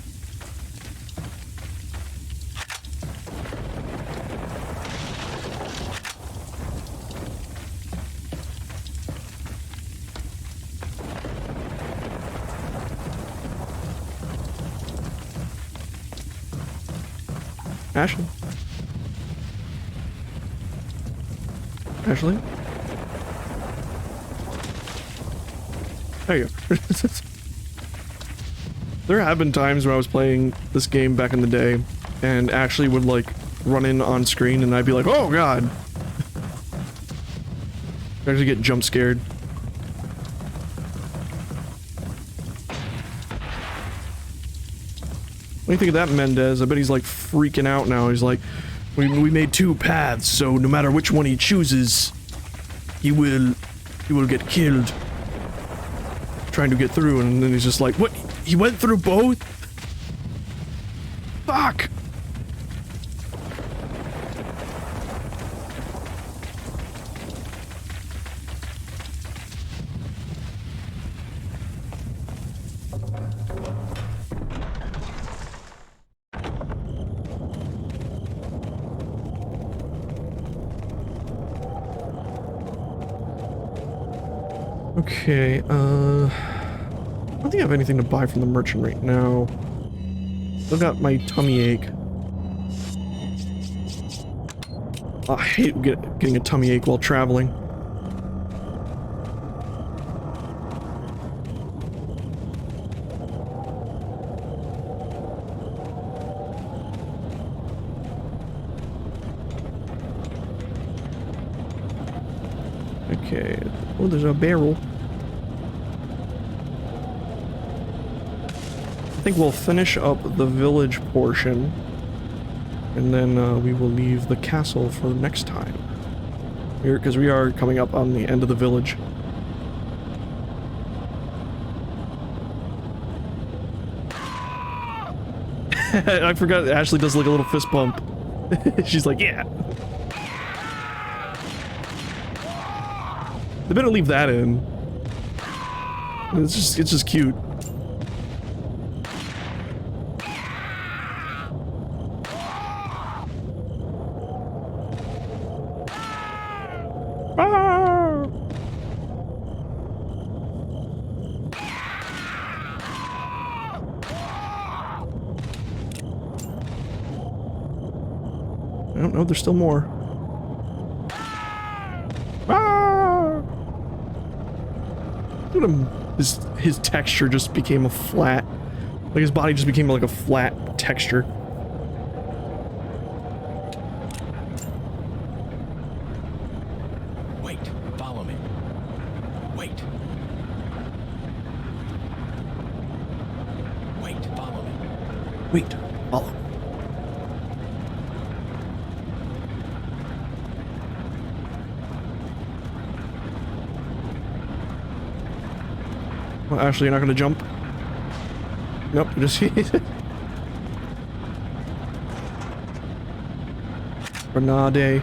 Ashley? Ashley? There you go. There have been times where I was playing this game back in the day, and Ashley would, like, run in on screen, and I'd be like, oh god! I actually get jump scared. What do you think of that, Mendez? I bet he's, like, freaking out now. He's like, we made 2 paths, so no matter which one he chooses, he will get killed. Trying to get through, and then he's just like, what? He went through both? Fuck! Okay, I don't think I have anything to buy from the merchant right now. Still got my tummy ache. Oh, I hate getting a tummy ache while traveling. Okay. Oh, there's a barrel. I think we'll finish up the village portion, and then we will leave the castle for next time. Because we are coming up on the end of the village. I forgot Ashley does like a little fist bump. She's like, yeah. They better leave that in. It's just cute. I don't know, there's still more. Look at him. His texture just became a flat. Like his body just became like a flat texture. Wait, follow me. Wait. Wait, follow me. Wait, follow. Well, Ashley, you're not gonna jump? Nope, you just... Grenade.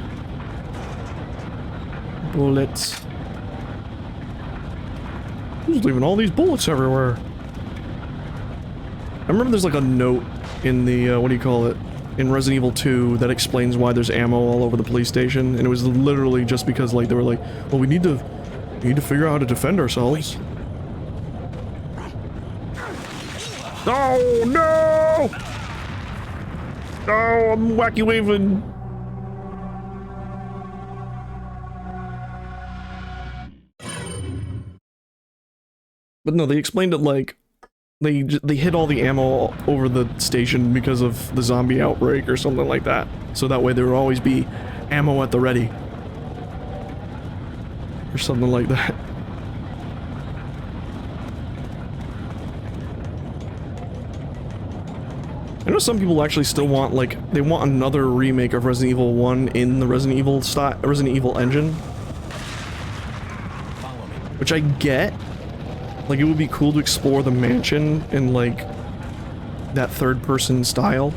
Bullets. Who's leaving all these bullets everywhere? I remember there's like a note in the, what do you call it? In Resident Evil 2 that explains why there's ammo all over the police station, and it was literally just because, like, they were like, well, we need to figure out how to defend ourselves. Oh no! Oh, I'm wacky waving. But no, they explained it like they hid all the ammo over the station because of the zombie outbreak or something like that. So that way there would always be ammo at the ready. Or something like that. I know some people actually still want, like, they want another remake of Resident Evil 1 in the Resident Evil engine. Which I get. Like, it would be cool to explore the mansion in, like, that third-person style.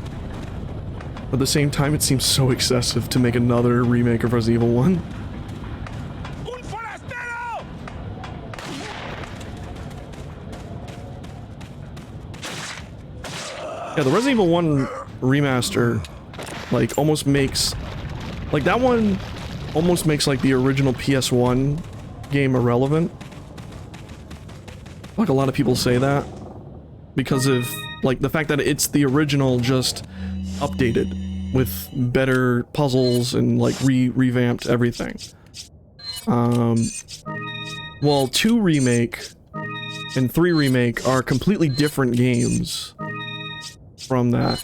But at the same time, it seems so excessive to make another remake of Resident Evil 1. Yeah, the Resident Evil 1 remaster, like, almost makes... Like, that one almost makes, like, the original PS1 game irrelevant. Like, a lot of people say that. Because of, like, the fact that it's the original just updated with better puzzles and, like, revamped everything. Well, 2 Remake and 3 Remake are completely different games from that.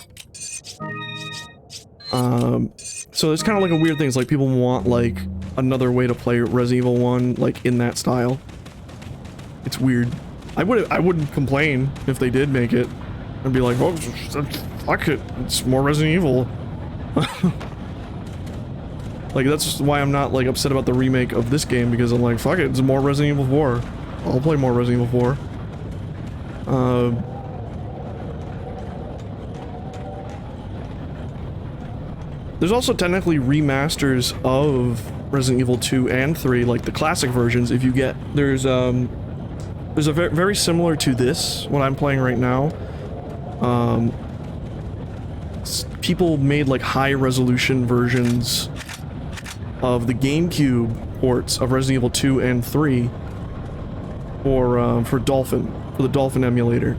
So it's kind of like a weird thing. It's like people want, like, another way to play Resident Evil 1, like, in that style. It's weird. I wouldn't complain if they did make it. I'd be like, oh, fuck it, it's more Resident Evil. Like, that's why I'm not, like, upset about the remake of this game, because I'm like, fuck it, it's more Resident Evil 4. I'll play more Resident Evil 4. There's also technically remasters of Resident Evil 2 and 3, like the classic versions. If you get, there's a very similar to this, what I'm playing right now. People made like high resolution versions of the GameCube ports of Resident Evil 2 and 3 for Dolphin, for the Dolphin emulator.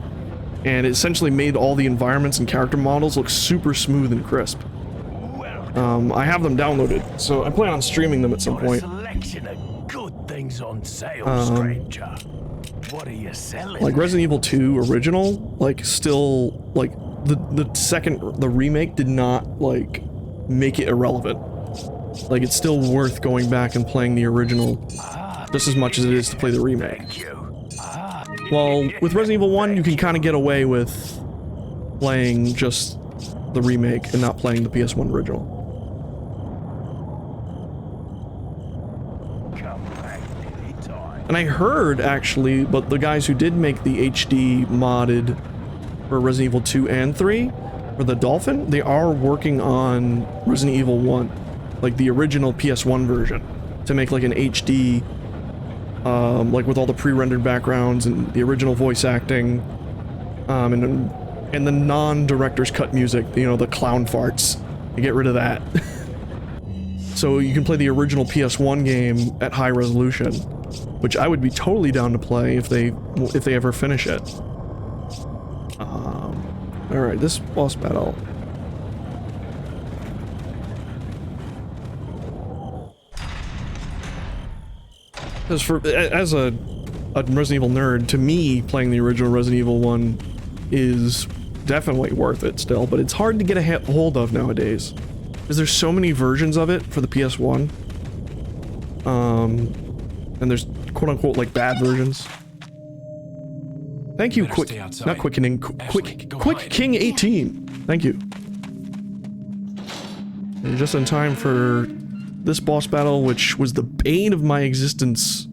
And it essentially made all the environments and character models look super smooth and crisp. I have them downloaded, so I plan on streaming them at some point. Selection of good things on sale, stranger. What are you selling? Like Resident Evil 2 original, like still, like the remake did not like make it irrelevant. Like it's still worth going back and playing the original just as much as it is to play the remake. Well, with Resident Evil 1, you can kind of get away with playing just the remake and not playing the PS1 original. And I heard, actually, but the guys who did make the HD modded for Resident Evil 2 and 3, for the Dolphin, they are working on Resident Evil 1, like the original PS1 version, to make like an HD, like with all the pre-rendered backgrounds and the original voice acting, and the non-director's cut music, you know, the clown farts. You get rid of that. So you can play the original PS1 game at high resolution, which I would be totally down to play if they ever finish it. Alright, this boss battle. As a Resident Evil nerd, to me, playing the original Resident Evil 1 is definitely worth it still, but it's hard to get a hold of nowadays. Because there's so many versions of it for the PS1. And there's quote-unquote like bad versions. Thank you, not Quickening, Quick King 18. Thank you. And just in time for this boss battle, which was the bane of my existence.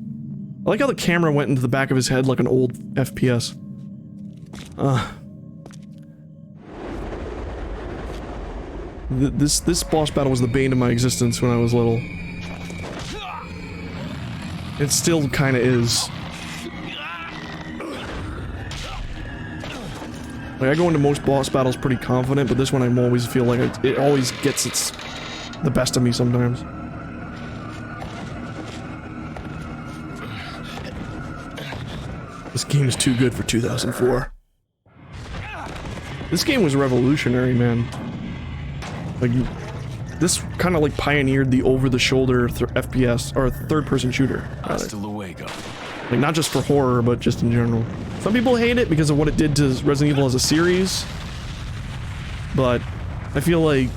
I like how the camera went into the back of his head like an old FPS. This boss battle was the bane of my existence when I was little. It still kind of is. Like, I go into most boss battles pretty confident, but this one I always feel like it always gets the best of me sometimes. This game is too good for 2004. This game was revolutionary, man. Like, this kind of like pioneered the over-the-shoulder FPS, or third-person shooter. Hasta luego. Like, not just for horror, but just in general. Some people hate it because of what it did to Resident Evil as a series. But I feel like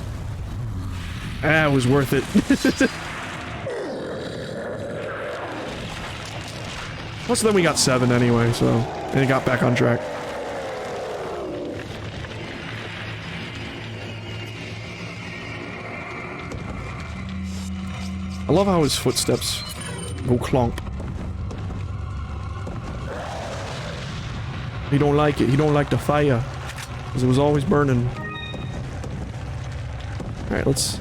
it was worth it. Plus then we got 7 anyway, so, and it got back on track. I love how his footsteps go clonk. He don't like it. He don't like the fire. Because it was always burning. Alright, let's...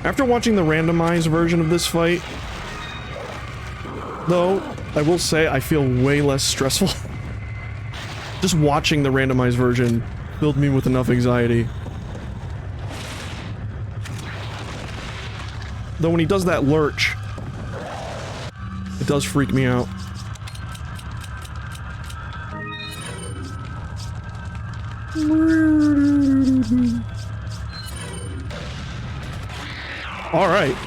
After watching the randomized version of this fight, though, I will say I feel way less stressful. Just watching the randomized version filled me with enough anxiety. Though when he does that lurch, it does freak me out. Alright.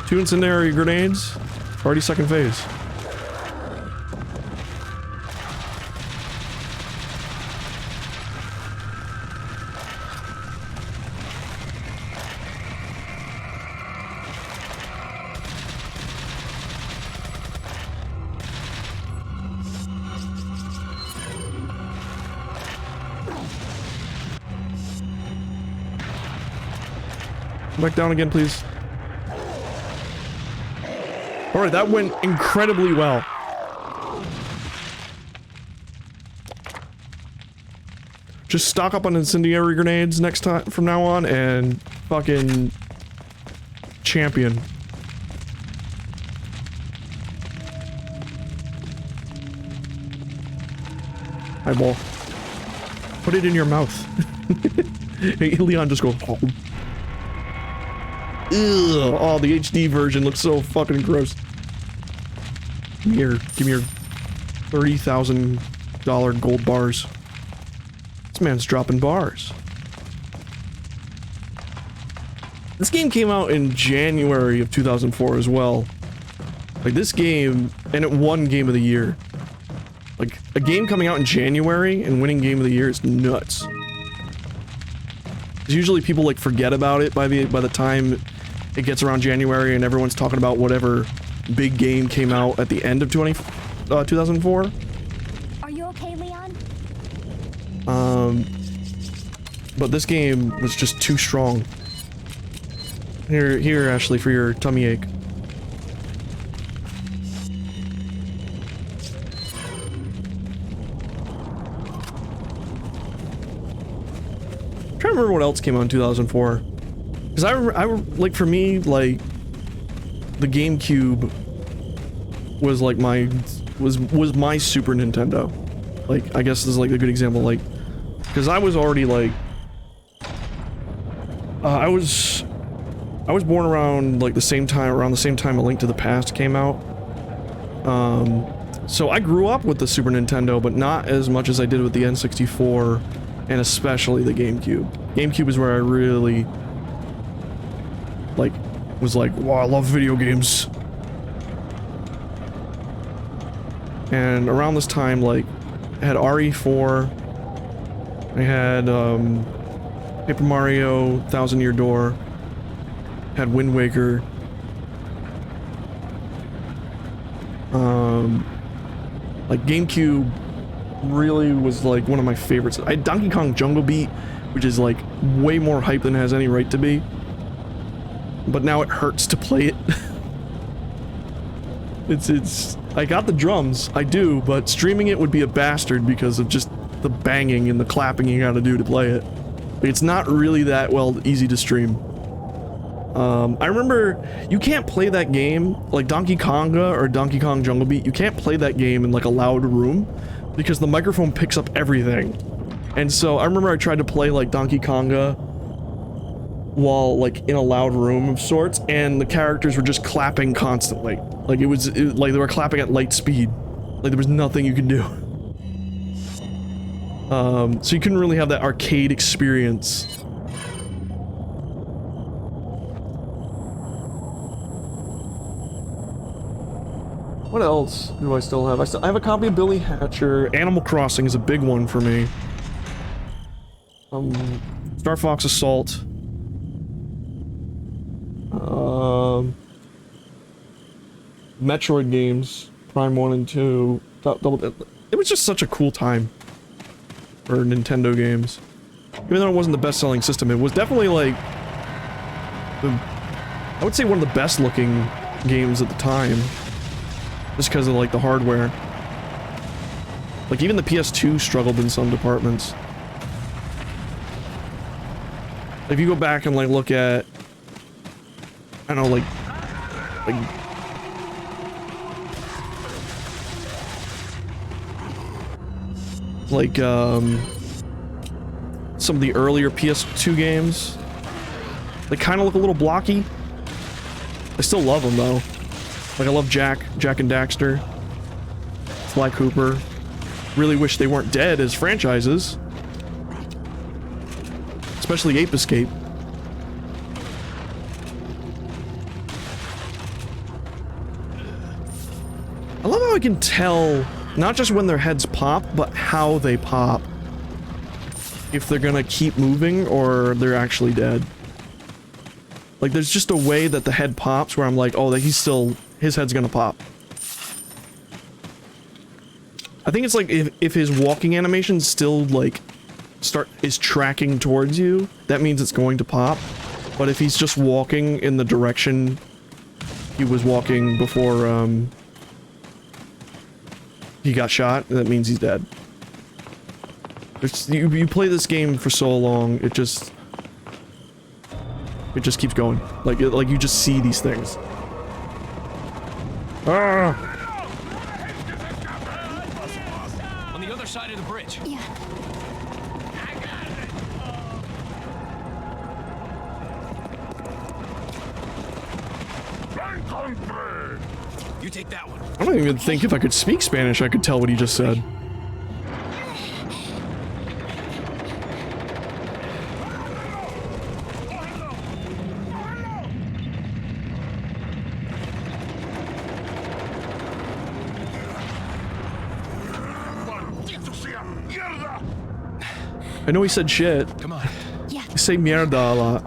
2 incendiary grenades. Already second phase. Back down again, please. Alright, that went incredibly well. Just stock up on incendiary grenades next time from now on and fucking champion. Eyeball. Put it in your mouth. Hey, Leon, just go. Oh. Ugh, oh, the HD version looks so fucking gross. Give me your $30,000 gold bars. This man's dropping bars. This game came out in January of 2004 as well. Like, this game, and it won Game of the Year. Like, a game coming out in January and winning Game of the Year is nuts. Usually people, like, forget about it by the time it gets around January and everyone's talking about whatever big game came out at the end of 2004. Are you okay, Leon? But this game was just too strong. Here, Ashley, for your tummy ache. I'm trying to remember what else came out in 2004. Because I like, for me, like, the GameCube was like was my Super Nintendo. Like, I guess this is like a good example, like, because I was already like, I was born around like around the same time A Link to the Past came out. So I grew up with the Super Nintendo, but not as much as I did with the N64, and especially the GameCube. GameCube is where I really, like, was like, wow, I love video games. And around this time, like, I had RE4, I had, Paper Mario, Thousand Year Door, had Wind Waker, like, GameCube really was, like, one of my favorites. I had Donkey Kong Jungle Beat, which is, like, way more hype than it has any right to be. But now it hurts to play it. It's I got the drums, I do, but streaming it would be a bastard because of just the banging and the clapping you gotta do to play it. It's not really that easy to stream. I remember you can't play that game, like Donkey Konga or Donkey Kong Jungle Beat, you can't play that game in like a loud room because the microphone picks up everything. And so I remember I tried to play like Donkey Konga while like in a loud room of sorts, and the characters were just clapping constantly. Like like they were clapping at light speed. Like there was nothing you could do. So you couldn't really have that arcade experience. What else do I still have? I have a copy of Billy Hatcher. Animal Crossing is a big one for me. Star Fox Assault. Metroid games, Prime 1 and 2. It was just such a cool time for Nintendo games. Even though it wasn't the best-selling system, it was definitely like I would say one of the best looking games at the time. Just because of like the hardware. Like even the PS2 struggled in some departments. If you go back and like look at, I don't know, like some of the earlier PS2 games, they kind of look a little blocky. I still love them though. Like I love Jak and Daxter, Sly Cooper. Really wish they weren't dead as franchises. Especially Ape Escape. I love how I can tell, not just when their heads pop, but how they pop. If they're gonna keep moving or they're actually dead. Like there's just a way that the head pops where I'm like, oh, his head's gonna pop. I think it's like if his walking animation still like is tracking towards you, that means it's going to pop. But if he's just walking in the direction he was walking before he got shot, that means he's dead. You play this game for so long, it just keeps going. Like you just see these things. Ah! On the other side of the bridge. Yeah. You take that one. I don't even think if I could speak Spanish, I could tell what he just said. I know he said shit. Come on. Yeah. He say mierda a lot.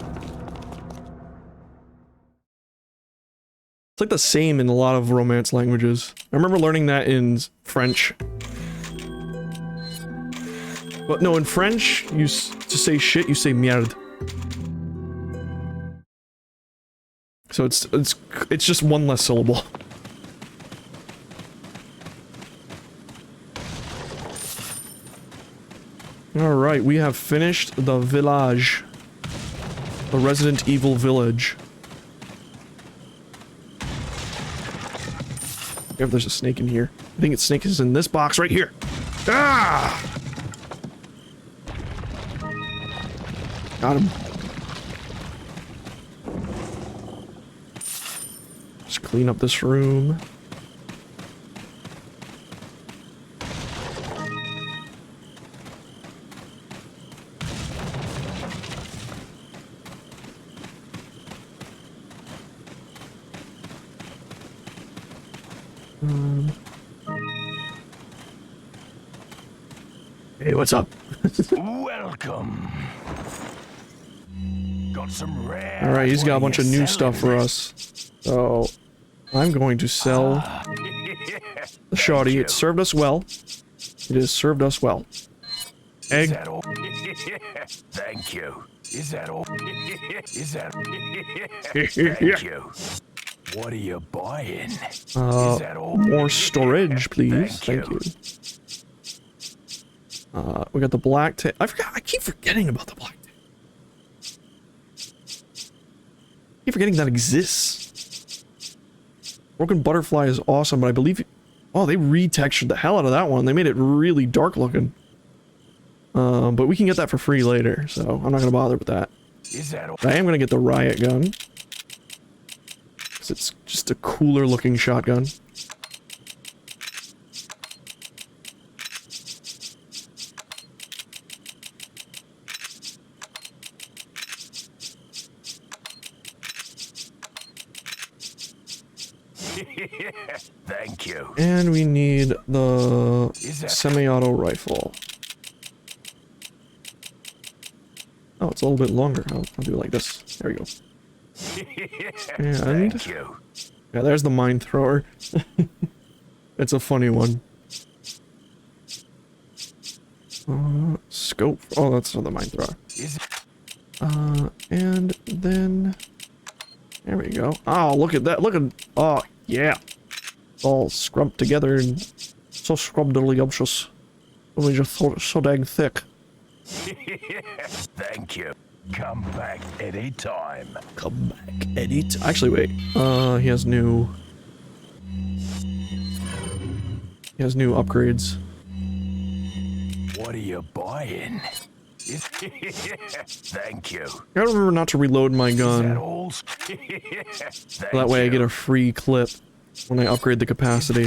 It's like the same in a lot of Romance languages. I remember learning that in French. But no, in French, to say shit, you say merde. So it's just one less syllable. Alright, we have finished the village. The Resident Evil village. If there's a snake in here. I think snake is in this box right here. Ah! Got him. Just clean up this room. Hey, what's up? Welcome. Got some rare. Alright, he's got a bunch of new stuff for us. So, I'm going to sell the shoddy. It served us well. It has served us well. Egg. Is that all? Thank you. Is that all? Is that? Thank you. What are you buying? Is that all? More storage, please. Thank you. We got the black tape. I keep forgetting about the black tape. I keep forgetting that exists. Broken Butterfly is awesome, but I believe... Oh, they retextured the hell out of that one. They made it really dark looking. But we can get that for free later, so I'm not gonna bother with that. Is that all? I am gonna get the riot gun. Because it's just a cooler looking shotgun. Thank you. And we need the semi-auto rifle. Oh, it's a little bit longer. I'll do it like this. There we go. And Thank you. yeah, there's the mine thrower. It's a funny one. Scope. Oh, that's the mine thrower. And then there we go. Oh, look at that. Look at. Oh, yeah. It's all scrumped together and so scrumptious. Only just so dang thick. Thank you. Come back anytime. Come back anytime. Actually, wait. He has new upgrades. What are you buying? Thank you. I gotta remember not to reload my gun. Is that all? That way I get a free clip when I upgrade the capacity.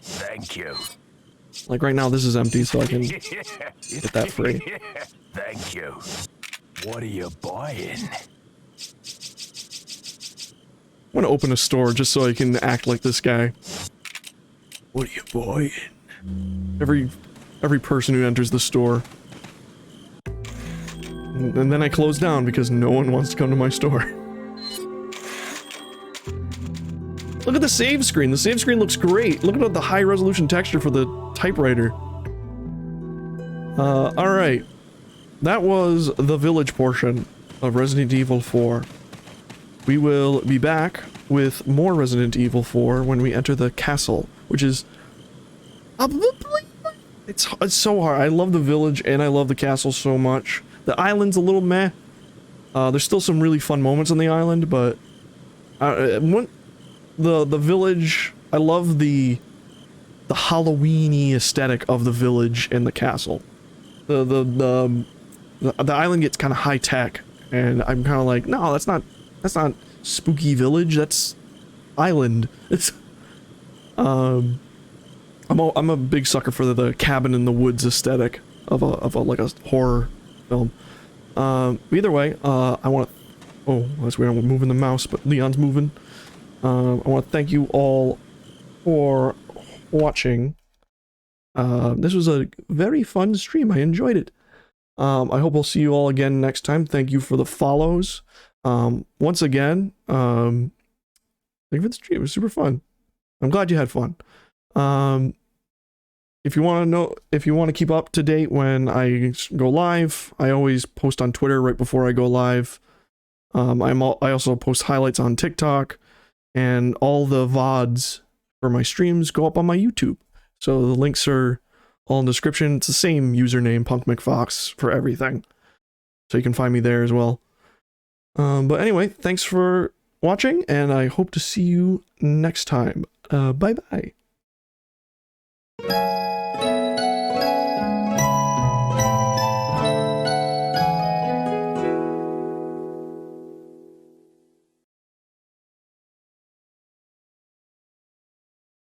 Thank you. Like right now, this is empty, so I can get that free. Thank you. What are you buying? I want to open a store just so I can act like this guy. What are you buying? Every person who enters the store. And then I close down because no one wants to come to my store. Look at the save screen. The save screen looks great. Look at the high resolution texture for the typewriter. Alright. That was the village portion of Resident Evil 4. We will be back with more Resident Evil 4 when we enter the castle, which is... It's so hard. I love the village and I love the castle so much. The island's a little meh. There's still some really fun moments on the island, but... The village, I love the Halloween-y aesthetic of the village and the castle. The island gets kind of high tech, and I'm kind of like, no, that's not spooky village. That's island. It's I'm a big sucker for the cabin in the woods aesthetic of a like a horror film. Either way, I want to. Oh, that's weird. I'm moving the mouse, but Leon's moving. I want to thank you all for watching. This was a very fun stream. I enjoyed it. I hope I'll see you all again next time. Thank you for the follows. Once again, thank you for the stream. It was super fun. I'm glad you had fun. If you want to keep up to date when I go live, I always post on Twitter right before I go live. I also post highlights on TikTok. And all the VODs for my streams go up on my YouTube. So the links are all in the description. It's the same username, PunkMcFox, for everything. So you can find me there as well. But anyway, thanks for watching, and I hope to see you next time. Bye-bye.